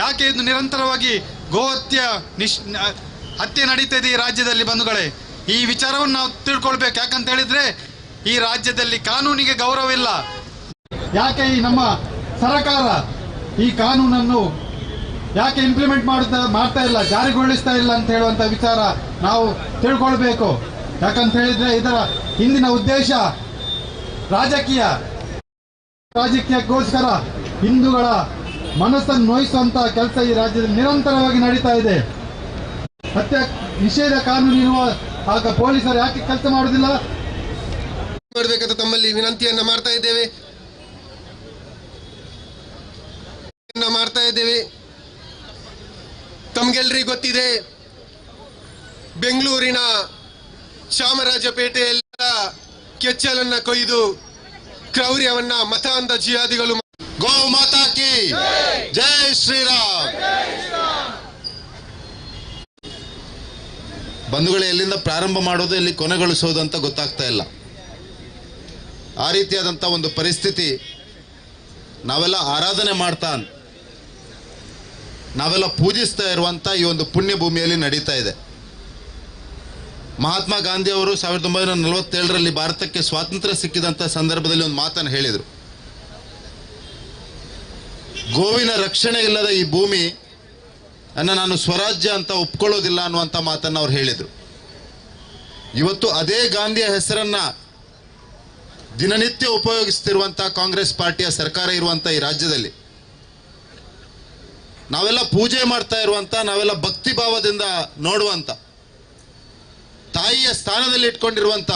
ಯಾಕೆ ಇದು ನಿರಂತರವಾಗಿ ಗೋ ಹತ್ಯೆ ನಡೀತಾ ಇದೆ ಈ ರಾಜ್ಯದಲ್ಲಿ ಬಂಧುಗಳೇ? ಈ ವಿಚಾರವನ್ನು ನಾವು ತಿಳ್ಕೊಳ್ಬೇಕು. ಯಾಕಂತ ಹೇಳಿದರೆ, ಈ ರಾಜ್ಯದಲ್ಲಿ ಕಾನೂನಿಗೆ ಗೌರವ ಇಲ್ಲ. ಯಾಕೆ ಈ ನಮ್ಮ ಸರ್ಕಾರ ಈ ಕಾನೂನನ್ನು ಯಾಕೆ ಇಂಪ್ಲಿಮೆಂಟ್ ಮಾಡ್ತಾ ಇಲ್ಲ, ಜಾರಿಗೊಳಿಸ್ತಾ ಇಲ್ಲ ಅಂತ ಹೇಳುವಂಥ ವಿಚಾರ ನಾವು ತಿಳ್ಕೊಳ್ಬೇಕು. ಯಾಕಂತ ಹೇಳಿದರೆ, ಇದರ ಹಿಂದಿನ ಉದ್ದೇಶ ರಾಜಕೀಯಕ್ಕೋಸ್ಕರ ಹಿಂದೂಗಳ ಮನಸ್ಸನ್ನು ನೋಯಿಸುವಂಥ ಕೆಲಸ ಈ ರಾಜ್ಯದಲ್ಲಿ ನಿರಂತರವಾಗಿ ನಡೀತಾ ಇದೆ. ಹತ್ಯೆ ನಿಷೇಧ ಕಾನೂನು ಇರುವ ಆಗ ಪೊಲೀಸರು ಯಾಕೆ ಕೆಲಸ ಮಾಡುವುದಿಲ್ಲ ಮಾಡಬೇಕಂತ ತಮ್ಮಲ್ಲಿ ವಿನಂತಿಯನ್ನ ಮಾಡ್ತಾ ಇದ್ದೇವೆ. ತಮ್ಗೆಲ್ರಿಗೂ ಗೊತ್ತಿದೆ, ಬೆಂಗಳೂರಿನ ಚಾಮರಾಜಪೇಟೆಯಲ್ಲಿ ಕೆಚ್ಚಲನ್ನ ಕೊಯ್ದು ಕ್ರೌರ್ಯವನ್ನ ಮತಾಂಧ ಜಿಹಾದಿಗಳು. ಗೋ ಮಾತಾ ಕಿ ಜೈ ಶ್ರೀರಾಮ್. ಬಂಧುಗಳು, ಎಲ್ಲಿಂದ ಪ್ರಾರಂಭ ಮಾಡೋದು ಎಲ್ಲಿ ಕೊನೆಗೊಳಿಸೋದು ಅಂತ ಗೊತ್ತಾಗ್ತಾ ಇಲ್ಲ. ಆ ರೀತಿಯಾದಂಥ ಒಂದು ಪರಿಸ್ಥಿತಿ ನಾವೆಲ್ಲ ಆರಾಧನೆ ಮಾಡ್ತಾ, ನಾವೆಲ್ಲ ಪೂಜಿಸ್ತಾ ಇರುವಂಥ ಈ ಒಂದು ಪುಣ್ಯ ಭೂಮಿಯಲ್ಲಿ ನಡೀತಾ ಇದೆ. ಮಹಾತ್ಮ ಗಾಂಧಿ ಅವರು 1947ರಲ್ಲಿ ಭಾರತಕ್ಕೆ ಸ್ವಾತಂತ್ರ್ಯ ಸಿಕ್ಕಿದಂಥ ಸಂದರ್ಭದಲ್ಲಿ ಒಂದು ಮಾತನ್ನು ಹೇಳಿದರು. ಗೋವಿನ ರಕ್ಷಣೆ ಇಲ್ಲದ ಈ ಭೂಮಿ ನಾನು ಸ್ವರಾಜ್ಯ ಅಂತ ಒಪ್ಕೊಳ್ಳೋದಿಲ್ಲ ಅನ್ನುವಂಥ ಮಾತನ್ನು ಅವ್ರು ಹೇಳಿದರು. ಇವತ್ತು ಅದೇ ಗಾಂಧಿಯ ಹೆಸರನ್ನ ದಿನನಿತ್ಯ ಉಪಯೋಗಿಸ್ತಿರುವಂಥ ಕಾಂಗ್ರೆಸ್ ಪಾರ್ಟಿಯ ಸರ್ಕಾರ ಇರುವಂಥ ಈ ರಾಜ್ಯದಲ್ಲಿ ನಾವೆಲ್ಲ ಪೂಜೆ ಮಾಡ್ತಾ ಇರುವಂಥ, ನಾವೆಲ್ಲ ಭಕ್ತಿ ಭಾವದಿಂದ ನೋಡುವಂಥ, ತಾಯಿಯ ಸ್ಥಾನದಲ್ಲಿ ಇಟ್ಕೊಂಡಿರುವಂಥ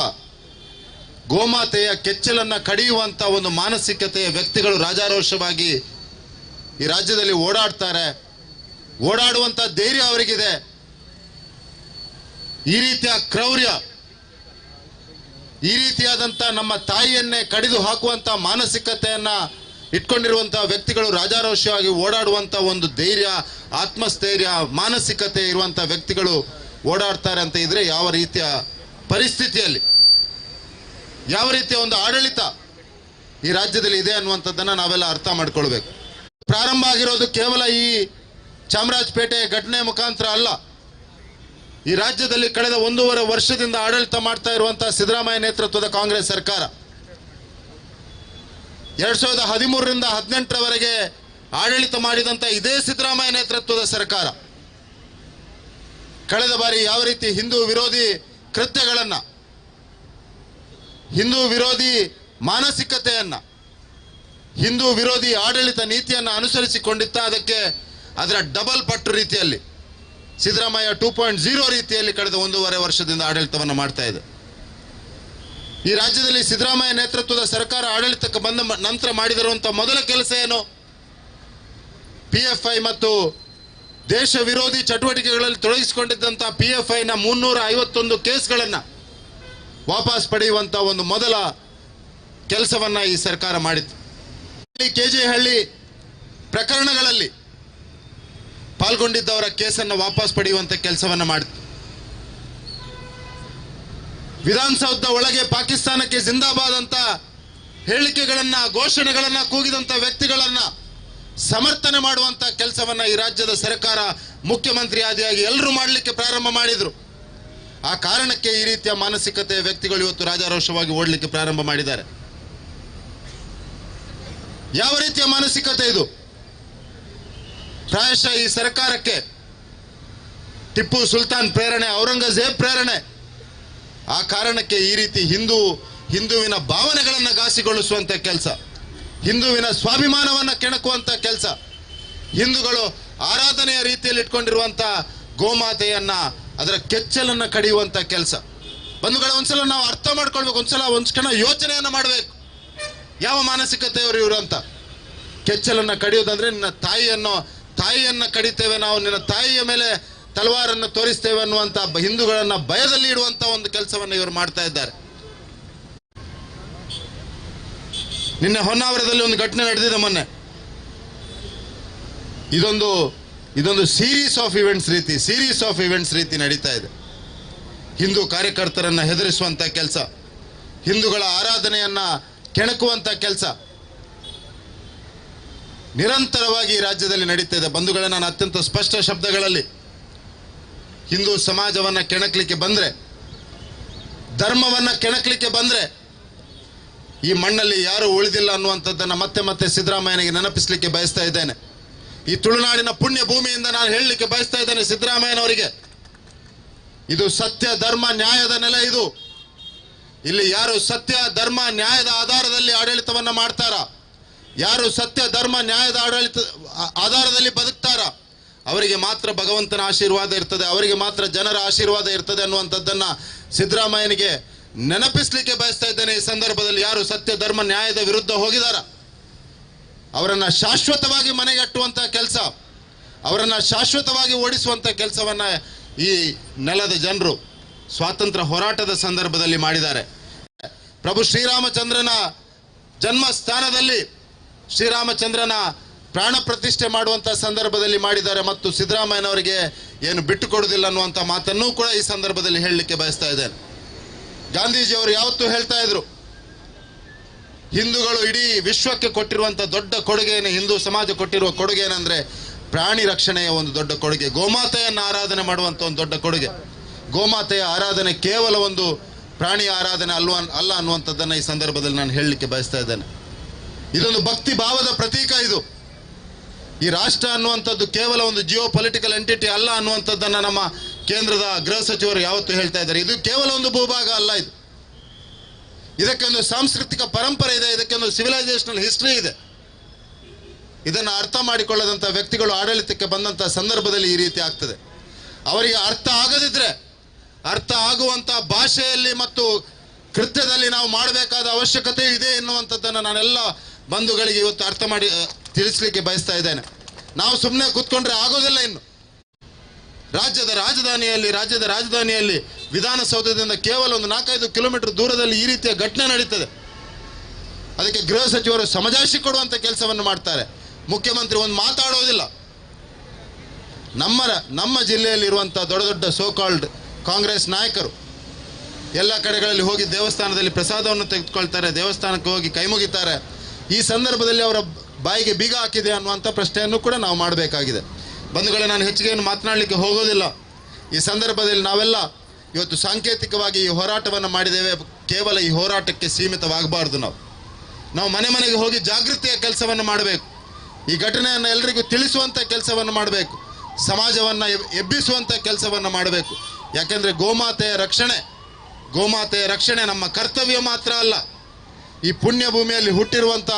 ಗೋಮಾತೆಯ ಕೆಚ್ಚಲನ್ನ ಕಡಿಯುವಂಥ ಒಂದು ಮಾನಸಿಕತೆಯ ವ್ಯಕ್ತಿಗಳು ರಾಜಾರೋಷವಾಗಿ ಈ ರಾಜ್ಯದಲ್ಲಿ ಓಡಾಡ್ತಾರೆ. ಓಡಾಡುವಂಥ ಧೈರ್ಯ ಅವರಿಗಿದೆ. ಈ ರೀತಿಯ ಕ್ರೌರ್ಯ, ಈ ರೀತಿಯಾದಂಥ ನಮ್ಮ ತಾಯಿಯನ್ನೇ ಕಡಿದು ಹಾಕುವಂಥ ಮಾನಸಿಕತೆಯನ್ನ ಇಟ್ಕೊಂಡಿರುವಂಥ ವ್ಯಕ್ತಿಗಳು ರಾಜಾರೋಷವಾಗಿ ಓಡಾಡುವಂಥ ಒಂದು ಧೈರ್ಯ, ಆತ್ಮಸ್ಥೈರ್ಯ, ಮಾನಸಿಕತೆ ಇರುವಂಥ ವ್ಯಕ್ತಿಗಳು ಓಡಾಡ್ತಾರೆ ಅಂತ ಇದ್ರೆ ಯಾವ ರೀತಿಯ ಪರಿಸ್ಥಿತಿಯಲ್ಲಿ, ಯಾವ ರೀತಿಯ ಒಂದು ಆಡಳಿತ ಈ ರಾಜ್ಯದಲ್ಲಿ ಇದೆ ಅನ್ನುವಂಥದ್ದನ್ನು ನಾವೆಲ್ಲ ಅರ್ಥ ಮಾಡ್ಕೊಳ್ಬೇಕು. ಪ್ರಾರಂಭ ಆಗಿರೋದು ಕೇವಲ ಈ ಚಾಮರಾಜಪೇಟೆ ಘಟನೆ ಮುಖಾಂತರ ಅಲ್ಲ. ಈ ರಾಜ್ಯದಲ್ಲಿ ಕಳೆದ 1.5 ವರ್ಷದಿಂದ ಆಡಳಿತ ಮಾಡ್ತಾ ಇರುವಂತಹ ಸಿದ್ದರಾಮಯ್ಯ ನೇತೃತ್ವದ ಕಾಂಗ್ರೆಸ್ ಸರ್ಕಾರ 2013ರಿಂದ 2018ರವರೆಗೆ ಆಡಳಿತ ಮಾಡಿದಂಥ ಇದೇ ಸಿದ್ದರಾಮಯ್ಯ ನೇತೃತ್ವದ ಸರ್ಕಾರ ಕಳೆದ ಬಾರಿ ಯಾವ ರೀತಿ ಹಿಂದೂ ವಿರೋಧಿ ಕೃತ್ಯಗಳನ್ನ, ಹಿಂದೂ ವಿರೋಧಿ ಮಾನಸಿಕತೆಯನ್ನ, ಹಿಂದೂ ವಿರೋಧಿ ಆಡಳಿತ ನೀತಿಯನ್ನು ಅನುಸರಿಸಿಕೊಂಡಿತ್ತ, ಅದರ ಡಬಲ್ ಪಟ್ಟು ರೀತಿಯಲ್ಲಿ ಸಿದ್ದರಾಮಯ್ಯ 2.0 ರೀತಿಯಲ್ಲಿ ಕಳೆದ 1.5 ವರ್ಷದಿಂದ ಆಡಳಿತವನ್ನು ಮಾಡ್ತಾ ಇದೆ. ಈ ರಾಜ್ಯದಲ್ಲಿ ಸಿದ್ದರಾಮಯ್ಯ ನೇತೃತ್ವದ ಸರ್ಕಾರ ಆಡಳಿತಕ್ಕೆ ಬಂದ ನಂತರ ಮಾಡಿದಿರುವಂತಹ ಮೊದಲ ಕೆಲಸ ಏನು? PFI ಮತ್ತು ದೇಶ ವಿರೋಧಿ ಚಟುವಟಿಕೆಗಳಲ್ಲಿ ತೊಡಗಿಸಿಕೊಂಡಿದ್ದಂಥ PFIನ 351 ಕೇಸ್ಗಳನ್ನು ವಾಪಸ್ ಪಡೆಯುವಂಥ ಒಂದು ಮೊದಲ ಕೆಲಸವನ್ನ ಈ ಸರ್ಕಾರ ಮಾಡಿತು. KJ-ಹಳ್ಳಿ ಪ್ರಕರಣಗಳಲ್ಲಿ ಪಾಲ್ಗೊಂಡಿದ್ದವರ ಕೇಸನ್ನು ವಾಪಸ್ ಪಡೆಯುವಂಥ ಕೆಲಸವನ್ನ ಮಾಡಿತು. ವಿಧಾನಸೌಧದ ಒಳಗೆ ಪಾಕಿಸ್ತಾನಕ್ಕೆ ಜಿಂದಾಬಾದ್ ಅಂತ ಹೇಳಿಕೆಗಳನ್ನ, ಘೋಷಣೆಗಳನ್ನ ಕೂಗಿದಂಥ ವ್ಯಕ್ತಿಗಳನ್ನ ಸಮರ್ಥನೆ ಮಾಡುವಂತ ಕೆಲಸವನ್ನ ಈ ರಾಜ್ಯದ ಸರ್ಕಾರ, ಮುಖ್ಯಮಂತ್ರಿ ಆದಿಯಾಗಿ ಎಲ್ಲರೂ ಮಾಡಲಿಕ್ಕೆ ಪ್ರಾರಂಭ ಮಾಡಿದ್ರು. ಆ ಕಾರಣಕ್ಕೆ ಈ ರೀತಿಯ ಮಾನಸಿಕತೆಯ ವ್ಯಕ್ತಿಗಳು ಇವತ್ತು ರಾಜಾರೋಷವಾಗಿ ಓಡಲಿಕ್ಕೆ ಪ್ರಾರಂಭ ಮಾಡಿದ್ದಾರೆ. ಯಾವ ರೀತಿಯ ಮಾನಸಿಕತೆ ಇದು? ಪ್ರಾಯಶಃ ಈ ಸರ್ಕಾರಕ್ಕೆ ಟಿಪ್ಪು ಸುಲ್ತಾನ್ ಪ್ರೇರಣೆ, ಔರಂಗಜೇಬ್ ಪ್ರೇರಣೆ. ಆ ಕಾರಣಕ್ಕೆ ಈ ರೀತಿ ಹಿಂದುವಿನ ಭಾವನೆಗಳನ್ನು ಘಾಸಿಗೊಳಿಸುವಂತ ಕೆಲಸ, ಹಿಂದುವಿನ ಸ್ವಾಭಿಮಾನವನ್ನು ಕೆಣಕುವಂತ ಕೆಲಸ, ಹಿಂದೂಗಳು ಆರಾಧನೆಯ ರೀತಿಯಲ್ಲಿ ಇಟ್ಕೊಂಡಿರುವಂತ ಗೋಮಾತೆಯನ್ನ, ಅದರ ಕೆಚ್ಚಲನ್ನ ಕಡಿಯುವಂತ ಕೆಲಸ. ಬಂಧುಗಳ, ಒಂದ್ಸಲ ನಾವು ಅರ್ಥ ಮಾಡ್ಕೊಳ್ಬೇಕು, ಒಂದ್ ಕ್ಷಣ ಯೋಚನೆಯನ್ನ ಮಾಡಬೇಕು. ಯಾವ ಮಾನಸಿಕತೆಯವರು ಇವರು ಅಂತ. ಕೆಚ್ಚಲನ್ನ ಕಡಿಯೋದಂದ್ರೆ ನಿನ್ನ ತಾಯಿಯನ್ನ ಕಡಿತೇವೆ ನಾವು, ನಿನ್ನ ತಾಯಿಯ ಮೇಲೆ ತಲವಾರನ್ನು ತೋರಿಸ್ತೇವೆ ಅನ್ನುವಂತ ಹಿಂದೂಗಳನ್ನ ಭಯದಲ್ಲಿ ಇಡುವಂತ ಒಂದು ಕೆಲಸವನ್ನು ಇವರು ಮಾಡ್ತಾ ಇದ್ದಾರೆ. ನಿನ್ನೆ ಹೊನ್ನಾವರದಲ್ಲಿ ಒಂದು ಘಟನೆ ನಡೆದಿದೆ ಮೊನ್ನೆ. ಇದೊಂದು ಸೀರೀಸ್ ಆಫ್ ಇವೆಂಟ್ಸ್ ರೀತಿ ನಡೀತಾ ಇದೆ. ಹಿಂದೂ ಕಾರ್ಯಕರ್ತರನ್ನ ಹೆದರಿಸುವಂತ ಕೆಲಸ, ಹಿಂದೂಗಳ ಆರಾಧನೆಯನ್ನ ಕೆಣಕುವಂತ ಕೆಲಸ ನಿರಂತರವಾಗಿ ಈ ರಾಜ್ಯದಲ್ಲಿ ನಡೀತಾ ಇದೆ. ಬಂಧುಗಳೇ, ನಾನು ಅತ್ಯಂತ ಸ್ಪಷ್ಟ ಶಬ್ದಗಳಲ್ಲಿ ಹಿಂದೂ ಸಮಾಜವನ್ನ ಕೆಣಕಲಿಕ್ಕೆ ಬಂದ್ರೆ, ಧರ್ಮವನ್ನ ಕೆಣಕಲಿಕ್ಕೆ ಬಂದ್ರೆ ಈ ಮಣ್ಣಲ್ಲಿ ಯಾರು ಉಳಿದಿಲ್ಲ ಅನ್ನುವಂಥದ್ದನ್ನ ಮತ್ತೆ ಮತ್ತೆ ಸಿದ್ದರಾಮಯ್ಯನಿಗೆ ನೆನಪಿಸಲಿಕ್ಕೆ ಬಯಸ್ತಾ ಇದ್ದೇನೆ. ಈ ತುಳುನಾಡಿನ ಪುಣ್ಯ ಭೂಮಿಯಿಂದ ನಾನು ಹೇಳಲಿಕ್ಕೆ ಬಯಸ್ತಾ ಇದ್ದೇನೆ ಸಿದ್ದರಾಮಯ್ಯನವರಿಗೆ, ಇದು ಸತ್ಯ ಧರ್ಮ ನ್ಯಾಯದ ನೆಲೆ. ಇಲ್ಲಿ ಯಾರು ಸತ್ಯ ಧರ್ಮ ನ್ಯಾಯದ ಆಧಾರದಲ್ಲಿ ಆಡಳಿತವನ್ನ ಮಾಡ್ತಾರ, ಯಾರು ಸತ್ಯ ಧರ್ಮ ನ್ಯಾಯದ ಆಧಾರದಲ್ಲಿ ಬದುಕ್ತಾರ, ಅವರಿಗೆ ಮಾತ್ರ ಭಗವಂತನ ಆಶೀರ್ವಾದ ಇರ್ತದೆ, ಅವರಿಗೆ ಮಾತ್ರ ಜನರ ಆಶೀರ್ವಾದ ಇರ್ತದೆ ಅನ್ನುವಂಥದ್ದನ್ನ ಸಿದ್ದರಾಮಯ್ಯನಿಗೆ ನೆನಪಿಸಲಿಕ್ಕೆ ಬಯಸ್ತಾ ಇದ್ದೇನೆ. ಈ ಸಂದರ್ಭದಲ್ಲಿ ಯಾರು ಸತ್ಯ ಧರ್ಮ ನ್ಯಾಯದ ವಿರುದ್ಧ ಹೋಗಿದಾರ ಅವರನ್ನ ಶಾಶ್ವತವಾಗಿ ಮನೆಗಟ್ಟುವಂತಹ ಕೆಲಸ, ಅವರನ್ನು ಶಾಶ್ವತವಾಗಿ ಓಡಿಸುವಂಥ ಕೆಲಸವನ್ನು ಈ ನೆಲದ ಜನರು ಸ್ವಾತಂತ್ರ್ಯ ಹೋರಾಟದ ಸಂದರ್ಭದಲ್ಲಿ ಮಾಡಿದ್ದಾರೆ. ಪ್ರಭು ಶ್ರೀರಾಮಚಂದ್ರನ ಜನ್ಮಸ್ಥಾನದಲ್ಲಿ ಶ್ರೀರಾಮಚಂದ್ರನ ಪ್ರಾಣ ಪ್ರತಿಷ್ಠೆ ಮಾಡುವಂಥ ಸಂದರ್ಭದಲ್ಲಿ ಮಾಡಿದ್ದಾರೆ ಮತ್ತು ಸಿದ್ದರಾಮಯ್ಯನವರಿಗೆ ಏನು ಬಿಟ್ಟು ಕೊಡುವುದಿಲ್ಲ ಅನ್ನುವಂಥ ಮಾತನ್ನೂ ಕೂಡ ಈ ಸಂದರ್ಭದಲ್ಲಿ ಹೇಳಲಿಕ್ಕೆ ಬಯಸ್ತಾ ಇದ್ದೇನೆ. ಗಾಂಧೀಜಿಯವರು ಯಾವತ್ತೂ ಹೇಳ್ತಾ ಇದ್ರು, ಹಿಂದೂಗಳು ಇಡೀ ವಿಶ್ವಕ್ಕೆ ಕೊಟ್ಟಿರುವಂಥ ದೊಡ್ಡ ಕೊಡುಗೆಯನ್ನು, ಹಿಂದೂ ಸಮಾಜ ಕೊಟ್ಟಿರುವ ಕೊಡುಗೆ ಏನಂದರೆ ಪ್ರಾಣಿ ರಕ್ಷಣೆಯ ಒಂದು ದೊಡ್ಡ ಕೊಡುಗೆ, ಗೋಮಾತೆಯನ್ನು ಆರಾಧನೆ ಮಾಡುವಂಥ ಒಂದು ದೊಡ್ಡ ಕೊಡುಗೆ. ಗೋಮಾತೆಯ ಆರಾಧನೆ ಕೇವಲ ಒಂದು ಪ್ರಾಣಿಯ ಆರಾಧನೆ ಅಲ್ಲ ಅನ್ನುವಂಥದ್ದನ್ನು ಈ ಸಂದರ್ಭದಲ್ಲಿ ನಾನು ಹೇಳಲಿಕ್ಕೆ ಬಯಸ್ತಾ ಇದ್ದೇನೆ. ಇದೊಂದು ಭಕ್ತಿ ಭಾವದ ಪ್ರತೀಕ. ಇದು ಈ ರಾಷ್ಟ್ರ ಅನ್ನುವಂಥದ್ದು ಕೇವಲ ಒಂದು ಜಿಯೋ ಪೊಲಿಟಿಕಲ್ ಎಂಟಿಟಿ ಅಲ್ಲ ಅನ್ನುವಂಥದ್ದನ್ನು ನಮ್ಮ ಕೇಂದ್ರದ ಗೃಹ ಸಚಿವರು ಯಾವತ್ತೂ ಹೇಳ್ತಾ ಇದ್ದಾರೆ. ಇದು ಕೇವಲ ಒಂದು ಭೂಭಾಗ ಅಲ್ಲ, ಇದಕ್ಕೊಂದು ಸಾಂಸ್ಕೃತಿಕ ಪರಂಪರೆ ಇದೆ, ಇದಕ್ಕೊಂದು ಸಿವಿಲೈಸೇಷನಲ್ ಹಿಸ್ಟ್ರಿ ಇದೆ. ಇದನ್ನು ಅರ್ಥ ಮಾಡಿಕೊಳ್ಳದಂಥ ವ್ಯಕ್ತಿಗಳು ಆಡಳಿತಕ್ಕೆ ಬಂದಂಥ ಸಂದರ್ಭದಲ್ಲಿ ಈ ರೀತಿ ಆಗ್ತದೆ. ಅವರಿಗೆ ಅರ್ಥ ಆಗದಿದ್ದರೆ ಅರ್ಥ ಆಗುವಂಥ ಭಾಷೆಯಲ್ಲಿ ಮತ್ತು ಕೃತ್ಯದಲ್ಲಿ ನಾವು ಮಾಡಬೇಕಾದ ಅವಶ್ಯಕತೆ ಇದೆ ಎನ್ನುವಂಥದ್ದನ್ನು ನಾನೆಲ್ಲ ಬಂಧುಗಳಿಗೆ ಇವತ್ತು ಅರ್ಥ ಮಾಡಿ ತಿಳಿಸ್ಲಿಕ್ಕೆ ಬಯಸ್ತಾ ಇದ್ದೇನೆ. ನಾವು ಸುಮ್ಮನೆ ಕೂತ್ಕೊಂಡ್ರೆ ಆಗೋದಿಲ್ಲ. ಇನ್ನು ರಾಜ್ಯದ ರಾಜಧಾನಿಯಲ್ಲಿ ವಿಧಾನಸೌಧದಿಂದ ಕೇವಲ ಒಂದು 4-5 ಕಿಲೋಮೀಟರ್ ದೂರದಲ್ಲಿ ಈ ರೀತಿಯ ಘಟನೆ ನಡೀತದೆ. ಅದಕ್ಕೆ ಗೃಹ ಸಚಿವರು ಸಮಜಾಯಿಷಿ ಕೊಡುವಂಥ ಕೆಲಸವನ್ನು ಮಾಡ್ತಾರೆ. ಮುಖ್ಯಮಂತ್ರಿ ಒಂದು ಮಾತಾಡೋದಿಲ್ಲ. ನಮ್ಮ ಜಿಲ್ಲೆಯಲ್ಲಿರುವಂಥ ದೊಡ್ಡ ದೊಡ್ಡ ಸೋಕಾಲ್ಡ್ ಕಾಂಗ್ರೆಸ್ ನಾಯಕರು ಎಲ್ಲ ಕಡೆಗಳಲ್ಲಿ ಹೋಗಿ ದೇವಸ್ಥಾನದಲ್ಲಿ ಪ್ರಸಾದವನ್ನು ತೆಗೆದುಕೊಳ್ತಾರೆ, ದೇವಸ್ಥಾನಕ್ಕೆ ಹೋಗಿ ಕೈ ಮುಗಿತಾರೆ. ಈ ಸಂದರ್ಭದಲ್ಲಿ ಅವರ ಬಾಯಿಗೆ ಬೀಗ ಹಾಕಿದೆ ಅನ್ನುವಂಥ ಪ್ರಶ್ನೆಯನ್ನು ಕೂಡ ನಾವು ಮಾಡಬೇಕಾಗಿದೆ. ಬಂಧುಗಳೇ, ನಾನು ಹೆಚ್ಚಿಗೆ ಏನು ಮಾತನಾಡಲಿಕ್ಕೆ ಹೋಗೋದಿಲ್ಲ. ಈ ಸಂದರ್ಭದಲ್ಲಿ ನಾವೆಲ್ಲ ಇವತ್ತು ಸಾಂಕೇತಿಕವಾಗಿ ಈ ಹೋರಾಟವನ್ನು ಮಾಡಿದ್ದೇವೆ. ಕೇವಲ ಈ ಹೋರಾಟಕ್ಕೆ ಸೀಮಿತವಾಗಬಾರ್ದು. ನಾವು ಮನೆ ಮನೆಗೆ ಹೋಗಿ ಜಾಗೃತಿಯ ಕೆಲಸವನ್ನು ಮಾಡಬೇಕು. ಈ ಘಟನೆಯನ್ನು ಎಲ್ಲರಿಗೂ ತಿಳಿಸುವಂಥ ಕೆಲಸವನ್ನು ಮಾಡಬೇಕು. ಸಮಾಜವನ್ನು ಎಬ್ಬಿಸುವಂಥ ಕೆಲಸವನ್ನು ಮಾಡಬೇಕು. ಯಾಕೆಂದರೆ ಗೋಮಾತೆಯ ರಕ್ಷಣೆ ನಮ್ಮ ಕರ್ತವ್ಯ ಮಾತ್ರ ಅಲ್ಲ, ಈ ಪುಣ್ಯ ಭೂಮಿಯಲ್ಲಿ ಹುಟ್ಟಿರುವಂಥ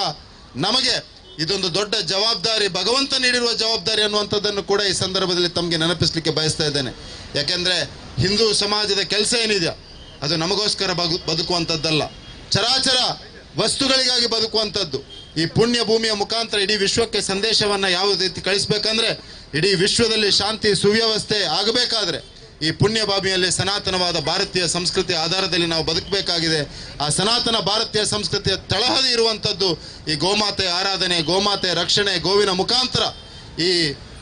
ನಮಗೆ ಇದೊಂದು ದೊಡ್ಡ ಜವಾಬ್ದಾರಿ, ಭಗವಂತ ನೀಡಿರುವ ಜವಾಬ್ದಾರಿ ಅನ್ನುವಂಥದ್ದನ್ನು ಕೂಡ ಈ ಸಂದರ್ಭದಲ್ಲಿ ತಮಗೆ ನೆನಪಿಸಲಿಕ್ಕೆ ಬಯಸ್ತಾ ಇದ್ದೇನೆ. ಯಾಕೆಂದರೆ ಹಿಂದೂ ಸಮಾಜದ ಕೆಲಸ ಏನಿದೆ ಅದು ನಮಗೋಸ್ಕರ ಬದುಕುವಂಥದ್ದಲ್ಲ, ಚರಾಚರ ವಸ್ತುಗಳಿಗಾಗಿ ಬದುಕುವಂಥದ್ದು. ಈ ಪುಣ್ಯ ಭೂಮಿಯ ಮುಖಾಂತರ ಇಡೀ ವಿಶ್ವಕ್ಕೆ ಸಂದೇಶವನ್ನು ಯಾವ ರೀತಿ ಕಳಿಸ್ಬೇಕಂದ್ರೆ, ಇಡೀ ವಿಶ್ವದಲ್ಲಿ ಶಾಂತಿ ಸುವ್ಯವಸ್ಥೆ ಆಗಬೇಕಾದ್ರೆ ಈ ಪುಣ್ಯ ಭೂಮಿಯಲ್ಲಿ ಸನಾತನವಾದ ಭಾರತೀಯ ಸಂಸ್ಕೃತಿಯ ಆಧಾರದಲ್ಲಿ ನಾವು ಬದುಕಬೇಕಾಗಿದೆ. ಆ ಸನಾತನ ಭಾರತೀಯ ಸಂಸ್ಕೃತಿಯ ತಳಹದಿ ಇರುವಂಥದ್ದು ಈ ಗೋಮಾತೆಯ ಆರಾಧನೆ, ಗೋಮಾತೆಯ ರಕ್ಷಣೆ, ಗೋವಿನ ಮುಖಾಂತರ ಈ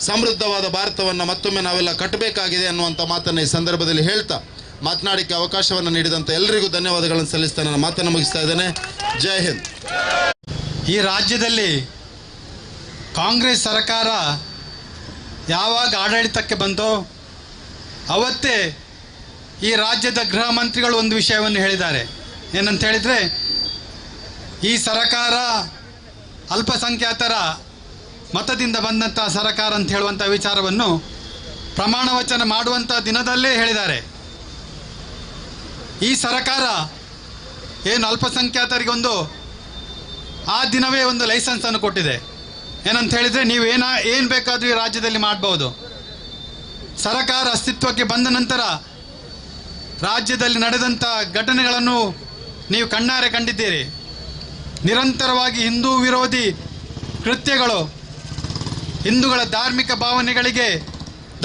ಸಮೃದ್ಧವಾದ ಭಾರತವನ್ನು ಮತ್ತೊಮ್ಮೆ ನಾವೆಲ್ಲ ಕಟ್ಟಬೇಕಾಗಿದೆ ಅನ್ನುವಂಥ ಮಾತನ್ನು ಈ ಸಂದರ್ಭದಲ್ಲಿ ಹೇಳ್ತಾ ಮಾತನಾಡಲಿಕ್ಕೆ ಅವಕಾಶವನ್ನು ನೀಡಿದಂಥ ಎಲ್ಲರಿಗೂ ಧನ್ಯವಾದಗಳನ್ನು ಸಲ್ಲಿಸ್ತಾ ನನ್ನ ಮಾತನ್ನು ಮುಗಿಸ್ತಾ ಇದ್ದೇನೆ. ಜೈ ಹಿಂದ್. ಈ ರಾಜ್ಯದಲ್ಲಿ ಕಾಂಗ್ರೆಸ್ ಸರ್ಕಾರ ಯಾವಾಗ ಆಡಳಿತಕ್ಕೆ ಬಂತೋ ಅವತ್ತೇ ಈ ರಾಜ್ಯದ ಗೃಹ ಮಂತ್ರಿಗಳು ಒಂದು ವಿಷಯವನ್ನು ಹೇಳಿದ್ದಾರೆ. ಏನಂತ ಹೇಳಿದರೆ, ಈ ಸರ್ಕಾರ ಅಲ್ಪಸಂಖ್ಯಾತರ ಮತದಿಂದ ಬಂದಂಥ ಸರ್ಕಾರ ಅಂತ ಹೇಳುವಂಥ ವಿಚಾರವನ್ನು ಪ್ರಮಾಣ ವಚನ ಮಾಡುವಂಥ ದಿನದಲ್ಲೇ ಹೇಳಿದ್ದಾರೆ. ಈ ಸರ್ಕಾರ ಏನು ಅಲ್ಪಸಂಖ್ಯಾತರಿಗೆ ಆ ದಿನವೇ ಒಂದು ಲೈಸೆನ್ಸನ್ನು ಕೊಟ್ಟಿದೆ. ಏನಂತ ಹೇಳಿದರೆ, ನೀವು ಏನು ಬೇಕಾದರೂ ಈ ರಾಜ್ಯದಲ್ಲಿ ಮಾಡ್ಬೋದು. ಸರ್ಕಾರ ಅಸ್ತಿತ್ವಕ್ಕೆ ಬಂದ ನಂತರ ರಾಜ್ಯದಲ್ಲಿ ನಡೆದಂಥ ಘಟನೆಗಳನ್ನು ನೀವು ಕಣ್ಣಾರೆ ಕಂಡಿದ್ದೀರಿ. ನಿರಂತರವಾಗಿ ಹಿಂದೂ ವಿರೋಧಿ ಕೃತ್ಯಗಳು, ಹಿಂದೂಗಳ ಧಾರ್ಮಿಕ ಭಾವನೆಗಳಿಗೆ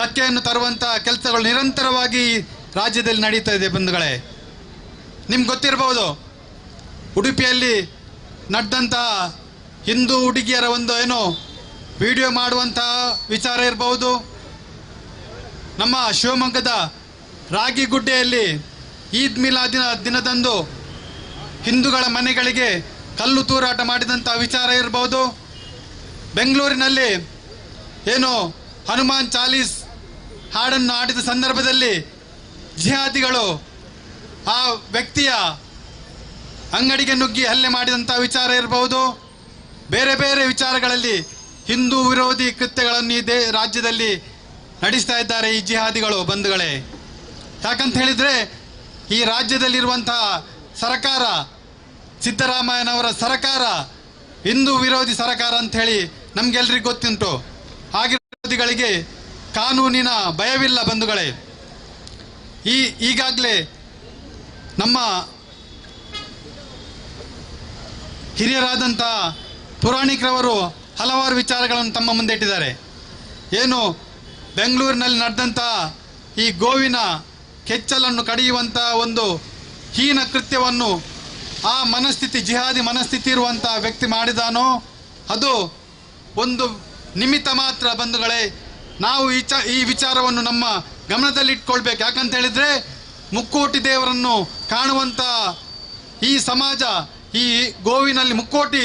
ಧಕ್ಕೆಯನ್ನು ತರುವಂಥ ಕೆಲಸಗಳು ನಿರಂತರವಾಗಿ ರಾಜ್ಯದಲ್ಲಿ ನಡೀತಾ ಇದೆ. ಬಂಧುಗಳೇ, ನಿಮ್ಗೆ ಗೊತ್ತಿರಬಹುದು, ಉಡುಪಿಯಲ್ಲಿ ನಡೆದಂಥ ಹಿಂದೂ ಹುಡುಗಿಯರ ವಿಡಿಯೋ ಮಾಡುವಂಥ ವಿಚಾರ ಇರಬಹುದು. ನಮ್ಮ ಶಿವಮೊಗ್ಗದ ರಾಗಿಗುಡ್ಡೆಯಲ್ಲಿ ಈದ್ ಮಿಲಾದಿನ ದಿನದಂದು ಹಿಂದೂಗಳ ಮನೆಗಳಿಗೆ ಕಲ್ಲು ತೂರಾಟ ಮಾಡಿದಂಥ ವಿಚಾರ ಇರಬಹುದು. ಬೆಂಗಳೂರಿನಲ್ಲಿ ಹನುಮಾನ್ ಚಾಲೀಸ್ ಹಾಡನ್ನು ಆಡಿದ ಸಂದರ್ಭದಲ್ಲಿ ಜಿಹಾದಿಗಳು ಆ ವ್ಯಕ್ತಿಯ ಅಂಗಡಿಗೆ ನುಗ್ಗಿ ಹಲ್ಲೆ ಮಾಡಿದಂಥ ವಿಚಾರ ಇರಬಹುದು. ಬೇರೆ ಬೇರೆ ವಿಚಾರಗಳಲ್ಲಿ ಹಿಂದೂ ವಿರೋಧಿ ಕೃತ್ಯಗಳನ್ನು ಈ ರಾಜ್ಯದಲ್ಲಿ ನಡೆಸ್ತಾ ಇದ್ದಾರೆ ಈ ಜಿಹಾದಿಗಳು. ಬಂಧುಗಳೇ, ಯಾಕಂತ ಹೇಳಿದರೆ ಈ ರಾಜ್ಯದಲ್ಲಿರುವಂತಹ ಸರ್ಕಾರ, ಸಿದ್ದರಾಮಯ್ಯನವರ ಸರ್ಕಾರ ಹಿಂದೂ ವಿರೋಧಿ ಸರ್ಕಾರ ಅಂಥೇಳಿ ನಮಗೆಲ್ಲರಿಗೂ ಗೊತ್ತುಂಟು. ಆಗಿರೋ ವಿರೋಧಿಗಳಿಗೆ ಕಾನೂನಿನ ಭಯವಿಲ್ಲ. ಬಂಧುಗಳೇ, ಈಗಾಗಲೇ ನಮ್ಮ ಹಿರಿಯರಾದಂಥ ಪುರಾಣಿಕರವರು ಹಲವಾರು ವಿಚಾರಗಳನ್ನು ತಮ್ಮ ಮುಂದೆ ಇಟ್ಟಿದ್ದಾರೆ. ಏನು ಬೆಂಗಳೂರಿನಲ್ಲಿ ನಡೆದಂಥ ಈ ಗೋವಿನ ಕೆಚ್ಚಲನ್ನು ಕಡಿಯುವಂಥ ಒಂದು ಹೀನ ಕೃತ್ಯವನ್ನು ಆ ಮನಸ್ಥಿತಿ ಜಿಹಾದಿ ಮನಸ್ಥಿತಿ ಇರುವಂಥ ವ್ಯಕ್ತಿ ಮಾಡಿದಾನೋ ಅದು ಒಂದು ನಿಮಿತ್ತ ಮಾತ್ರ ಬಂಧುಗಳೇ. ನಾವು ಈ ವಿಚಾರವನ್ನು ನಮ್ಮ ಗಮನದಲ್ಲಿಟ್ಕೊಳ್ಬೇಕು. ಯಾಕಂತ ಹೇಳಿದರೆ ಮುಕ್ಕೋಟಿ ದೇವರನ್ನು ಕಾಣುವಂಥ ಈ ಸಮಾಜ ಈ ಗೋವಿನಲ್ಲಿ ಮುಕ್ಕೋಟಿ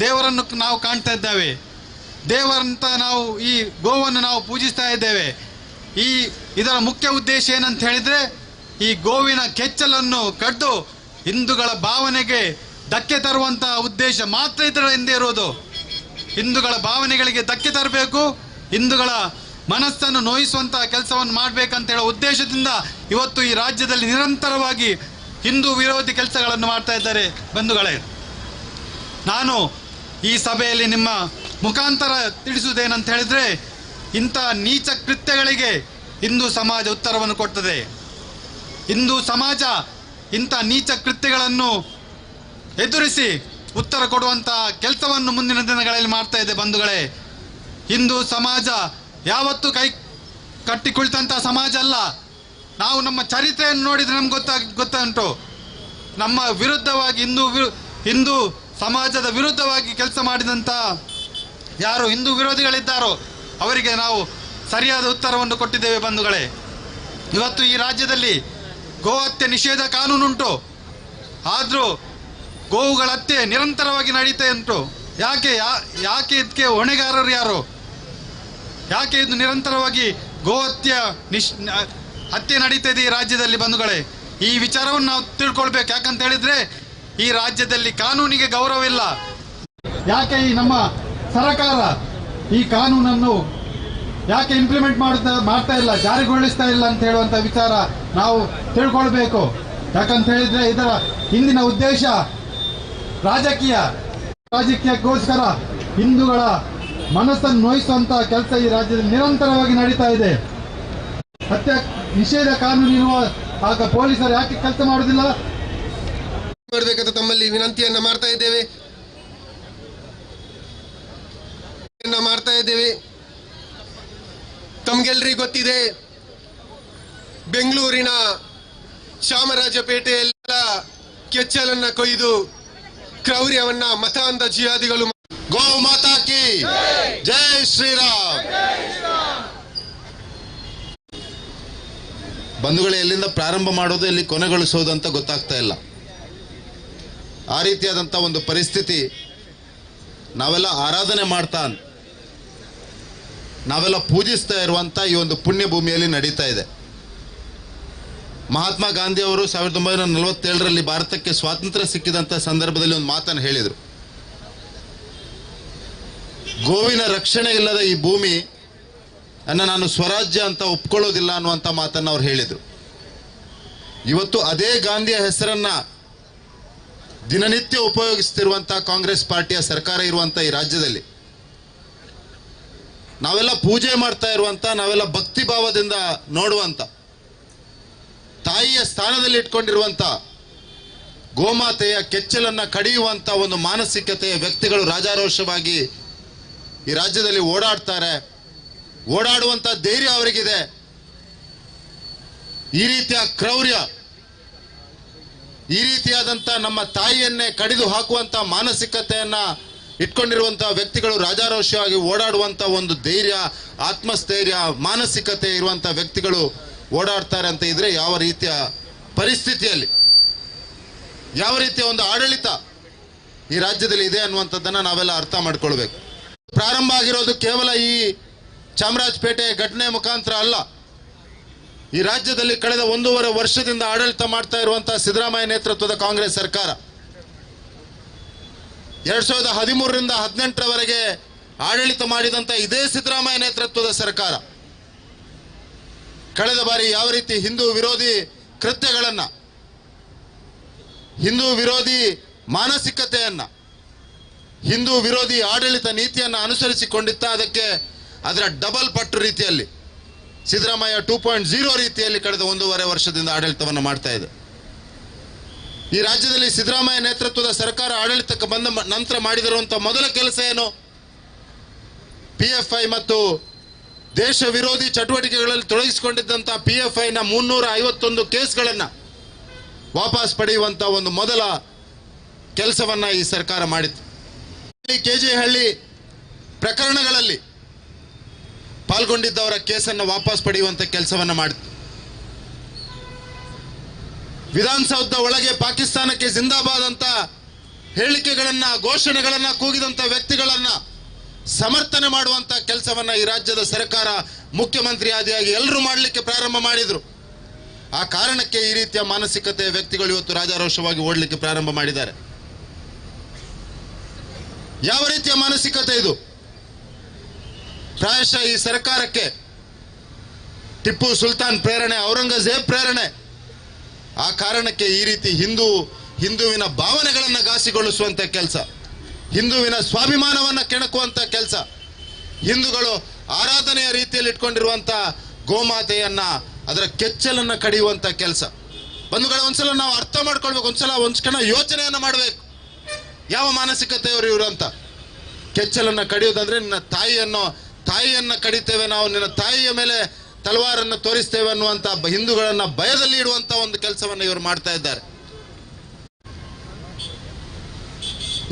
ದೇವರನ್ನು ನಾವು ಕಾಣ್ತಾ ಇದ್ದೇವೆ. ದೇವರಂತ ನಾವು ಈ ಗೋವನ್ನು ನಾವು ಪೂಜಿಸ್ತಾ ಇದ್ದೇವೆ. ಇದರ ಮುಖ್ಯ ಉದ್ದೇಶ ಏನಂತ ಹೇಳಿದರೆ ಈ ಗೋವಿನ ಕೆಚ್ಚಲನ್ನು ಕಡ್ದು ಹಿಂದೂಗಳ ಭಾವನೆಗೆ ಧಕ್ಕೆ ತರುವಂಥ ಉದ್ದೇಶ ಮಾತ್ರ ಇದರ ಹಿಂದೆ ಇರೋದು. ಹಿಂದೂಗಳ ಭಾವನೆಗಳಿಗೆ ಧಕ್ಕೆ ತರಬೇಕು, ಹಿಂದೂಗಳ ಮನಸ್ಸನ್ನು ನೋಯಿಸುವಂಥ ಕೆಲಸವನ್ನು ಮಾಡಬೇಕಂತ ಹೇಳೋ ಉದ್ದೇಶದಿಂದ ಇವತ್ತು ಈ ರಾಜ್ಯದಲ್ಲಿ ನಿರಂತರವಾಗಿ ಹಿಂದೂ ವಿರೋಧಿ ಕೆಲಸಗಳನ್ನು ಮಾಡ್ತಾ ಇದ್ದಾರೆ ಬಂಧುಗಳೇ. ನಾನು ಈ ಸಭೆಯಲ್ಲಿ ನಿಮ್ಮ ಮುಖಾಂತರ ತಿಳಿಸುವುದೇನಂತ ಹೇಳಿದರೆ ಇಂಥ ನೀಚ ಕೃತ್ಯಗಳಿಗೆ ಹಿಂದೂ ಸಮಾಜ ಉತ್ತರವನ್ನು ಕೊಡ್ತದೆ. ಹಿಂದೂ ಸಮಾಜ ಇಂಥ ನೀಚ ಕೃತ್ಯಗಳನ್ನು ಎದುರಿಸಿ ಉತ್ತರ ಕೊಡುವಂಥ ಕೆಲಸವನ್ನು ಮುಂದಿನ ದಿನಗಳಲ್ಲಿ ಮಾಡ್ತಾ ಇದೆ ಬಂಧುಗಳೇ. ಹಿಂದೂ ಸಮಾಜ ಯಾವತ್ತೂ ಕೈ ಕಟ್ಟಿ ಕುಳಿತಂಥ ಸಮಾಜ ಅಲ್ಲ. ನಾವು ನಮ್ಮ ಚರಿತ್ರೆಯನ್ನು ನೋಡಿದರೆ ನಮ್ಗೆ ಗೊತ್ತುಂಟು. ನಮ್ಮ ವಿರುದ್ಧವಾಗಿ ಹಿಂದೂ ಸಮಾಜದ ವಿರುದ್ಧವಾಗಿ ಕೆಲಸ ಮಾಡಿದಂಥ ಯಾರು ಹಿಂದೂ ವಿರೋಧಿಗಳಿದ್ದಾರೋ ಅವರಿಗೆ ನಾವು ಸರಿಯಾದ ಉತ್ತರವನ್ನು ಕೊಟ್ಟಿದ್ದೇವೆ ಬಂಧುಗಳೇ. ಇವತ್ತು ಈ ರಾಜ್ಯದಲ್ಲಿ ಗೋಹತ್ಯೆ ನಿಷೇಧ ಕಾನೂನುಂಟು, ಆದರೂ ಗೋವುಗಳ ಹತ್ಯೆ ನಿರಂತರವಾಗಿ ನಡೀತಾ ಉಂಟು. ಯಾಕೆ ಇದಕ್ಕೆ ಹೊಣೆಗಾರರು ಯಾರು? ಯಾಕೆ ಇದು ನಿರಂತರವಾಗಿ ಗೋಹತ್ಯೆ ಹತ್ಯೆ ನಡೀತಾ ಇದೆ ಈ ರಾಜ್ಯದಲ್ಲಿ ಬಂಧುಗಳೇ? ಈ ವಿಚಾರವನ್ನು ನಾವು ತಿಳ್ಕೊಳ್ಬೇಕು. ಯಾಕಂತ ಹೇಳಿದ್ರೆ ಈ ರಾಜ್ಯದಲ್ಲಿ ಕಾನೂನಿಗೆ ಗೌರವವಿಲ್ಲ. ಯಾಕೆ ಈ ನಮ್ಮ ಸರ್ಕಾರ ಈ ಕಾನೂನನ್ನು ಯಾಕೆ ಇಂಪ್ಲಿಮೆಂಟ್ ಮಾಡ್ತಾ ಇಲ್ಲ, ಜಾರಿಗೊಳಿಸ್ತಾ ಇಲ್ಲ ಅಂತ ಹೇಳುವಂಥ ವಿಚಾರ ನಾವು ತಿಳ್ಕೊಳ್ಬೇಕು. ಯಾಕಂತ ಹೇಳಿದ್ರೆ ಇದರ ಹಿಂದಿನ ಉದ್ದೇಶ ರಾಜಕೀಯಕ್ಕೋಸ್ಕರ ಹಿಂದೂಗಳ ಮನಸ್ಸನ್ನು ನೋಯಿಸುವಂತ ಕೆಲಸ ಈ ರಾಜ್ಯದಲ್ಲಿ ನಿರಂತರವಾಗಿ ನಡೀತಾ ಇದೆ. ಹತ್ಯೆ ನಿಷೇಧ ಕಾನೂನು ಇರುವ ಆಗ ಪೊಲೀಸರು ಯಾಕೆ ಕೆಲಸ ಮಾಡುವುದಿಲ್ಲ ಮಾಡಬೇಕಂತ ತಮ್ಮಲ್ಲಿ ವಿನಂತಿಯನ್ನ ಮಾಡ್ತಾ ಇದ್ದೇವೆ. ತಮ್ಗೆಲ್ರಿಗೂ ಗೊತ್ತಿದೆ, ಬೆಂಗಳೂರಿನ ಚಾಮರಾಜಪೇಟೆಯಲ್ಲ ಕೆಚ್ಚಲನ್ನ ಕೊಯ್ದು ಕ್ರೌರ್ಯವನ್ನ ಮತಾಂಧ ಜಿಹಾದಿಗಳು ಗೋ ಮಾತಾ ಕಿ ಜೈ ಶ್ರೀರಾಮ್. ಬಂಧುಗಳೇ, ಎಲ್ಲಿಂದ ಪ್ರಾರಂಭ ಮಾಡೋದು ಎಲ್ಲಿ ಕೊನೆಗೊಳಿಸೋದು ಅಂತ ಗೊತ್ತಾಗ್ತಾ ಇಲ್ಲ. ಆ ರೀತಿಯಾದಂಥ ಒಂದು ಪರಿಸ್ಥಿತಿ ನಾವೆಲ್ಲ ಆರಾಧನೆ ಮಾಡ್ತಾ ನಾವೆಲ್ಲ ಪೂಜಿಸ್ತಾ ಇರುವಂಥ ಈ ಒಂದು ಪುಣ್ಯ ಭೂಮಿಯಲ್ಲಿ ನಡೀತಾ ಇದೆ. ಮಹಾತ್ಮ ಗಾಂಧಿ ಅವರು 1947ರಲ್ಲಿ ಭಾರತಕ್ಕೆ ಸ್ವಾತಂತ್ರ್ಯ ಸಿಕ್ಕಿದಂಥ ಸಂದರ್ಭದಲ್ಲಿ ಒಂದು ಮಾತನ್ನು ಹೇಳಿದರು. ಗೋವಿನ ರಕ್ಷಣೆ ಇಲ್ಲದ ಈ ಭೂಮಿ ನಾನು ಸ್ವರಾಜ್ಯ ಅಂತ ಒಪ್ಕೊಳ್ಳೋದಿಲ್ಲ ಅನ್ನುವಂಥ ಮಾತನ್ನು ಅವ್ರು ಹೇಳಿದರು. ಇವತ್ತು ಅದೇ ಗಾಂಧಿಯ ಹೆಸರನ್ನ ದಿನನಿತ್ಯ ಉಪಯೋಗಿಸ್ತಿರುವಂಥ ಕಾಂಗ್ರೆಸ್ ಪಾರ್ಟಿಯ ಸರ್ಕಾರ ಇರುವಂಥ ಈ ರಾಜ್ಯದಲ್ಲಿ ನಾವೆಲ್ಲ ಪೂಜೆ ಮಾಡ್ತಾ ಇರುವಂಥ, ನಾವೆಲ್ಲ ಭಕ್ತಿ ಭಾವದಿಂದ ನೋಡುವಂಥ, ತಾಯಿಯ ಸ್ಥಾನದಲ್ಲಿ ಇಟ್ಕೊಂಡಿರುವಂಥ ಗೋಮಾತೆಯ ಕೆಚ್ಚಲನ್ನ ಕಡಿಯುವಂಥ ಒಂದು ಮಾನಸಿಕತೆಯ ವ್ಯಕ್ತಿಗಳು ರಾಜಾರೋಷವಾಗಿ ಈ ರಾಜ್ಯದಲ್ಲಿ ಓಡಾಡ್ತಾರೆ. ಓಡಾಡುವಂಥ ಧೈರ್ಯ ಅವರಿಗಿದೆ. ಈ ರೀತಿಯ ಕ್ರೌರ್ಯ, ಈ ರೀತಿಯಾದಂಥ ನಮ್ಮ ತಾಯಿಯನ್ನೇ ಕಡಿದು ಹಾಕುವಂಥ ಮಾನಸಿಕತೆಯನ್ನ ಇಟ್ಕೊಂಡಿರುವಂಥ ವ್ಯಕ್ತಿಗಳು ರಾಜಾರೋಷವಾಗಿ ಓಡಾಡುವಂಥ ಒಂದು ಧೈರ್ಯ, ಆತ್ಮಸ್ಥೈರ್ಯ, ಮಾನಸಿಕತೆ ಇರುವಂಥ ವ್ಯಕ್ತಿಗಳು ಓಡಾಡ್ತಾರೆ ಅಂತ ಇದ್ರೆ ಯಾವ ರೀತಿಯ ಪರಿಸ್ಥಿತಿಯಲ್ಲಿ, ಯಾವ ರೀತಿಯ ಒಂದು ಆಡಳಿತ ಈ ರಾಜ್ಯದಲ್ಲಿ ಇದೆ ಅನ್ನುವಂಥದ್ದನ್ನು ನಾವೆಲ್ಲ ಅರ್ಥ ಮಾಡ್ಕೊಳ್ಬೇಕು. ಪ್ರಾರಂಭ ಆಗಿರೋದು ಕೇವಲ ಈ ಚಾಮರಾಜಪೇಟೆ ಘಟನೆ ಮುಖಾಂತರ ಅಲ್ಲ. ಈ ರಾಜ್ಯದಲ್ಲಿ ಕಳೆದ 1.5 ವರ್ಷದಿಂದ ಆಡಳಿತ ಮಾಡ್ತಾ ಇರುವಂತಹ ಸಿದ್ದರಾಮಯ್ಯ ನೇತೃತ್ವದ ಕಾಂಗ್ರೆಸ್ ಸರ್ಕಾರ 2013ರಿಂದ 2018ರವರೆಗೆ ಆಡಳಿತ ಮಾಡಿದಂಥ ಇದೇ ಸಿದ್ದರಾಮಯ್ಯ ನೇತೃತ್ವದ ಸರ್ಕಾರ ಕಳೆದ ಬಾರಿ ಯಾವ ರೀತಿ ಹಿಂದೂ ವಿರೋಧಿ ಕೃತ್ಯಗಳನ್ನು, ಹಿಂದೂ ವಿರೋಧಿ ಮಾನಸಿಕತೆಯನ್ನ, ಹಿಂದೂ ವಿರೋಧಿ ಆಡಳಿತ ನೀತಿಯನ್ನು ಅನುಸರಿಸಿಕೊಂಡಿತ್ತ ಅದರ ಡಬಲ್ ಪಟ್ಟು ರೀತಿಯಲ್ಲಿ ಸಿದ್ದರಾಮಯ್ಯ 2.0 ರೀತಿಯಲ್ಲಿ ಕಳೆದ 1.5 ವರ್ಷದಿಂದ ಆಡಳಿತವನ್ನು ಮಾಡ್ತಾ ಇದೆ. ಈ ರಾಜ್ಯದಲ್ಲಿ ಸಿದ್ದರಾಮಯ್ಯ ನೇತೃತ್ವದ ಸರ್ಕಾರ ಆಡಳಿತಕ್ಕೆ ಬಂದ ನಂತರ ಮಾಡಿದಿರುವಂಥ ಮೊದಲ ಕೆಲಸ ಏನು? PFI ಮತ್ತು ದೇಶ ವಿರೋಧಿ ಚಟುವಟಿಕೆಗಳಲ್ಲಿ ತೊಡಗಿಸಿಕೊಂಡಿದ್ದಂಥ PFIನ 351 ಕೇಸ್ಗಳನ್ನು ವಾಪಸ್ ಪಡೆಯುವಂಥ ಒಂದು ಮೊದಲ ಕೆಲಸವನ್ನ ಈ ಸರ್ಕಾರ ಮಾಡಿತು. KJ ಹಳ್ಳಿ ಪ್ರಕರಣಗಳಲ್ಲಿ ಪಾಲ್ಗೊಂಡಿದ್ದವರ ಕೇಸನ್ನು ವಾಪಸ್ ಪಡೆಯುವಂಥ ಕೆಲಸವನ್ನ ಮಾಡಿತು. ವಿಧಾನಸೌಧದ ಒಳಗೆ ಪಾಕಿಸ್ತಾನಕ್ಕೆ ಜಿಂದಾಬಾದ್ ಅಂತ ಹೇಳಿಕೆಗಳನ್ನ ಘೋಷಣೆಗಳನ್ನ ಕೂಗಿದಂತ ವ್ಯಕ್ತಿಗಳನ್ನ ಸಮರ್ಥನೆ ಮಾಡುವಂತ ಕೆಲಸವನ್ನ ಈ ರಾಜ್ಯದ ಸರ್ಕಾರ ಮುಖ್ಯಮಂತ್ರಿ ಆದಿಯಾಗಿ ಎಲ್ಲರೂ ಮಾಡಲಿಕ್ಕೆ ಪ್ರಾರಂಭ ಮಾಡಿದ್ರು. ಆ ಕಾರಣಕ್ಕೆ ಈ ರೀತಿಯ ಮಾನಸಿಕತೆಯ ವ್ಯಕ್ತಿಗಳು ಇವತ್ತು ರಾಜಾರೋಷವಾಗಿ ಓಡಲಿಕ್ಕೆ ಪ್ರಾರಂಭ ಮಾಡಿದ್ದಾರೆ. ಯಾವ ರೀತಿಯ ಮಾನಸಿಕತೆ ಇದು? ಪ್ರಾಯಶಃ ಈ ಸರ್ಕಾರಕ್ಕೆ ಟಿಪ್ಪು ಸುಲ್ತಾನ್ ಪ್ರೇರಣೆ, ಔರಂಗಜೇಬ್ ಪ್ರೇರಣೆ. ಆ ಕಾರಣಕ್ಕೆ ಈ ರೀತಿ ಹಿಂದುವಿನ ಭಾವನೆಗಳನ್ನು ಘಾಸಿಗೊಳಿಸುವಂತ ಕೆಲಸ, ಹಿಂದುವಿನ ಸ್ವಾಭಿಮಾನವನ್ನು ಕೆಣಕುವಂತ ಕೆಲಸ, ಹಿಂದೂಗಳು ಆರಾಧನೆಯ ರೀತಿಯಲ್ಲಿ ಇಟ್ಕೊಂಡಿರುವಂತ ಗೋಮಾತೆಯನ್ನ ಅದರ ಕೆಚ್ಚಲನ್ನ ಕಡಿಯುವಂತ ಕೆಲಸ. ಬಂಧುಗಳ, ಒಂದ್ಸಲ ನಾವು ಅರ್ಥ ಮಾಡ್ಕೊಳ್ಬೇಕು, ಒಂದ್ಸಲ ಯೋಚನೆಯನ್ನ ಮಾಡಬೇಕು. ಯಾವ ಮಾನಸಿಕತೆಯವರು ಇವರು ಅಂತ. ಕೆಚ್ಚಲನ್ನ ಕಡಿಯೋದಂದ್ರೆ ನಿನ್ನ ತಾಯಿಯನ್ನ ಕಡಿತೇವೆ ನಾವು, ನಿನ್ನ ತಾಯಿಯ ಮೇಲೆ ತಲವಾರನ್ನು ತೋರಿಸ್ತೇವೆ ಅನ್ನುವಂತ ಹಿಂದೂಗಳನ್ನ ಭಯದಲ್ಲಿ ಇಡುವಂತ ಒಂದು ಕೆಲಸವನ್ನು ಇವರು ಮಾಡ್ತಾ ಇದ್ದಾರೆ.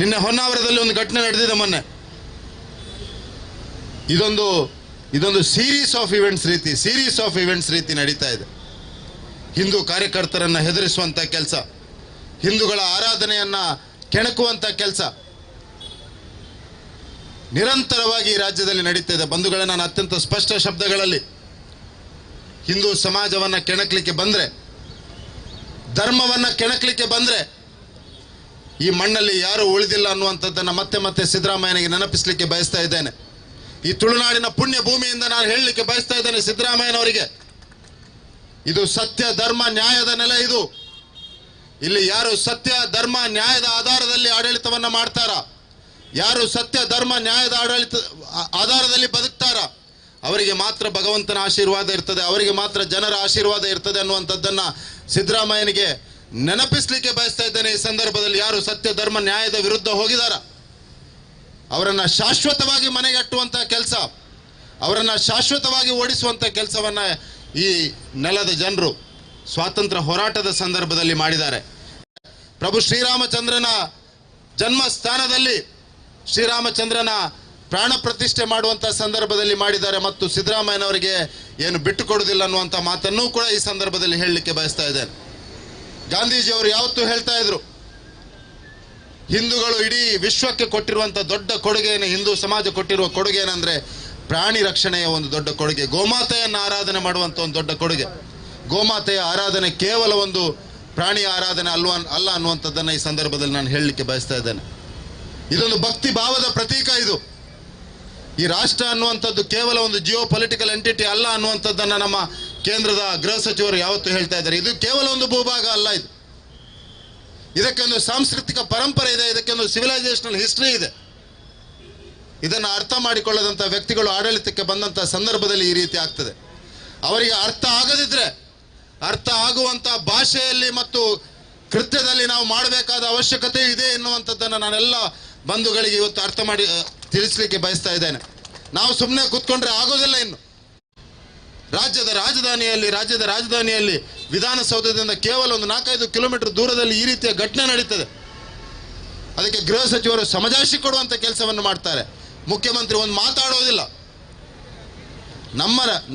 ನಿನ್ನೆ ಹೊನ್ನಾವರದಲ್ಲಿ ಒಂದು ಘಟನೆ ನಡೆದಿದೆ ಮೊನ್ನೆ. ಇದೊಂದು ಸೀರೀಸ್ ಆಫ್ ಇವೆಂಟ್ಸ್ ರೀತಿ ನಡೀತಾ ಇದೆ. ಹಿಂದೂ ಕಾರ್ಯಕರ್ತರನ್ನ ಹೆದರಿಸುವಂತ ಕೆಲಸ, ಹಿಂದೂಗಳ ಆರಾಧನೆಯನ್ನ ಕೆಣಕುವಂತ ಕೆಲಸ ನಿರಂತರವಾಗಿ ರಾಜ್ಯದಲ್ಲಿ ನಡೀತಾ ಇದೆ. ಬಂಧುಗಳೇ, ನಾನು ಅತ್ಯಂತ ಸ್ಪಷ್ಟ ಶಬ್ದಗಳಲ್ಲಿ ಹಿಂದೂ ಸಮಾಜವನ್ನ ಕೆಣಕಲಿಕ್ಕೆ ಬಂದ್ರೆ, ಧರ್ಮವನ್ನ ಕೆಣಕಲಿಕ್ಕೆ ಬಂದ್ರೆ ಈ ಮಣ್ಣಲ್ಲಿ ಯಾರು ಉಳಿದಿಲ್ಲ ಅನ್ನುವಂಥದ್ದನ್ನು ಮತ್ತೆ ಸಿದ್ದರಾಮಯ್ಯನಿಗೆ ನೆನಪಿಸಲಿಕ್ಕೆ ಬಯಸ್ತಾ ಇದ್ದೇನೆ. ಈ ತುಳುನಾಡಿನ ಪುಣ್ಯ ಭೂಮಿಯಿಂದ ನಾನು ಹೇಳಲಿಕ್ಕೆ ಬಯಸ್ತಾ ಇದ್ದೇನೆ ಸಿದ್ದರಾಮಯ್ಯನವರಿಗೆ, ಇದು ಸತ್ಯ ಧರ್ಮ ನ್ಯಾಯದ ನೆಲೆ. ಇಲ್ಲಿ ಯಾರು ಸತ್ಯ ಧರ್ಮ ನ್ಯಾಯದ ಆಧಾರದಲ್ಲಿ ಆಡಳಿತವನ್ನ ಮಾಡ್ತಾರ, ಯಾರು ಸತ್ಯ ಧರ್ಮ ನ್ಯಾಯದ ಆಧಾರದಲ್ಲಿ ಬದುಕ್ತಾರ, ಅವರಿಗೆ ಮಾತ್ರ ಭಗವಂತನ ಆಶೀರ್ವಾದ ಇರ್ತದೆ, ಅವರಿಗೆ ಮಾತ್ರ ಜನರ ಆಶೀರ್ವಾದ ಇರ್ತದೆ ಅನ್ನುವಂಥದ್ದನ್ನ ಸಿದ್ದರಾಮಯ್ಯನಿಗೆ ನೆನಪಿಸಲಿಕ್ಕೆ ಬಯಸ್ತಾ ಇದ್ದೇನೆ. ಈ ಸಂದರ್ಭದಲ್ಲಿ ಯಾರು ಸತ್ಯ ಧರ್ಮ ನ್ಯಾಯದ ವಿರುದ್ಧ ಹೋಗಿದಾರ ಅವರನ್ನ ಶಾಶ್ವತವಾಗಿ ಮನೆಗಟ್ಟುವಂತ ಕೆಲಸ, ಅವರನ್ನ ಶಾಶ್ವತವಾಗಿ ಓಡಿಸುವಂತ ಕೆಲಸವನ್ನ ಈ ನೆಲದ ಜನರು ಸ್ವಾತಂತ್ರ್ಯ ಹೋರಾಟದ ಸಂದರ್ಭದಲ್ಲಿ ಮಾಡಿದ್ದಾರೆ. ಪ್ರಭು ಶ್ರೀರಾಮಚಂದ್ರನ ಜನ್ಮಸ್ಥಾನದಲ್ಲಿ ಶ್ರೀರಾಮಚಂದ್ರನ ಪ್ರಾಣ ಪ್ರತಿಷ್ಠೆ ಮಾಡುವಂತ ಸಂದರ್ಭದಲ್ಲಿ ಮಾಡಿದ್ದಾರೆ. ಮತ್ತು ಸಿದ್ದರಾಮಯ್ಯನವರಿಗೆ ಏನು ಬಿಟ್ಟು ಕೊಡುವುದಿಲ್ಲ ಅನ್ನುವಂಥ ಮಾತನ್ನೂ ಕೂಡ ಈ ಸಂದರ್ಭದಲ್ಲಿ ಹೇಳಲಿಕ್ಕೆ ಬಯಸ್ತಾ ಇದ್ದೇನೆ. ಗಾಂಧೀಜಿಯವರು ಯಾವತ್ತೂ ಹೇಳ್ತಾ ಇದ್ರು, ಹಿಂದೂಗಳು ಇಡೀ ವಿಶ್ವಕ್ಕೆ ಕೊಟ್ಟಿರುವಂತ ದೊಡ್ಡ ಕೊಡುಗೆ, ಹಿಂದೂ ಸಮಾಜ ಕೊಟ್ಟಿರುವ ಕೊಡುಗೆ ಏನಂದ್ರೆ ಪ್ರಾಣಿ ರಕ್ಷಣೆಯ ಒಂದು ದೊಡ್ಡ ಕೊಡುಗೆ, ಗೋಮಾತೆಯನ್ನು ಆರಾಧನೆ ಮಾಡುವಂತ ಒಂದು ದೊಡ್ಡ ಕೊಡುಗೆ. ಗೋಮಾತೆಯ ಆರಾಧನೆ ಕೇವಲ ಒಂದು ಪ್ರಾಣಿಯ ಆರಾಧನೆ ಅಲ್ಲ ಅನ್ನುವಂಥದ್ದನ್ನು ಈ ಸಂದರ್ಭದಲ್ಲಿ ನಾನು ಹೇಳಲಿಕ್ಕೆ ಬಯಸ್ತಾ ಇದ್ದೇನೆ. ಇದೊಂದು ಭಕ್ತಿ ಭಾವದ ಪ್ರತೀಕ. ಇದು ಈ ರಾಷ್ಟ್ರ ಅನ್ನುವಂಥದ್ದು ಕೇವಲ ಒಂದು ಜಿಯೋ ಪೊಲಿಟಿಕಲ್ ಎಂಟಿಟಿ ಅಲ್ಲ ಅನ್ನುವಂಥದ್ದನ್ನು ನಮ್ಮ ಕೇಂದ್ರದ ಗೃಹ ಸಚಿವರು ಯಾವತ್ತೂ ಹೇಳ್ತಾ ಇದ್ದಾರೆ. ಇದು ಕೇವಲ ಒಂದು ಭೂಭಾಗ ಅಲ್ಲ, ಇದಕ್ಕೆ ಒಂದು ಸಾಂಸ್ಕೃತಿಕ ಪರಂಪರೆ ಇದೆ, ಇದಕ್ಕೆ ಒಂದು ಸಿವಿಲೈಸೇಷನಲ್ ಹಿಸ್ಟ್ರಿ ಇದೆ. ಇದನ್ನು ಅರ್ಥ ಮಾಡಿಕೊಳ್ಳದಂಥ ವ್ಯಕ್ತಿಗಳು ಆಡಳಿತಕ್ಕೆ ಬಂದಂಥ ಸಂದರ್ಭದಲ್ಲಿ ಈ ರೀತಿ ಆಗ್ತದೆ. ಅವರಿಗೆ ಅರ್ಥ ಆಗದಿದ್ರೆ ಅರ್ಥ ಆಗುವಂಥ ಭಾಷೆಯಲ್ಲಿ ಮತ್ತು ಕೃತ್ಯದಲ್ಲಿ ನಾವು ಮಾಡಬೇಕಾದ ಅವಶ್ಯಕತೆ ಇದೆ ಎನ್ನುವಂಥದ್ದನ್ನು ನಾನೆಲ್ಲ ಬಂಧುಗಳಿಗೆ ಇವತ್ತು ಅರ್ಥ ಮಾಡಿ ತಿಳಿಸಲಿಕ್ಕೆ ಬಯಸ್ತಾ ಇದ್ದೇನೆ. ನಾವು ಸುಮ್ಮನೆ ಕೂತ್ಕೊಂಡ್ರೆ ಆಗೋದಿಲ್ಲ. ಇನ್ನು ರಾಜ್ಯದ ರಾಜಧಾನಿಯಲ್ಲಿ ವಿಧಾನಸೌಧದಿಂದ ಕೇವಲ ಒಂದು 4-5 ಕಿಲೋಮೀಟರ್ ದೂರದಲ್ಲಿ ಈ ರೀತಿಯ ಘಟನೆ ನಡೀತದೆ. ಅದಕ್ಕೆ ಗೃಹ ಸಚಿವರು ಸಮಜಾಯಿಷಿ ಕೊಡುವಂತ ಕೆಲಸವನ್ನು ಮಾಡ್ತಾರೆ. ಮುಖ್ಯಮಂತ್ರಿ ಒಂದು ಮಾತಾಡೋದಿಲ್ಲ.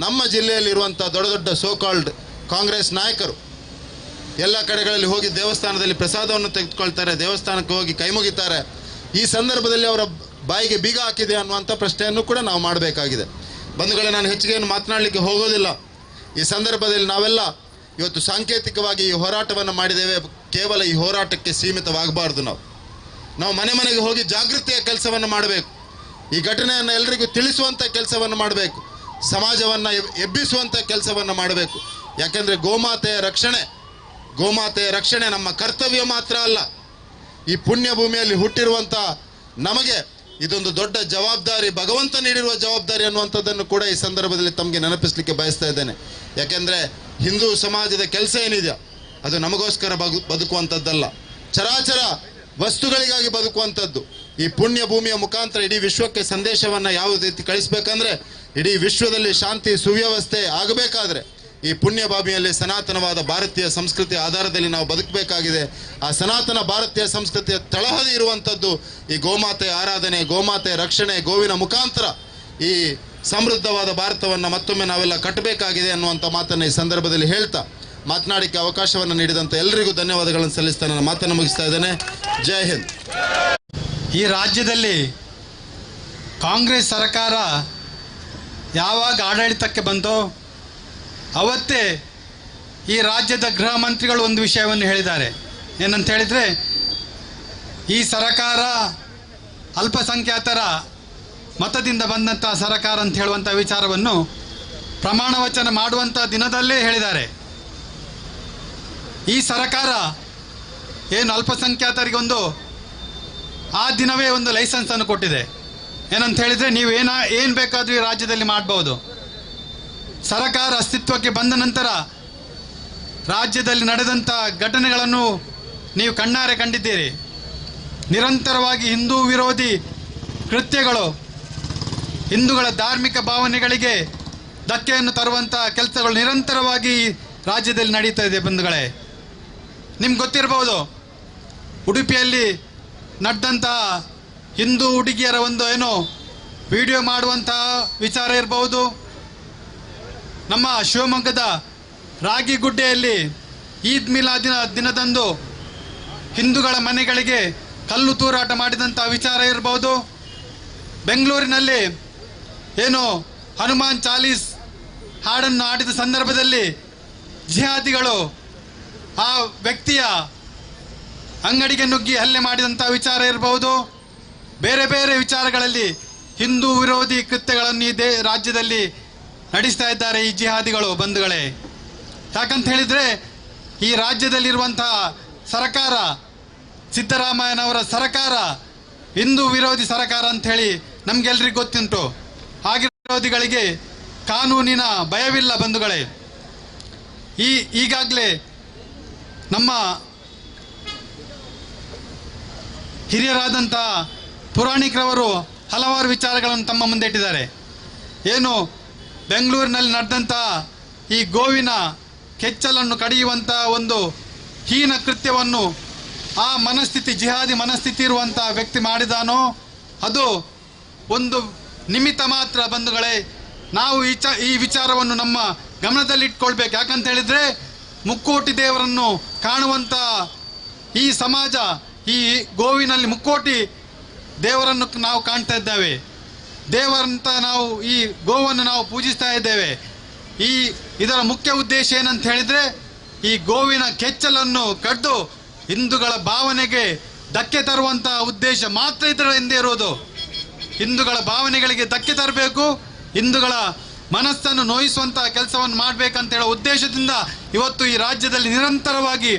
ನಮ್ಮ ಜಿಲ್ಲೆಯಲ್ಲಿರುವಂತಹ ದೊಡ್ಡ ಸೋಕಾಲ್ಡ್ ಕಾಂಗ್ರೆಸ್ ನಾಯಕರು ಎಲ್ಲ ಕಡೆಗಳಲ್ಲಿ ಹೋಗಿ ದೇವಸ್ಥಾನದಲ್ಲಿ ಪ್ರಸಾದವನ್ನು ತೆಗೆದುಕೊಳ್ತಾರೆ, ದೇವಸ್ಥಾನಕ್ಕೆ ಹೋಗಿ ಕೈ ಮುಗಿತಾರೆ. ಈ ಸಂದರ್ಭದಲ್ಲಿ ಅವರ ಬಾಯಿಗೆ ಬೀಗ ಹಾಕಿದೆ ಅನ್ನುವಂಥ ಪ್ರಶ್ನೆಯನ್ನು ಕೂಡ ನಾವು ಮಾಡಬೇಕಾಗಿದೆ. ಬಂಧುಗಳೇ, ನಾನು ಹೆಚ್ಚಿಗೆ ಏನು ಮಾತನಾಡಲಿಕ್ಕೆ ಹೋಗೋದಿಲ್ಲ. ಈ ಸಂದರ್ಭದಲ್ಲಿ ನಾವೆಲ್ಲ ಇವತ್ತು ಸಾಂಕೇತಿಕವಾಗಿ ಈ ಹೋರಾಟವನ್ನು ಮಾಡಿದ್ದೇವೆ. ಕೇವಲ ಈ ಹೋರಾಟಕ್ಕೆ ಸೀಮಿತವಾಗಬಾರ್ದು. ನಾವು ಮನೆಗೆ ಹೋಗಿ ಜಾಗೃತಿಯ ಕೆಲಸವನ್ನು ಮಾಡಬೇಕು. ಈ ಘಟನೆಯನ್ನು ಎಲ್ಲರಿಗೂ ತಿಳಿಸುವಂಥ ಕೆಲಸವನ್ನು ಮಾಡಬೇಕು. ಸಮಾಜವನ್ನು ಎಬ್ಬಿಸುವಂಥ ಕೆಲಸವನ್ನು ಮಾಡಬೇಕು. ಯಾಕೆಂದರೆ ಗೋಮಾತೆಯ ರಕ್ಷಣೆ ನಮ್ಮ ಕರ್ತವ್ಯ ಮಾತ್ರ ಅಲ್ಲ, ಈ ಪುಣ್ಯ ಭೂಮಿಯಲ್ಲಿ ಹುಟ್ಟಿರುವಂಥ ನಮಗೆ ಇದೊಂದು ದೊಡ್ಡ ಜವಾಬ್ದಾರಿ, ಭಗವಂತ ನೀಡಿರುವ ಜವಾಬ್ದಾರಿ ಅನ್ನುವಂಥದ್ದನ್ನು ಕೂಡ ಈ ಸಂದರ್ಭದಲ್ಲಿ ತಮಗೆ ನೆನಪಿಸಲಿಕ್ಕೆ ಬಯಸ್ತಾ ಇದ್ದೇನೆ. ಯಾಕೆಂದರೆ ಹಿಂದೂ ಸಮಾಜದ ಕೆಲಸ ಏನಿದೆಯಾ ಅದು ನಮಗೋಸ್ಕರ ಬದುಕುವಂಥದ್ದಲ್ಲ, ಚರಾಚರ ವಸ್ತುಗಳಿಗಾಗಿ ಬದುಕುವಂಥದ್ದು. ಈ ಪುಣ್ಯ ಭೂಮಿಯ ಮುಖಾಂತರ ಇಡೀ ವಿಶ್ವಕ್ಕೆ ಸಂದೇಶವನ್ನು ಯಾವ ರೀತಿ ಕಳಿಸ್ಬೇಕಂದ್ರೆ ಇಡೀ ವಿಶ್ವದಲ್ಲಿ ಶಾಂತಿ ಸುವ್ಯವಸ್ಥೆ ಆಗಬೇಕಾದ್ರೆ ಈ ಪುಣ್ಯ ಭೂಮಿಯಲ್ಲಿ ಸನಾತನವಾದ ಭಾರತೀಯ ಸಂಸ್ಕೃತಿಯ ಆಧಾರದಲ್ಲಿ ನಾವು ಬದುಕಬೇಕಾಗಿದೆ. ಆ ಸನಾತನ ಭಾರತೀಯ ಸಂಸ್ಕೃತಿಯ ತಳಹದಿ ಇರುವಂಥದ್ದು ಈ ಗೋಮಾತೆ ಆರಾಧನೆ, ಗೋಮಾತೆ ರಕ್ಷಣೆ, ಗೋವಿನ ಮುಖಾಂತರ ಈ ಸಮೃದ್ಧವಾದ ಭಾರತವನ್ನು ಮತ್ತೊಮ್ಮೆ ನಾವೆಲ್ಲ ಕಟ್ಟಬೇಕಾಗಿದೆ ಅನ್ನುವಂಥ ಮಾತನ್ನು ಈ ಸಂದರ್ಭದಲ್ಲಿ ಹೇಳ್ತಾ ಮಾತನಾಡಲಿಕ್ಕೆ ಅವಕಾಶವನ್ನು ನೀಡಿದಂಥ ಎಲ್ಲರಿಗೂ ಧನ್ಯವಾದಗಳನ್ನು ಸಲ್ಲಿಸ್ತಾ ನನ್ನ ಮಾತನ್ನು ಮುಗಿಸ್ತಾ ಇದ್ದೇನೆ. ಜೈ ಹಿಂದ್. ಈ ರಾಜ್ಯದಲ್ಲಿ ಕಾಂಗ್ರೆಸ್ ಸರ್ಕಾರ ಯಾವಾಗ ಆಡಳಿತಕ್ಕೆ ಬಂತೋ ಅವತ್ತೇ ಈ ರಾಜ್ಯದ ಗೃಹ ಮಂತ್ರಿಗಳು ಒಂದು ವಿಷಯವನ್ನು ಹೇಳಿದ್ದಾರೆ. ಏನಂತ ಹೇಳಿದರೆ, ಈ ಸರ್ಕಾರ ಅಲ್ಪಸಂಖ್ಯಾತರ ಮತದಿಂದ ಬಂದಂಥ ಸರ್ಕಾರ ಅಂತ ಹೇಳುವಂಥ ವಿಚಾರವನ್ನು ಪ್ರಮಾಣ ವಚನ ಮಾಡುವಂಥ ದಿನದಲ್ಲೇ ಹೇಳಿದ್ದಾರೆ. ಈ ಸರ್ಕಾರ ಏನು ಅಲ್ಪಸಂಖ್ಯಾತರಿಗೆ ಆ ದಿನವೇ ಒಂದು ಲೈಸೆನ್ಸನ್ನು ಕೊಟ್ಟಿದೆ. ಏನಂತ ಹೇಳಿದರೆ, ನೀವು ಏನು ಬೇಕಾದರೂ ಈ ರಾಜ್ಯದಲ್ಲಿ ಮಾಡ್ಬೋದು. ಸರ್ಕಾರ ಅಸ್ತಿತ್ವಕ್ಕೆ ಬಂದ ನಂತರ ರಾಜ್ಯದಲ್ಲಿ ನಡೆದಂಥ ಘಟನೆಗಳನ್ನು ನೀವು ಕಣ್ಣಾರೆ ಕಂಡಿದ್ದೀರಿ. ನಿರಂತರವಾಗಿ ಹಿಂದೂ ವಿರೋಧಿ ಕೃತ್ಯಗಳು, ಹಿಂದೂಗಳ ಧಾರ್ಮಿಕ ಭಾವನೆಗಳಿಗೆ ಧಕ್ಕೆಯನ್ನು ತರುವಂಥ ಕೆಲಸಗಳು ನಿರಂತರವಾಗಿ ರಾಜ್ಯದಲ್ಲಿ ನಡೀತಾ ಇದೆ ಬಂಧುಗಳೇ. ನಿಮ್ಗೆ ಗೊತ್ತಿರಬಹುದು, ಉಡುಪಿಯಲ್ಲಿ ನಡೆದಂಥ ಹಿಂದೂ ಹುಡುಗಿಯರ ವಿಡಿಯೋ ಮಾಡುವಂಥ ವಿಚಾರ ಇರಬಹುದು. ನಮ್ಮ ಶಿವಮೊಗ್ಗದ ರಾಗಿಗುಡ್ಡೆಯಲ್ಲಿ ಈದ್ ಮಿಲಾದಿನ ದಿನದಂದು ಹಿಂದೂಗಳ ಮನೆಗಳಿಗೆ ಕಲ್ಲು ತೂರಾಟ ಮಾಡಿದಂಥ ವಿಚಾರ ಇರಬಹುದು. ಬೆಂಗಳೂರಿನಲ್ಲಿ ಹನುಮಾನ್ ಚಾಲೀಸ್ ಹಾಡನ್ನು ಆಡಿದ ಸಂದರ್ಭದಲ್ಲಿ ಜಿಹಾದಿಗಳು ಆ ವ್ಯಕ್ತಿಯ ಅಂಗಡಿಗೆ ನುಗ್ಗಿ ಹಲ್ಲೆ ಮಾಡಿದಂಥ ವಿಚಾರ ಇರಬಹುದು. ಬೇರೆ ಬೇರೆ ವಿಚಾರಗಳಲ್ಲಿ ಹಿಂದೂ ವಿರೋಧಿ ಕೃತ್ಯಗಳನ್ನು ಈ ರಾಜ್ಯದಲ್ಲಿ ನಡೆಸ್ತಾ ಇದ್ದಾರೆ ಈ ಜಿಹಾದಿಗಳು ಬಂಧುಗಳೇ. ಯಾಕಂತ ಹೇಳಿದರೆ, ಈ ರಾಜ್ಯದಲ್ಲಿರುವಂತಹ ಸರ್ಕಾರ, ಸಿದ್ದರಾಮಯ್ಯನವರ ಸರ್ಕಾರ ಹಿಂದೂ ವಿರೋಧಿ ಸರ್ಕಾರ ಅಂಥೇಳಿ ನಮಗೆಲ್ಲರಿಗೂ ಗೊತ್ತುಂಟು. ಹಾಗೆ ವಿರೋಧಿಗಳಿಗೆ ಕಾನೂನಿನ ಭಯವಿಲ್ಲ ಬಂಧುಗಳೇ. ಈಗಾಗಲೇ ನಮ್ಮ ಹಿರಿಯರಾದಂಥ ಪುರಾಣಿಕರವರು ಹಲವಾರು ವಿಚಾರಗಳನ್ನು ತಮ್ಮ ಮುಂದೆ ಇಟ್ಟಿದ್ದಾರೆ. ಬೆಂಗಳೂರಿನಲ್ಲಿ ನಡೆದಂಥ ಈ ಗೋವಿನ ಕೆಚ್ಚಲನ್ನು ಕಡಿಯುವಂಥ ಒಂದು ಹೀನ ಕೃತ್ಯವನ್ನು ಆ ಮನಸ್ಥಿತಿ, ಜಿಹಾದಿ ಮನಸ್ಥಿತಿ ಇರುವಂಥ ವ್ಯಕ್ತಿ ಮಾಡಿದಾನೋ ಅದು ಒಂದು ನಿಮಿತ್ತ ಮಾತ್ರ ಬಂಧುಗಳೇ. ನಾವು ಈ ವಿಚಾರವನ್ನು ನಮ್ಮ ಗಮನದಲ್ಲಿಟ್ಕೊಳ್ಬೇಕು. ಯಾಕಂತ ಹೇಳಿದರೆ, ಮುಕ್ಕೋಟಿ ದೇವರನ್ನು ಕಾಣುವಂಥ ಈ ಸಮಾಜ, ಈ ಗೋವಿನಲ್ಲಿ ಮುಕ್ಕೋಟಿ ದೇವರನ್ನು ನಾವು ಕಾಣ್ತಾ ಇದ್ದೇವೆ. ದೇವರಂತ ನಾವು ಈ ಗೋವನ್ನು ನಾವು ಪೂಜಿಸ್ತಾ ಇದ್ದೇವೆ. ಇದರ ಮುಖ್ಯ ಉದ್ದೇಶ ಏನಂತ ಹೇಳಿದರೆ, ಈ ಗೋವಿನ ಕೆಚ್ಚಲನ್ನು ಕಡ್ದು ಹಿಂದೂಗಳ ಭಾವನೆಗೆ ಧಕ್ಕೆ ತರುವಂಥ ಉದ್ದೇಶ ಮಾತ್ರ ಇದರ ಹಿಂದೆ ಇರೋದು. ಹಿಂದೂಗಳ ಭಾವನೆಗಳಿಗೆ ಧಕ್ಕೆ ತರಬೇಕು, ಹಿಂದೂಗಳ ಮನಸ್ಸನ್ನು ನೋಯಿಸುವಂಥ ಕೆಲಸವನ್ನು ಮಾಡಬೇಕಂತ ಹೇಳೋ ಉದ್ದೇಶದಿಂದ ಇವತ್ತು ಈ ರಾಜ್ಯದಲ್ಲಿ ನಿರಂತರವಾಗಿ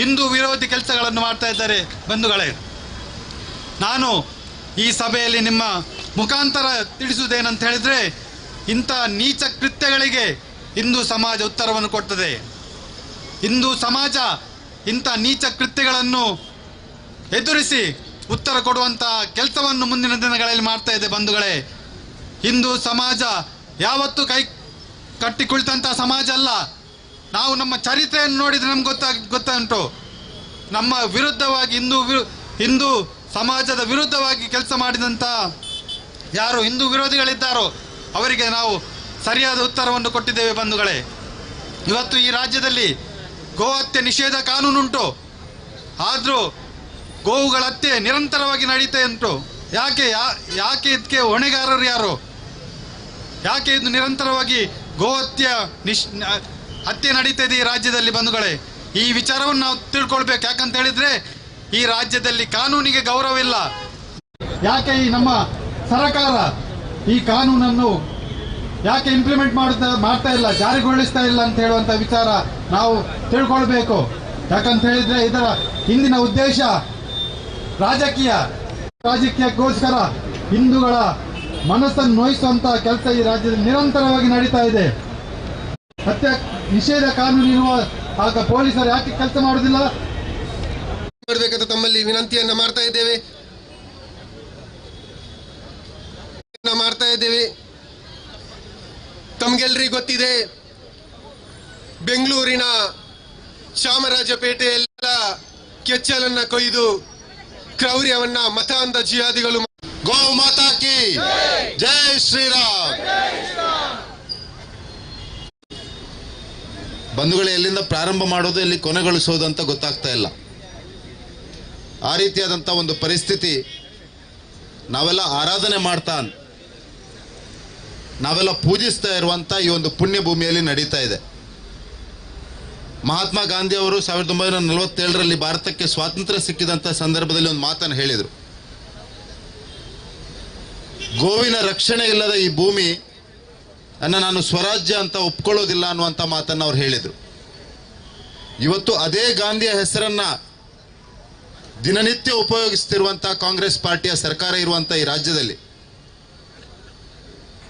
ಹಿಂದೂ ವಿರೋಧಿ ಕೆಲಸಗಳನ್ನು ಮಾಡ್ತಾ ಇದ್ದಾರೆ ಬಂಧುಗಳೇ. ನಾನು ಈ ಸಭೆಯಲ್ಲಿ ನಿಮ್ಮ ಮುಖಾಂತರ ತಿಳಿಸುವುದೇನಂತ ಹೇಳಿದರೆ, ಇಂಥ ನೀಚ ಕೃತ್ಯಗಳಿಗೆ ಹಿಂದೂ ಸಮಾಜ ಉತ್ತರವನ್ನು ಕೊಡ್ತದೆ. ಹಿಂದೂ ಸಮಾಜ ಇಂಥ ನೀಚ ಕೃತ್ಯಗಳನ್ನು ಎದುರಿಸಿ ಉತ್ತರ ಕೊಡುವಂಥ ಕೆಲಸವನ್ನು ಮುಂದಿನ ದಿನಗಳಲ್ಲಿ ಮಾಡ್ತಾ ಇದೆ ಬಂಧುಗಳೇ. ಹಿಂದೂ ಸಮಾಜ ಯಾವತ್ತೂ ಕೈ ಕಟ್ಟಿ ಕುಳಿತಂಥ ಸಮಾಜ ಅಲ್ಲ. ನಾವು ನಮ್ಮ ಚರಿತ್ರೆಯನ್ನು ನೋಡಿದರೆ ನಮ್ಗೆ ಗೊತ್ತುಂಟು. ನಮ್ಮ ವಿರುದ್ಧವಾಗಿ ಹಿಂದೂ ಸಮಾಜದ ವಿರುದ್ಧವಾಗಿ ಕೆಲಸ ಮಾಡಿದಂಥ ಯಾರು ಹಿಂದೂ ವಿರೋಧಿಗಳಿದ್ದಾರೋ ಅವರಿಗೆ ನಾವು ಸರಿಯಾದ ಉತ್ತರವನ್ನು ಕೊಟ್ಟಿದ್ದೇವೆ ಬಂಧುಗಳೇ. ಇವತ್ತು ಈ ರಾಜ್ಯದಲ್ಲಿ ಗೋ ಹತ್ಯೆ ನಿಷೇಧ ಕಾನೂನುಂಟು, ಆದರೂ ಗೋವುಗಳ ಹತ್ಯೆ ನಿರಂತರವಾಗಿ ನಡೀತಾ ಉಂಟು. ಯಾಕೆ ಇದಕ್ಕೆ ಹೊಣೆಗಾರರು ಯಾರು? ಯಾಕೆ ಇದು ನಿರಂತರವಾಗಿ ಗೋ ಹತ್ಯೆ ನಡೀತಾ ಇದೆ ಈ ರಾಜ್ಯದಲ್ಲಿ ಬಂಧುಗಳೇ? ಈ ವಿಚಾರವನ್ನು ನಾವು ತಿಳ್ಕೊಳ್ಬೇಕು. ಯಾಕಂತ ಹೇಳಿದ್ರೆ ಈ ರಾಜ್ಯದಲ್ಲಿ ಕಾನೂನಿಗೆ ಗೌರವವಿಲ್ಲ. ಯಾಕೆ ಈ ನಮ್ಮ ಸರ್ಕಾರ ಈ ಕಾನೂನನ್ನು ಯಾಕೆ ಇಂಪ್ಲಿಮೆಂಟ್ ಮಾಡ್ತಾ ಇಲ್ಲ, ಜಾರಿಗೊಳಿಸ್ತಾ ಇಲ್ಲ ಅಂತ ಹೇಳುವಂಥ ವಿಚಾರ ನಾವು ತಿಳ್ಕೊಳ್ಬೇಕು. ಯಾಕಂತ ಹೇಳಿದ್ರೆ ಇದರ ಹಿಂದಿನ ಉದ್ದೇಶ ರಾಜಕೀಯಕ್ಕೋಸ್ಕರ ಹಿಂದೂಗಳ ಮನಸ್ಸನ್ನು ನೋಯಿಸುವಂತಹ ಕೆಲಸ ಈ ರಾಜ್ಯದಲ್ಲಿ ನಿರಂತರವಾಗಿ ನಡೀತಾ ಇದೆ. ಹತ್ಯೆ ನಿಷೇಧ ಕಾನೂನು ಇರುವ ಆಗ ಪೊಲೀಸರು ಯಾಕೆ ಕೆಲಸ ಮಾಡುವುದಿಲ್ಲ ಮಾಡಬೇಕಂತ ತಮ್ಮಲ್ಲಿ ವಿನಂತಿಯನ್ನ ಮಾಡ್ತಾ ಇದ್ದೇವೆ. ತಮ್ಗೆಲ್ರಿಗೂ ಗೊತ್ತಿದೆ, ಬೆಂಗಳೂರಿನ ಚಾಮರಾಜಪೇಟೆಯಲ್ಲ ಕೆಚ್ಚಲನ್ನ ಕೊಯ್ದು ಕ್ರೌರ್ಯವನ್ನ ಮತಾಂಧ ಜಿಹಾದಿಗಳು. ಗೋ ಮಾತಾ ಕಿ ಜೈ ಶ್ರೀರಾಮ್. ಬಂಧುಗಳು, ಎಲ್ಲಿಂದ ಪ್ರಾರಂಭ ಮಾಡೋದು ಎಲ್ಲಿ ಕೊನೆಗೊಳಿಸೋದು ಅಂತ ಗೊತ್ತಾಗ್ತಾ ಇಲ್ಲ. ಆ ರೀತಿಯಾದಂಥ ಒಂದು ಪರಿಸ್ಥಿತಿ ನಾವೆಲ್ಲ ಆರಾಧನೆ ಮಾಡ್ತಾ, ನಾವೆಲ್ಲ ಪೂಜಿಸ್ತಾ ಇರುವಂಥ ಈ ಒಂದು ಪುಣ್ಯ ಭೂಮಿಯಲ್ಲಿ ನಡೀತಾ ಇದೆ. ಮಹಾತ್ಮ ಗಾಂಧಿ ಅವರು 1947ರಲ್ಲಿ ಭಾರತಕ್ಕೆ ಸ್ವಾತಂತ್ರ್ಯ ಸಿಕ್ಕಿದಂಥ ಸಂದರ್ಭದಲ್ಲಿ ಒಂದು ಮಾತನ್ನು ಹೇಳಿದರು. ಗೋವಿನ ರಕ್ಷಣೆ ಇಲ್ಲದ ಈ ಭೂಮಿ ನಾನು ಸ್ವರಾಜ್ಯ ಅಂತ ಒಪ್ಕೊಳ್ಳೋದಿಲ್ಲ ಅನ್ನುವಂಥ ಮಾತನ್ನು ಅವ್ರು ಹೇಳಿದರು. ಇವತ್ತು ಅದೇ ಗಾಂಧಿಯ ಹೆಸರನ್ನ ದಿನನಿತ್ಯ ಉಪಯೋಗಿಸ್ತಿರುವಂಥ ಕಾಂಗ್ರೆಸ್ ಪಾರ್ಟಿಯ ಸರ್ಕಾರ ಇರುವಂಥ ಈ ರಾಜ್ಯದಲ್ಲಿ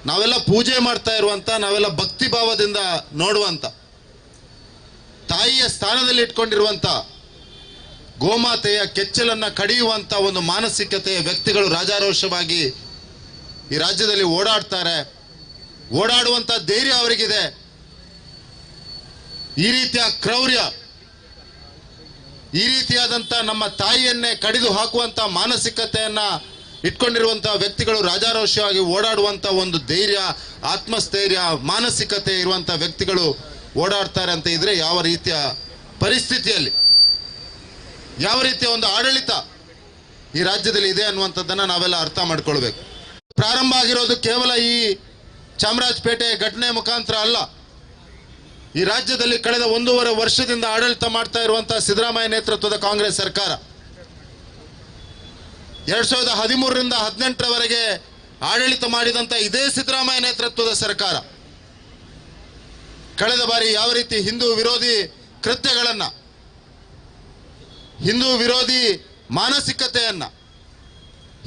ನಾವೆಲ್ಲ ಪೂಜೆ ಮಾಡ್ತಾ ಇರುವಂಥ, ನಾವೆಲ್ಲ ಭಕ್ತಿ ಭಾವದಿಂದ ನೋಡುವಂಥ, ತಾಯಿಯ ಸ್ಥಾನದಲ್ಲಿ ಇಟ್ಕೊಂಡಿರುವಂಥ ಗೋಮಾತೆಯ ಕೆಚ್ಚಲನ್ನ ಕಡಿಯುವಂಥ ಒಂದು ಮಾನಸಿಕತೆಯ ವ್ಯಕ್ತಿಗಳು ರಾಜಾರೋಷವಾಗಿ ಈ ರಾಜ್ಯದಲ್ಲಿ ಓಡಾಡ್ತಾರೆ. ಓಡಾಡುವಂಥ ಧೈರ್ಯ ಅವರಿಗಿದೆ. ಈ ರೀತಿಯ ಕ್ರೌರ್ಯ, ಈ ರೀತಿಯಾದಂಥ ನಮ್ಮ ತಾಯಿಯನ್ನೇ ಕಡಿದು ಹಾಕುವಂಥ ಮಾನಸಿಕತೆಯನ್ನ ಇಟ್ಕೊಂಡಿರುವಂಥ ವ್ಯಕ್ತಿಗಳು ರಾಜಾರೋಷವಾಗಿ ಓಡಾಡುವಂಥ ಒಂದು ಧೈರ್ಯ, ಆತ್ಮಸ್ಥೈರ್ಯ, ಮಾನಸಿಕತೆ ಇರುವಂಥ ವ್ಯಕ್ತಿಗಳು ಓಡಾಡ್ತಾರೆ ಅಂತ ಇದ್ರೆ ಯಾವ ರೀತಿಯ ಪರಿಸ್ಥಿತಿಯಲ್ಲಿ, ಯಾವ ರೀತಿಯ ಒಂದು ಆಡಳಿತ ಈ ರಾಜ್ಯದಲ್ಲಿ ಇದೆ ಅನ್ನುವಂಥದ್ದನ್ನು ನಾವೆಲ್ಲ ಅರ್ಥ ಮಾಡ್ಕೊಳ್ಬೇಕು. ಪ್ರಾರಂಭ ಆಗಿರೋದು ಕೇವಲ ಈ ಚಾಮರಾಜಪೇಟೆ ಘಟನೆ ಮುಖಾಂತರ ಅಲ್ಲ. ಈ ರಾಜ್ಯದಲ್ಲಿ ಕಳೆದ 1.5 ವರ್ಷದಿಂದ ಆಡಳಿತ ಮಾಡ್ತಾ ಇರುವಂತಹ ಸಿದ್ದರಾಮಯ್ಯ ನೇತೃತ್ವದ ಕಾಂಗ್ರೆಸ್ ಸರ್ಕಾರ 2013ರಿಂದ 2018ರವರೆಗೆ ಆಡಳಿತ ಮಾಡಿದಂಥ ಇದೇ ಸಿದ್ದರಾಮಯ್ಯ ನೇತೃತ್ವದ ಸರ್ಕಾರ ಕಳೆದ ಬಾರಿ ಯಾವ ರೀತಿ ಹಿಂದೂ ವಿರೋಧಿ ಕೃತ್ಯಗಳನ್ನ, ಹಿಂದೂ ವಿರೋಧಿ ಮಾನಸಿಕತೆಯನ್ನ,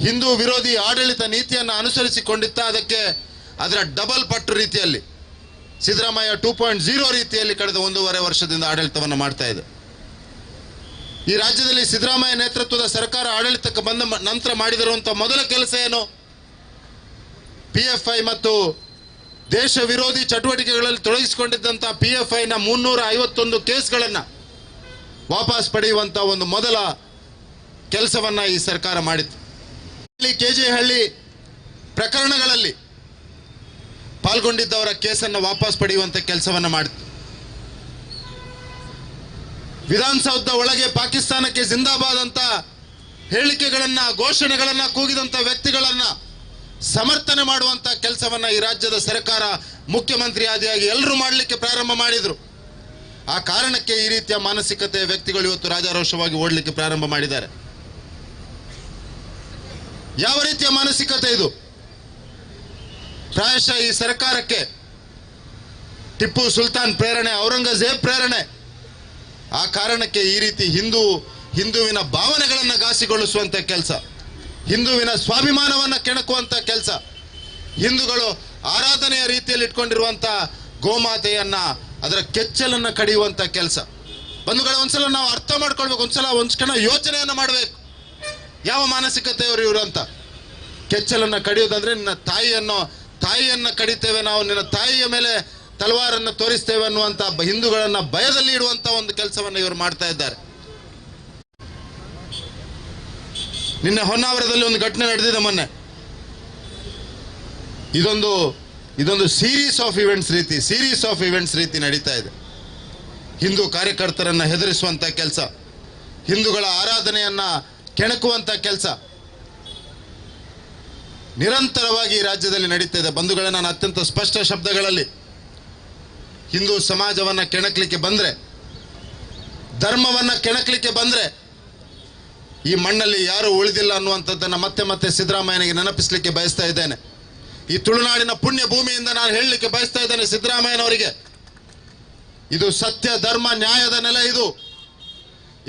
ಹಿಂದೂ ವಿರೋಧಿ ಆಡಳಿತ ನೀತಿಯನ್ನು ಅನುಸರಿಸಿಕೊಂಡಿತ್ತ, ಅದರ ಡಬಲ್ ಪಟ್ಟು ರೀತಿಯಲ್ಲಿ ಸಿದ್ದರಾಮಯ್ಯ 2.0 ರೀತಿಯಲ್ಲಿ ಕಳೆದ 1.5 ವರ್ಷದಿಂದ ಆಡಳಿತವನ್ನು ಮಾಡ್ತಾ ಇದೆ. ಈ ರಾಜ್ಯದಲ್ಲಿ ಸಿದ್ದರಾಮಯ್ಯ ನೇತೃತ್ವದ ಸರ್ಕಾರ ಆಡಳಿತಕ್ಕೆ ಬಂದ ನಂತರ ಮಾಡಿದಿರುವಂತಹ ಮೊದಲ ಕೆಲಸ ಏನು? PFI ಮತ್ತು ದೇಶ ವಿರೋಧಿ ಚಟುವಟಿಕೆಗಳಲ್ಲಿ ತೊಡಗಿಸಿಕೊಂಡಿದ್ದಂಥ PFIನ 351 ಕೇಸ್ಗಳನ್ನು ವಾಪಸ್ ಪಡೆಯುವಂಥ ಒಂದು ಮೊದಲ ಕೆಲಸವನ್ನ ಈ ಸರ್ಕಾರ ಮಾಡಿತ್ತು. KJ ಹಳ್ಳಿ ಪ್ರಕರಣಗಳಲ್ಲಿ ಪಾಲ್ಗೊಂಡಿದ್ದವರ ಕೇಸನ್ನು ವಾಪಸ್ ಪಡೆಯುವಂತ ಕೆಲಸವನ್ನು ಮಾಡಿತ್ತು. ವಿಧಾನಸೌಧದ ಒಳಗೆ ಪಾಕಿಸ್ತಾನಕ್ಕೆ ಜಿಂದಾಬಾದ್ ಅಂತ ಹೇಳಿಕೆಗಳನ್ನ, ಘೋಷಣೆಗಳನ್ನ ಕೂಗಿದಂತ ವ್ಯಕ್ತಿಗಳನ್ನ ಸಮರ್ಥನೆ ಮಾಡುವಂತ ಕೆಲಸವನ್ನ ಈ ರಾಜ್ಯದ ಸರ್ಕಾರ ಮುಖ್ಯಮಂತ್ರಿ ಆದಿಯಾಗಿ ಎಲ್ಲರೂ ಮಾಡಲಿಕ್ಕೆ ಪ್ರಾರಂಭ ಮಾಡಿದ್ರು. ಆ ಕಾರಣಕ್ಕೆ ಈ ರೀತಿಯ ಮಾನಸಿಕತೆಯ ವ್ಯಕ್ತಿಗಳು ಇವತ್ತು ರಾಜಾರೋಷವಾಗಿ ಓಡಲಿಕ್ಕೆ ಪ್ರಾರಂಭ ಮಾಡಿದ್ದಾರೆ. ಯಾವ ರೀತಿಯ ಮಾನಸಿಕತೆ ಇದು? ಪ್ರಾಯಶಃ ಈ ಸರ್ಕಾರಕ್ಕೆ ಟಿಪ್ಪು ಸುಲ್ತಾನ್ ಪ್ರೇರಣೆ, ಔರಂಗಜೇಬ್ ಪ್ರೇರಣೆ. ಆ ಕಾರಣಕ್ಕೆ ಈ ರೀತಿ ಹಿಂದುವಿನ ಭಾವನೆಗಳನ್ನು ಘಾಸಿಗೊಳಿಸುವಂತ ಕೆಲಸ, ಹಿಂದುವಿನ ಸ್ವಾಭಿಮಾನವನ್ನ ಕೆಣಕುವಂತ ಕೆಲಸ, ಹಿಂದೂಗಳು ಆರಾಧನೆಯ ರೀತಿಯಲ್ಲಿ ಇಟ್ಕೊಂಡಿರುವಂತ ಗೋಮಾತೆಯನ್ನ, ಅದರ ಕೆಚ್ಚಲನ್ನ ಕಡಿಯುವಂತ ಕೆಲಸ. ಬಂಧುಗಳ, ಒಂದ್ಸಲ ನಾವು ಅರ್ಥ ಮಾಡ್ಕೊಳ್ಬೇಕು, ಒಂದ್ಸಲ ಯೋಚನೆಯನ್ನ ಮಾಡಬೇಕು. ಯಾವ ಮಾನಸಿಕತೆಯವರು ಇವರು ಅಂತ. ಕೆಚ್ಚಲನ್ನ ಕಡಿಯೋದಂದ್ರೆ ನಿನ್ನ ತಾಯಿಯನ್ನ ಕಡಿತೇವೆ ನಾವು, ನಿನ್ನ ತಾಯಿಯ ಮೇಲೆ ತಲವಾರನ್ನು ತೋರಿಸ್ತೇವೆ ಅನ್ನುವಂತ ಹಿಂದೂಗಳನ್ನ ಭಯದಲ್ಲಿ ಇಡುವಂತ ಒಂದು ಕೆಲಸವನ್ನು ಇವರು ಮಾಡ್ತಾ ಇದ್ದಾರೆ. ನಿನ್ನೆ ಹೊನ್ನಾವರದಲ್ಲಿ ಒಂದು ಘಟನೆ ನಡೆದಿದೆ ಮೊನ್ನೆ. ಇದೊಂದು ಸೀರೀಸ್ ಆಫ್ ಇವೆಂಟ್ಸ್ ರೀತಿ ನಡೀತಾ ಇದೆ. ಹಿಂದೂ ಕಾರ್ಯಕರ್ತರನ್ನ ಹೆದರಿಸುವಂತ ಕೆಲಸ, ಹಿಂದೂಗಳ ಆರಾಧನೆಯನ್ನ ಕೆಣಕುವಂತ ಕೆಲಸ ನಿರಂತರವಾಗಿ ಈ ರಾಜ್ಯದಲ್ಲಿ ನಡೀತಾ ಇದೆ. ಬಂಧುಗಳೇ, ನಾನು ಅತ್ಯಂತ ಸ್ಪಷ್ಟ ಶಬ್ದಗಳಲ್ಲಿ ಹಿಂದೂ ಸಮಾಜವನ್ನ ಕೆಣಕಲಿಕ್ಕೆ ಬಂದ್ರೆ, ಧರ್ಮವನ್ನ ಕೆಣಕಲಿಕ್ಕೆ ಬಂದ್ರೆ ಈ ಮಣ್ಣಲ್ಲಿ ಯಾರು ಉಳಿದಿಲ್ಲ ಅನ್ನುವಂಥದ್ದನ್ನ ಮತ್ತೆ ಮತ್ತೆ ಸಿದ್ದರಾಮಯ್ಯನಿಗೆ ನೆನಪಿಸಲಿಕ್ಕೆ ಬಯಸ್ತಾ ಇದ್ದೇನೆ. ಈ ತುಳುನಾಡಿನ ಪುಣ್ಯ ಭೂಮಿಯಿಂದ ನಾನು ಹೇಳಲಿಕ್ಕೆ ಬಯಸ್ತಾ ಇದ್ದೇನೆ ಸಿದ್ದರಾಮಯ್ಯನವರಿಗೆ, ಇದು ಸತ್ಯ ಧರ್ಮ ನ್ಯಾಯದ ನೆಲೆ.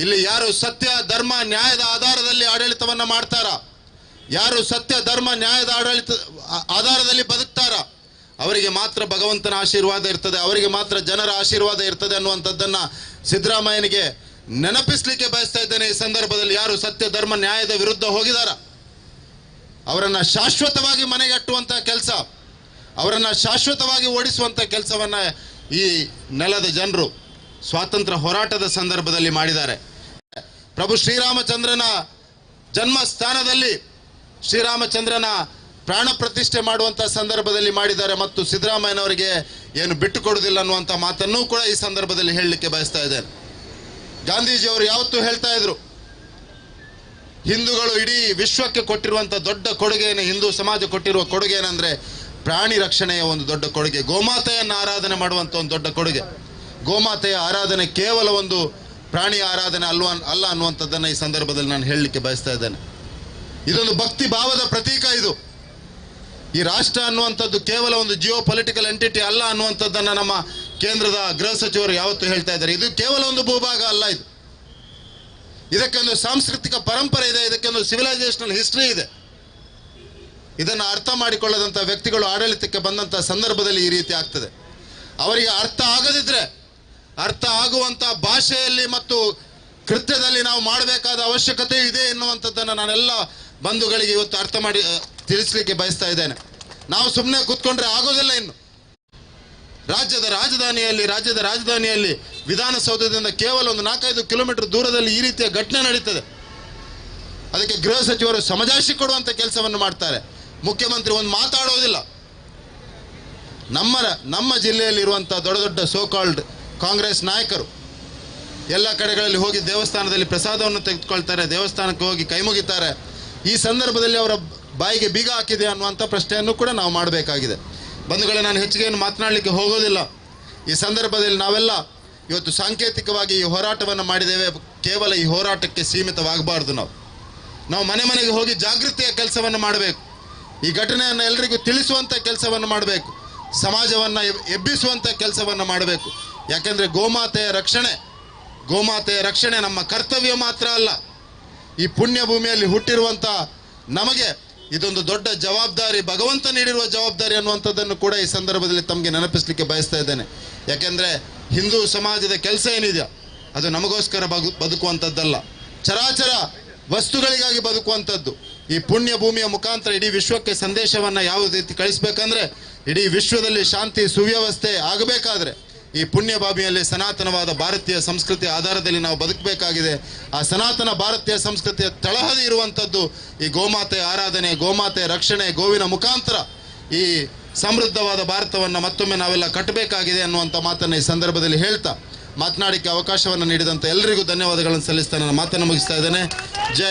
ಇಲ್ಲಿ ಯಾರು ಸತ್ಯ ಧರ್ಮ ನ್ಯಾಯದ ಆಧಾರದಲ್ಲಿ ಆಡಳಿತವನ್ನ ಮಾಡ್ತಾರ, ಯಾರು ಸತ್ಯ ಧರ್ಮ ನ್ಯಾಯದ ಆಧಾರದಲ್ಲಿ ಬದುಕ್ತಾರ, ಅವರಿಗೆ ಮಾತ್ರ ಭಗವಂತನ ಆಶೀರ್ವಾದ ಇರ್ತದೆ, ಅವರಿಗೆ ಮಾತ್ರ ಜನರ ಆಶೀರ್ವಾದ ಇರ್ತದೆ ಅನ್ನುವಂಥದ್ದನ್ನ ಸಿದ್ದರಾಮಯ್ಯನಿಗೆ ನೆನಪಿಸಲಿಕ್ಕೆ ಬಯಸ್ತಾ ಇದ್ದೇನೆ. ಈ ಸಂದರ್ಭದಲ್ಲಿ ಯಾರು ಸತ್ಯ ಧರ್ಮ ನ್ಯಾಯದ ವಿರುದ್ಧ ಹೋಗಿದಾರ ಅವರನ್ನ ಶಾಶ್ವತವಾಗಿ ಮನೆಗಟ್ಟುವಂತಹ ಕೆಲಸ, ಅವರನ್ನು ಶಾಶ್ವತವಾಗಿ ಓಡಿಸುವಂಥ ಕೆಲಸವನ್ನು ಈ ನೆಲದ ಜನರು ಸ್ವಾತಂತ್ರ್ಯ ಹೋರಾಟದ ಸಂದರ್ಭದಲ್ಲಿ ಮಾಡಿದ್ದಾರೆ. ಪ್ರಭು ಶ್ರೀರಾಮಚಂದ್ರನ ಜನ್ಮಸ್ಥಾನದಲ್ಲಿ ಶ್ರೀರಾಮಚಂದ್ರನ ಪ್ರಾಣ ಪ್ರತಿಷ್ಠೆ ಮಾಡುವಂಥ ಸಂದರ್ಭದಲ್ಲಿ ಮಾಡಿದ್ದಾರೆ ಮತ್ತು ಸಿದ್ದರಾಮಯ್ಯನವರಿಗೆ ಏನು ಬಿಟ್ಟು ಕೊಡುವುದಿಲ್ಲ ಅನ್ನುವಂಥ ಮಾತನ್ನೂ ಕೂಡ ಈ ಸಂದರ್ಭದಲ್ಲಿ ಹೇಳಲಿಕ್ಕೆ ಬಯಸ್ತಾ ಇದ್ದೇನೆ. ಗಾಂಧೀಜಿಯವರು ಯಾವತ್ತೂ ಹೇಳ್ತಾ ಇದ್ರು, ಹಿಂದೂಗಳು ಇಡೀ ವಿಶ್ವಕ್ಕೆ ಕೊಟ್ಟಿರುವಂಥ ದೊಡ್ಡ ಕೊಡುಗೆಯನ್ನು, ಹಿಂದೂ ಸಮಾಜ ಕೊಟ್ಟಿರುವ ಕೊಡುಗೆ ಏನಂದರೆ ಪ್ರಾಣಿ ರಕ್ಷಣೆಯ ಒಂದು ದೊಡ್ಡ ಕೊಡುಗೆ, ಗೋಮಾತೆಯನ್ನು ಆರಾಧನೆ ಮಾಡುವಂಥ ಒಂದು ದೊಡ್ಡ ಕೊಡುಗೆ. ಗೋಮಾತೆಯ ಆರಾಧನೆ ಕೇವಲ ಒಂದು ಪ್ರಾಣಿಯ ಆರಾಧನೆ ಅಲ್ಲ ಅನ್ನುವಂಥದ್ದನ್ನು ಈ ಸಂದರ್ಭದಲ್ಲಿ ನಾನು ಹೇಳಲಿಕ್ಕೆ ಬಯಸ್ತಾ ಇದ್ದೇನೆ. ಇದೊಂದು ಭಕ್ತಿ ಭಾವದ ಪ್ರತೀಕ. ಇದು ಈ ರಾಷ್ಟ್ರ ಅನ್ನುವಂಥದ್ದು ಕೇವಲ ಒಂದು ಜಿಯೋ ಪೊಲಿಟಿಕಲ್ ಎಂಟಿಟಿ ಅಲ್ಲ ಅನ್ನುವಂಥದ್ದನ್ನು ನಮ್ಮ ಕೇಂದ್ರದ ಗೃಹ ಸಚಿವರು ಯಾವತ್ತೂ ಹೇಳ್ತಾ ಇದ್ದಾರೆ. ಇದು ಕೇವಲ ಒಂದು ಭೂಭಾಗ ಅಲ್ಲ, ಇದಕ್ಕೊಂದು ಸಾಂಸ್ಕೃತಿಕ ಪರಂಪರೆ ಇದೆ, ಇದಕ್ಕೊಂದು ಸಿವಿಲೈಸೇಷನಲ್ ಹಿಸ್ಟ್ರಿ ಇದೆ. ಇದನ್ನು ಅರ್ಥ ಮಾಡಿಕೊಳ್ಳದಂಥ ವ್ಯಕ್ತಿಗಳು ಆಡಳಿತಕ್ಕೆ ಬಂದಂಥ ಸಂದರ್ಭದಲ್ಲಿ ಈ ರೀತಿ ಆಗ್ತದೆ. ಅವರಿಗೆ ಅರ್ಥ ಆಗದಿದ್ದರೆ ಅರ್ಥ ಆಗುವಂಥ ಭಾಷೆಯಲ್ಲಿ ಮತ್ತು ಕೃತ್ಯದಲ್ಲಿ ನಾವು ಮಾಡಬೇಕಾದ ಅವಶ್ಯಕತೆ ಇದೆ ಎನ್ನುವಂಥದ್ದನ್ನು ನಾನೆಲ್ಲ ಬಂಧುಗಳಿಗೆ ಇವತ್ತು ಅರ್ಥ ಮಾಡಿ ತಿಳಿಸಲಿಕ್ಕೆ ಬಯಸ್ತಾ ಇದ್ದೇನೆ. ನಾವು ಸುಮ್ಮನೆ ಕೂತ್ಕೊಂಡ್ರೆ ಆಗೋದಿಲ್ಲ. ಇನ್ನು ರಾಜ್ಯದ ರಾಜಧಾನಿಯಲ್ಲಿ ವಿಧಾನಸೌಧದಿಂದ ಕೇವಲ ಒಂದು 4-5 ಕಿಲೋಮೀಟರ್ ದೂರದಲ್ಲಿ ಈ ರೀತಿಯ ಘಟನೆ ನಡೀತದೆ. ಅದಕ್ಕೆ ಗೃಹ ಸಚಿವರು ಸಮಜಾಯಿಷಿ ಕೊಡುವಂಥ ಕೆಲಸವನ್ನು ಮಾಡ್ತಾರೆ. ಮುಖ್ಯಮಂತ್ರಿ ಒಂದು ಮಾತಾಡೋದಿಲ್ಲ. ನಮ್ಮ ಜಿಲ್ಲೆಯಲ್ಲಿರುವಂಥ ದೊಡ್ಡ ದೊಡ್ಡ ಸೋಕಾಲ್ಡ್ ಕಾಂಗ್ರೆಸ್ ನಾಯಕರು ಎಲ್ಲ ಕಡೆಗಳಲ್ಲಿ ಹೋಗಿ ದೇವಸ್ಥಾನದಲ್ಲಿ ಪ್ರಸಾದವನ್ನು ತೆಗೆದುಕೊಳ್ತಾರೆ, ದೇವಸ್ಥಾನಕ್ಕೆ ಹೋಗಿ ಕೈ ಮುಗಿತಾರೆ. ಈ ಸಂದರ್ಭದಲ್ಲಿ ಅವರ ಬಾಯಿಗೆ ಬೀಗ ಹಾಕಿದೆ ಅನ್ನುವಂಥ ಪ್ರಶ್ನೆಯನ್ನು ಕೂಡ ನಾವು ಮಾಡಬೇಕಾಗಿದೆ. ಬಂಧುಗಳೇ, ನಾನು ಹೆಚ್ಚಿಗೆ ಏನು ಮಾತನಾಡಲಿಕ್ಕೆ ಹೋಗೋದಿಲ್ಲ. ಈ ಸಂದರ್ಭದಲ್ಲಿ ನಾವೆಲ್ಲ ಇವತ್ತು ಸಾಂಕೇತಿಕವಾಗಿ ಈ ಹೋರಾಟವನ್ನು ಮಾಡಿದ್ದೇವೆ. ಕೇವಲ ಈ ಹೋರಾಟಕ್ಕೆ ಸೀಮಿತವಾಗಬಾರ್ದು. ನಾವು ಮನೆ ಮನೆಗೆ ಹೋಗಿ ಜಾಗೃತಿಯ ಕೆಲಸವನ್ನು ಮಾಡಬೇಕು. ಈ ಘಟನೆಯನ್ನು ಎಲ್ಲರಿಗೂ ತಿಳಿಸುವಂಥ ಕೆಲಸವನ್ನು ಮಾಡಬೇಕು. ಸಮಾಜವನ್ನು ಎಬ್ಬಿಸುವಂಥ ಕೆಲಸವನ್ನು ಮಾಡಬೇಕು. ಯಾಕೆಂದರೆ ಗೋಮಾತೆಯ ರಕ್ಷಣೆ ನಮ್ಮ ಕರ್ತವ್ಯ ಮಾತ್ರ ಅಲ್ಲ, ಈ ಪುಣ್ಯ ಭೂಮಿಯಲ್ಲಿ ಹುಟ್ಟಿರುವಂಥ ನಮಗೆ ಇದೊಂದು ದೊಡ್ಡ ಜವಾಬ್ದಾರಿ, ಭಗವಂತ ನೀಡಿರುವ ಜವಾಬ್ದಾರಿ ಅನ್ನುವಂಥದ್ದನ್ನು ಕೂಡ ಈ ಸಂದರ್ಭದಲ್ಲಿ ತಮಗೆ ನೆನಪಿಸಲಿಕ್ಕೆ ಬಯಸ್ತಾ ಇದ್ದೇನೆ. ಯಾಕೆಂದರೆ ಹಿಂದೂ ಸಮಾಜದ ಕೆಲಸ ಏನಿದೆಯೋ ಅದು ನಮಗೋಸ್ಕರ ಬದುಕುವಂಥದ್ದಲ್ಲ, ಚರಾಚರ ವಸ್ತುಗಳಿಗಾಗಿ ಬದುಕುವಂಥದ್ದು. ಈ ಪುಣ್ಯ ಭೂಮಿಯ ಮುಖಾಂತರ ಇಡೀ ವಿಶ್ವಕ್ಕೆ ಸಂದೇಶವನ್ನು ಯಾವ ರೀತಿ ಕಳಿಸ್ಬೇಕಂದ್ರೆ, ಇಡೀ ವಿಶ್ವದಲ್ಲಿ ಶಾಂತಿ ಸುವ್ಯವಸ್ಥೆ ಆಗಬೇಕಾದ್ರೆ ಈ ಪುಣ್ಯ ಭೂಮಿಯಲ್ಲಿ ಸನಾತನವಾದ ಭಾರತೀಯ ಸಂಸ್ಕೃತಿಯ ಆಧಾರದಲ್ಲಿ ನಾವು ಬದುಕಬೇಕಾಗಿದೆ. ಆ ಸನಾತನ ಭಾರತೀಯ ಸಂಸ್ಕೃತಿಯ ತಳಹದಿ ಇರುವಂಥದ್ದು ಈ ಗೋಮಾತೆಯ ಆರಾಧನೆ, ಗೋಮಾತೆಯ ರಕ್ಷಣೆ, ಗೋವಿನ ಮುಖಾಂತರ ಈ ಸಮೃದ್ಧವಾದ ಭಾರತವನ್ನು ಮತ್ತೊಮ್ಮೆ ನಾವೆಲ್ಲ ಕಟ್ಟಬೇಕಾಗಿದೆ ಅನ್ನುವಂಥ ಮಾತನ್ನು ಈ ಸಂದರ್ಭದಲ್ಲಿ ಹೇಳ್ತಾ ಮಾತನಾಡಲಿಕ್ಕೆ ಅವಕಾಶವನ್ನು ನೀಡಿದಂಥ ಎಲ್ಲರಿಗೂ ಧನ್ಯವಾದಗಳನ್ನು ಸಲ್ಲಿಸ್ತಾ ನನ್ನ ಮಾತನ್ನು ಮುಗಿಸ್ತಾ ಇದ್ದೇನೆ. ಜೈ